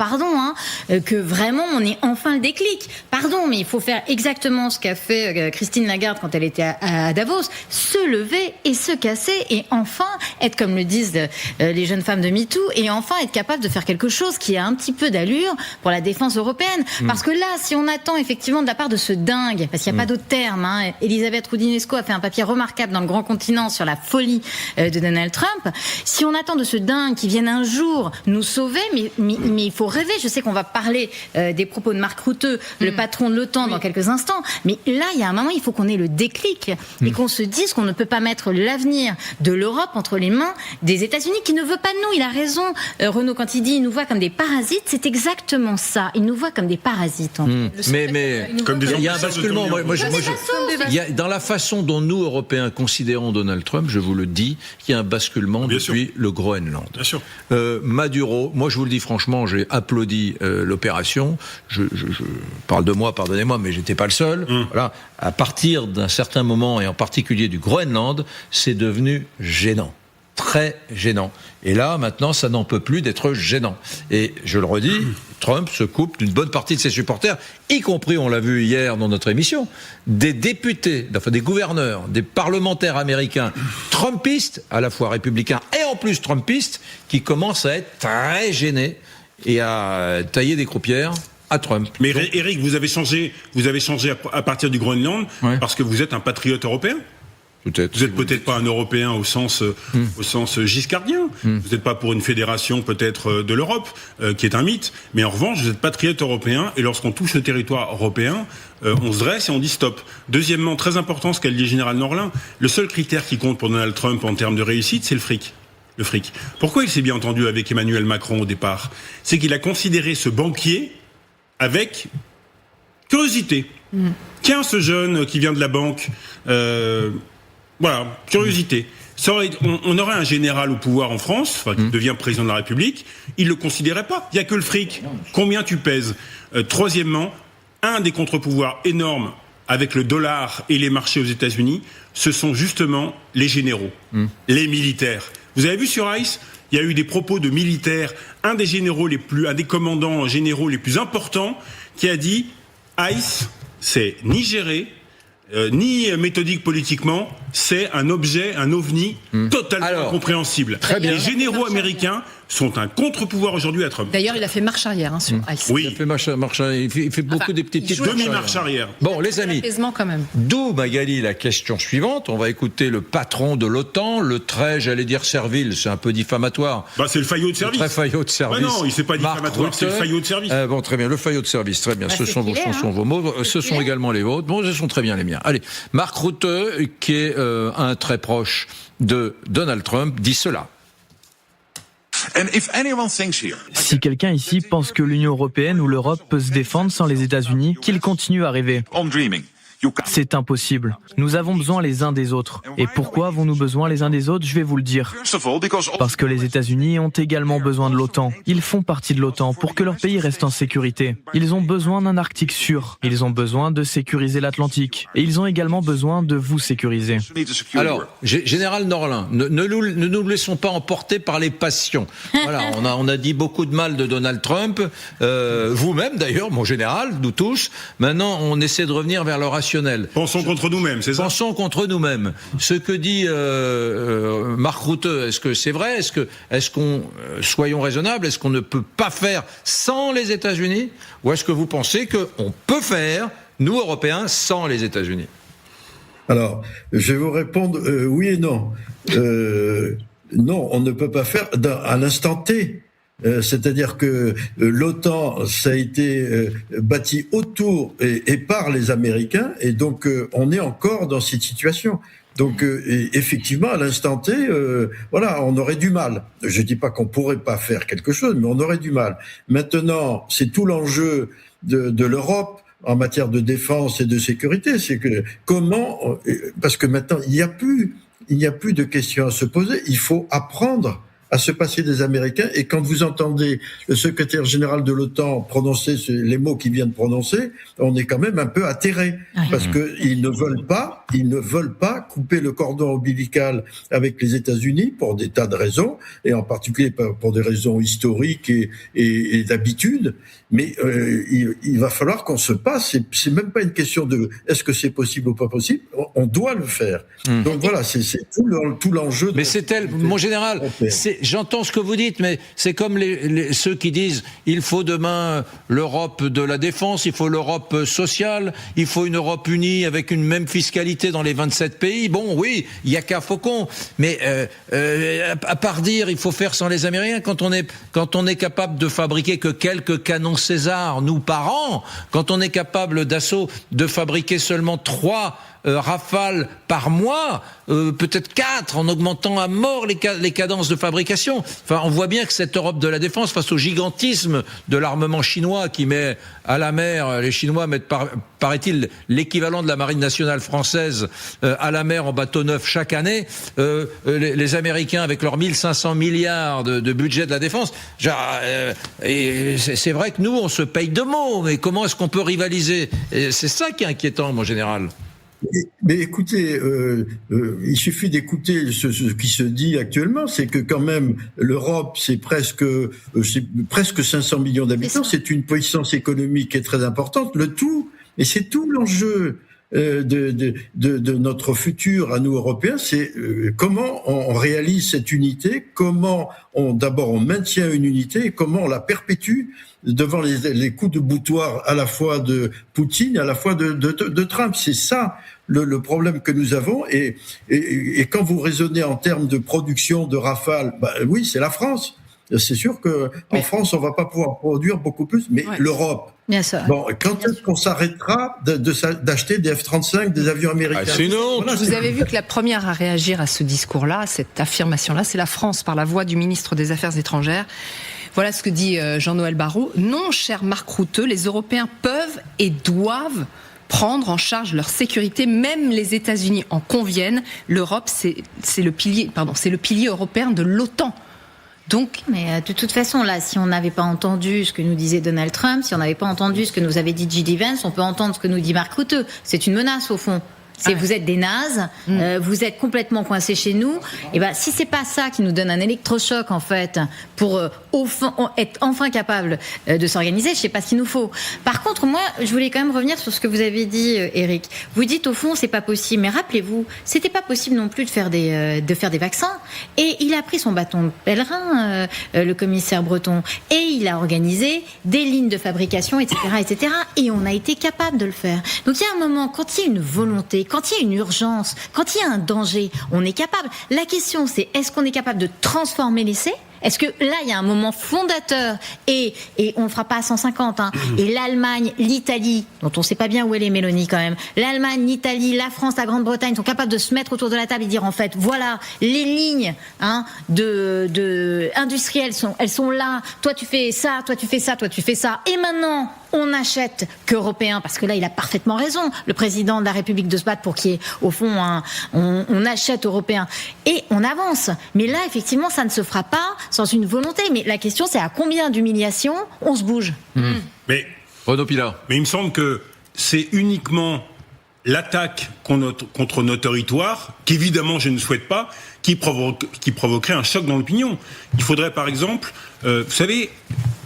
que vraiment on ait enfin le déclic. Pardon, mais il faut faire exactement ce qu'a fait Christine Lagarde quand elle était à Davos, se lever et se casser et enfin être, comme le disent les jeunes femmes de MeToo, et enfin être capable de faire quelque chose qui a un petit peu d'allure pour la défense européenne. Parce que là, si on attend effectivement de la part de ce dingue, parce qu'il n'y a pas d'autre terme, Elisabeth Roudinesco a fait un papier remarquable dans le Grand Continent sur la folie de Donald Trump, si on attend de ce dingue qui vienne un jour nous sauver, mais il faut rêver. Je sais qu'on va parler des propos de Mark Rutte, le patron de l'OTAN, dans quelques instants. Mais là, il y a un moment, il faut qu'on ait le déclic et qu'on se dise qu'on ne peut pas mettre l'avenir de l'Europe entre les mains des États-Unis, qui ne veut pas de nous. Il a raison, Renaud, quand il dit il nous voit comme des parasites, c'est exactement ça. Il nous voit comme des parasites. Mais il y a un basculement. Dans la façon dont nous, Européens, considérons Donald Trump, je vous le dis, il y a un basculement depuis le Groenland. Bien sûr. Maduro, moi je vous le dis franchement, j'ai applaudi l'opération. Je parle de moi, pardonnez-moi, mais j'étais pas le seul. Voilà. À partir d'un certain moment, et en particulier du Groenland, c'est devenu gênant. Très gênant. Et là, maintenant, ça n'en peut plus d'être gênant. Et je le redis, Trump se coupe d'une bonne partie de ses supporters, y compris, on l'a vu hier dans notre émission, des députés, enfin des gouverneurs, des parlementaires américains trumpistes, à la fois républicains et en plus trumpistes, qui commencent à être très gênés et à tailler des croupières à Trump. Mais Eric, vous avez changé à partir du Groenland parce que vous êtes un patriote européen. Peut-être. Vous n'êtes peut-être pas un Européen au sens giscardien. Vous n'êtes pas pour une fédération peut-être de l'Europe, qui est un mythe. Mais en revanche, vous êtes patriote européen. Et lorsqu'on touche le territoire européen, on se dresse et on dit stop. Deuxièmement, très important ce qu'a dit le général Norlin, le seul critère qui compte pour Donald Trump en termes de réussite, c'est le fric. Le fric. Pourquoi il s'est bien entendu avec Emmanuel Macron au départ ? C'est qu'il a considéré ce banquier avec curiosité. Tiens, ce jeune qui vient de la banque... Voilà, curiosité. On aurait un général au pouvoir en France, qui devient président de la République, il ne le considérait pas. Il n'y a que le fric. Combien tu pèses ? Troisièmement, un des contre-pouvoirs énormes avec le dollar et les marchés aux États-Unis, ce sont justement les généraux, les militaires. Vous avez vu sur ICE, il y a eu des propos de militaires, un des commandants généraux les plus importants, qui a dit ICE, c'est ni géré, ni méthodique politiquement, c'est un objet, un ovni totalement incompréhensible. Les généraux américains sont un contre-pouvoir aujourd'hui à Trump. D'ailleurs, il a fait marche arrière sur ICE. Oui, il a fait marche arrière. Il fait beaucoup des petites demi-marche arrière. Bon, les amis, quand même. D'où, Magali, la question suivante. On va écouter le patron de l'OTAN, le très, j'allais dire servile, c'est un peu diffamatoire. C'est le faillot de service. Le très faillot de service. Non, c'est pas diffamatoire, c'est le faillot de service. Bon, très bien, le faillot de service, très bien. Ce sont vos mots, ce sont également les vôtres. Bon, ce sont très bien les miens. Allez, Mark Rutte, qui est un très proche de Donald Trump, dit cela. Si quelqu'un ici pense que l'Union européenne ou l'Europe peut se défendre sans les États-Unis, qu'il continue à rêver. C'est impossible. Nous avons besoin les uns des autres. Et pourquoi avons-nous besoin les uns des autres? Je vais vous le dire. Parce que les États-Unis ont également besoin de l'OTAN. Ils font partie de l'OTAN pour que leur pays reste en sécurité. Ils ont besoin d'un Arctique sûr. Ils ont besoin de sécuriser l'Atlantique. Et ils ont également besoin de vous sécuriser. Alors, Général Norlin, ne nous laissons pas emporter par les passions. Voilà, on a dit beaucoup de mal de Donald Trump, vous-même d'ailleurs, mon général, nous tous. Maintenant, on essaie de revenir vers le rationnel. Pensons contre nous-mêmes, c'est ça? Pensons contre nous-mêmes. Ce que dit Mark Rutte, est-ce que c'est vrai? Est-ce qu'on soyons raisonnables, est-ce qu'on ne peut pas faire sans les États-Unis? Ou est-ce que vous pensez qu'on peut faire, nous Européens, sans les États-Unis? Alors, je vais vous répondre oui et non. Non, on ne peut pas faire à l'instant T. C'est-à-dire que l'OTAN, ça a été bâti autour et par les Américains, et donc on est encore dans cette situation. Donc effectivement, à l'instant T, voilà, on aurait du mal. Je dis pas qu'on pourrait pas faire quelque chose, mais on aurait du mal. Maintenant, c'est tout l'enjeu de l'Europe en matière de défense et de sécurité, c'est que comment, parce que maintenant il n'y a plus de questions à se poser. Il faut apprendre à se passer des Américains. Et quand vous entendez le secrétaire général de l'OTAN prononcer les mots qu'il vient de prononcer, on est quand même un peu atterré, parce que ils ne veulent pas couper le cordon ombilical avec les États-Unis pour des tas de raisons, et en particulier pour des raisons historiques et d'habitude. Mais il va falloir qu'on se passe. C'est même pas une question de est-ce que c'est possible ou pas possible. On doit le faire. Donc voilà, c'est tout l'enjeu. Mais c'est mon général. J'entends ce que vous dites, mais c'est comme ceux qui disent il faut demain l'Europe de la défense, il faut l'Europe sociale, il faut une Europe unie avec une même fiscalité dans les 27 pays. Bon, oui, il y a qu'à Faucon, mais à part dire il faut faire sans les Américains, quand on est capable de fabriquer que quelques canons César, nous par an, quand on est capable de fabriquer seulement 3 Rafale par mois, peut-être 4, en augmentant à mort les cadences de fabrication. Enfin, on voit bien que cette Europe de la défense, face au gigantisme de l'armement chinois qui met à la mer, les Chinois mettent, paraît-il, l'équivalent de la marine nationale française à la mer en bateau neuf chaque année, les Américains avec leurs 1500 milliards de budget de la défense, c'est vrai que nous, on se paye de mots, mais comment est-ce qu'on peut rivaliser? Et c'est ça qui est inquiétant, mon général. Mais écoutez, il suffit d'écouter ce qui se dit actuellement, c'est que quand même l'Europe, c'est presque 500 millions d'habitants, c'est une puissance économique qui est très importante. Et c'est tout l'enjeu de notre futur à nous Européens, c'est comment on réalise cette unité, comment d'abord on maintient une unité, et comment on la perpétue devant les coups de boutoir à la fois de Poutine et à la fois de Trump. C'est ça le problème que nous avons. Et quand vous raisonnez en termes de production de Rafale, oui, c'est la France. C'est sûr qu'en France, on va pas pouvoir produire beaucoup plus, mais l'Europe. Bien sûr. Bon, quand est-ce qu'on s'arrêtera d'acheter des F-35, des avions américains? C'est une honte. Vous avez vu que la première à réagir à ce discours-là, à cette affirmation-là, c'est la France, par la voix du ministre des Affaires étrangères. Voilà ce que dit Jean-Noël Barrot. Non, cher Mark Rutte, les Européens peuvent et doivent prendre en charge leur sécurité, même les États-Unis en conviennent. L'Europe, c'est le pilier européen de l'OTAN. Donc, mais de toute façon, là, si on n'avait pas entendu ce que nous disait Donald Trump, si on n'avait pas entendu ce que nous avait dit J.D. Vance, on peut entendre ce que nous dit Mark Rutte. C'est une menace, au fond. Vous êtes des nazes, vous êtes complètement coincés chez nous. Et si c'est pas ça qui nous donne un électrochoc en fait pour être enfin capable de s'organiser, je sais pas ce qu'il nous faut. Par contre, moi, je voulais quand même revenir sur ce que vous avez dit, Eric. Vous dites au fond c'est pas possible, mais rappelez-vous, c'était pas possible non plus de faire des vaccins. Et il a pris son bâton de pèlerin, le commissaire Breton, et il a organisé des lignes de fabrication, etc., etc. Et on a été capable de le faire. Donc il y a un moment, quand il y a une volonté, quand il y a une urgence, quand il y a un danger, on est capable. La question, c'est est-ce qu'on est capable de transformer l'essai ? Est-ce que là, il y a un moment fondateur et on ne le fera pas à 150, et l'Allemagne, l'Italie, dont on ne sait pas bien où elle est, Mélanie, quand même, l'Allemagne, l'Italie, la France, la Grande-Bretagne sont capables de se mettre autour de la table et dire, en fait, voilà, les lignes industrielles, elles sont là, toi tu fais ça, toi tu fais ça, toi tu fais ça, et maintenant, on n'achète qu'européen, parce que là, il a parfaitement raison, le président de la République, de se battre pour qu'il y ait, au fond, on achète européen. Et on avance. Mais là, effectivement, ça ne se fera pas sans une volonté. Mais la question, c'est à combien d'humiliations on se bouge. Mais Renaud Pilat. Mais il me semble que c'est uniquement l'attaque contre nos territoires, qu'évidemment je ne souhaite pas, qui provoquerait un choc dans l'opinion. Il faudrait par exemple, vous savez,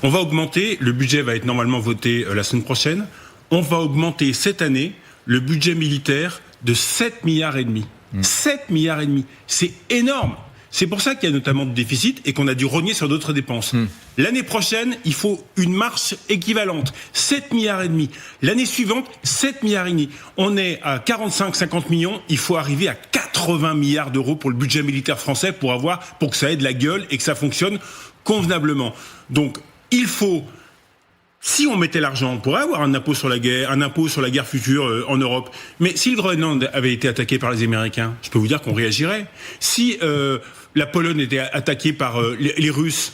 on va augmenter, le budget va être normalement voté la semaine prochaine, on va augmenter cette année le budget militaire de 7,5 milliards. 7,5 milliards, c'est énorme. C'est pour ça qu'il y a notamment de déficit et qu'on a dû rogner sur d'autres dépenses. L'année prochaine, il faut une marche équivalente. 7,5 milliards. L'année suivante, 7,5 milliards. On est à 45-50 millions. Il faut arriver à 80 milliards d'euros pour le budget militaire français pour que ça ait de la gueule et que ça fonctionne convenablement. Donc, il faut... Si on mettait l'argent, on pourrait avoir un impôt sur la guerre future en Europe. Mais si le Groenland avait été attaqué par les Américains, je peux vous dire qu'on réagirait. Si la Pologne était attaquée par les Russes,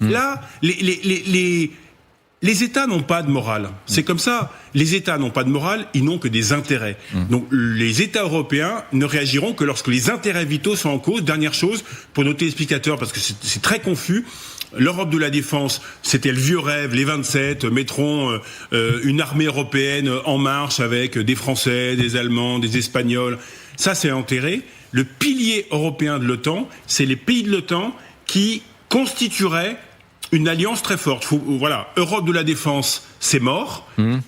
là, les États n'ont pas de morale. C'est comme ça. Les États n'ont pas de morale, ils n'ont que des intérêts. Donc les États européens ne réagiront que lorsque les intérêts vitaux sont en cause. Dernière chose, pour nos téléspectateurs, parce que c'est très confus, l'Europe de la défense, c'était le vieux rêve, les 27 mettront une armée européenne en marche avec des Français, des Allemands, des Espagnols. Ça, c'est enterré. Le pilier européen de l'OTAN, c'est les pays de l'OTAN qui constitueraient une alliance très forte. Voilà, Europe de la défense, c'est mort.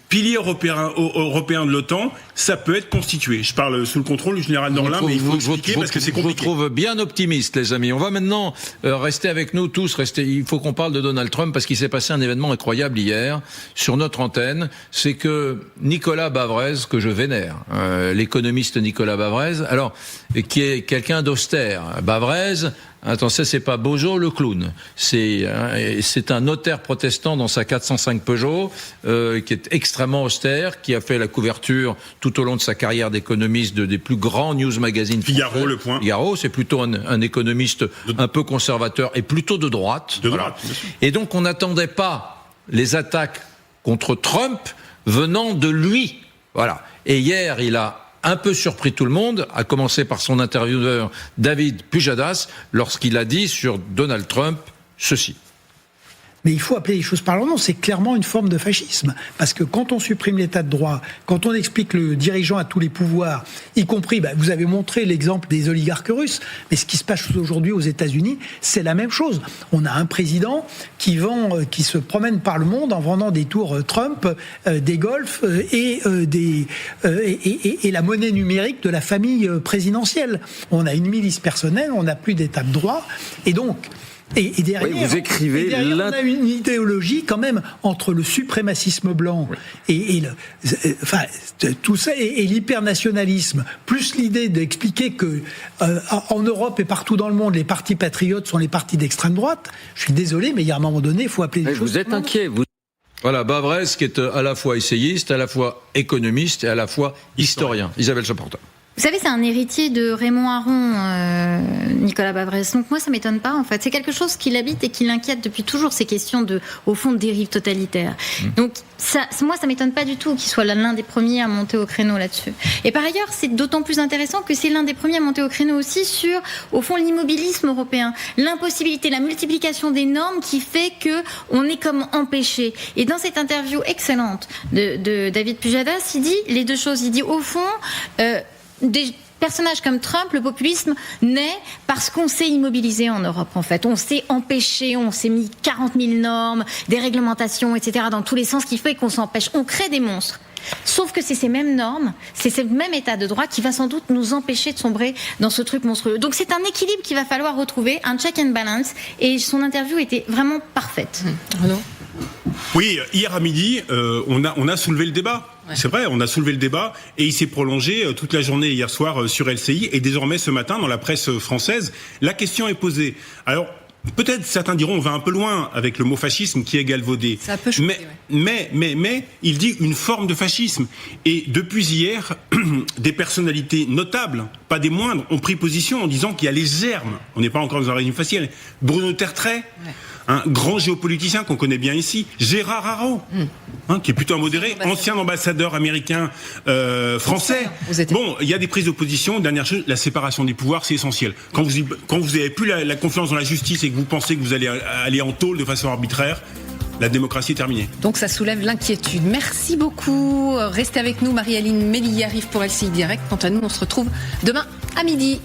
Pilier européen de l'OTAN, ça peut être constitué. Je parle sous le contrôle du général Norlin, mais il faut expliquer parce que c'est compliqué. Je vous trouve bien optimiste, les amis. On va maintenant rester avec nous tous. Il faut qu'on parle de Donald Trump parce qu'il s'est passé un événement incroyable hier sur notre antenne. C'est que Nicolas Bavrez, que je vénère, l'économiste Nicolas Bavrez, alors qui est quelqu'un d'austère. Bavrez, attends, ça c'est pas Bojo le clown. C'est un notaire protestant dans sa 405 Peugeot, qui est extrêmement austère, qui a fait la couverture tout au long de sa carrière d'économiste des plus grands news magazines. Figaro, Le Point. Figaro, c'est plutôt un économiste un peu conservateur et plutôt de droite. Voilà. Et donc on n'attendait pas les attaques contre Trump venant de lui. Voilà. Et hier, il a un peu surpris tout le monde, à commencer par son intervieweur David Pujadas, lorsqu'il a dit sur Donald Trump ceci. Mais il faut appeler les choses par leur nom, c'est clairement une forme de fascisme. Parce que quand on supprime l'état de droit, quand on explique le dirigeant à tous les pouvoirs, y compris, vous avez montré l'exemple des oligarques russes, mais ce qui se passe aujourd'hui aux États-Unis, c'est la même chose. On a un président qui se promène par le monde en vendant des tours Trump, des golfs et la monnaie numérique de la famille présidentielle. On a une milice personnelle, on n'a plus d'état de droit, et donc... Et derrière, oui, vous écrivez on a une idéologie quand même entre le suprémacisme blanc et tout ça et l'hypernationalisme, plus l'idée d'expliquer que en Europe et partout dans le monde, les partis patriotes sont les partis d'extrême droite. Je suis désolé, mais il y a un moment donné, il faut appeler les choses. Vous êtes inquiet, vous. Voilà, Bavrez, qui est à la fois essayiste, à la fois économiste et à la fois historien. Isabelle Chaporta. Vous savez, c'est un héritier de Raymond Aron, Nicolas Bavrez. Donc moi, ça m'étonne pas, en fait. C'est quelque chose qui l'habite et qui l'inquiète depuis toujours, ces questions au fond, de dérive totalitaire. Donc moi, ça m'étonne pas du tout qu'il soit l'un des premiers à monter au créneau là-dessus. Et par ailleurs, c'est d'autant plus intéressant que c'est l'un des premiers à monter au créneau aussi sur, au fond, l'immobilisme européen. L'impossibilité, la multiplication des normes qui fait que on est comme empêché. Et dans cette interview excellente de David Pujadas, il dit les deux choses. Il dit, au fond... des personnages comme Trump, le populisme naît parce qu'on s'est immobilisé en Europe, en fait. On s'est empêché, on s'est mis 40 000 normes, des réglementations, etc., dans tous les sens, qui fait qu'on s'empêche. On crée des monstres. Sauf que c'est ces mêmes normes, c'est ce même état de droit qui va sans doute nous empêcher de sombrer dans ce truc monstrueux. Donc c'est un équilibre qu'il va falloir retrouver, un check and balance, et son interview était vraiment parfaite. Renaud ? Oui, hier à midi, on a soulevé le débat. Ouais. C'est vrai, on a soulevé le débat et il s'est prolongé toute la journée hier soir sur LCI et désormais ce matin dans la presse française, la question est posée. Alors, peut-être certains diront on va un peu loin avec le mot fascisme qui est galvaudé. Ça peut choquer, mais il dit une forme de fascisme. Et depuis hier, des personnalités notables, pas des moindres, ont pris position en disant qu'il y a les germes. On n'est pas encore dans un régime facial. Bruno Tertrais, un grand géopoliticien qu'on connaît bien ici, Gérard Haro, qui est plutôt un modéré, ancien ambassadeur américain français. Bon, il y a des prises de position. Dernière chose, la séparation des pouvoirs, c'est essentiel. Quand vous n'avez plus la confiance dans la justice et que vous pensez que vous allez aller en tôle de façon arbitraire, la démocratie est terminée. Donc ça soulève l'inquiétude. Merci beaucoup. Restez avec nous, Marie-Aline Méli arrive pour LCI Direct. Quant à nous, on se retrouve demain à midi.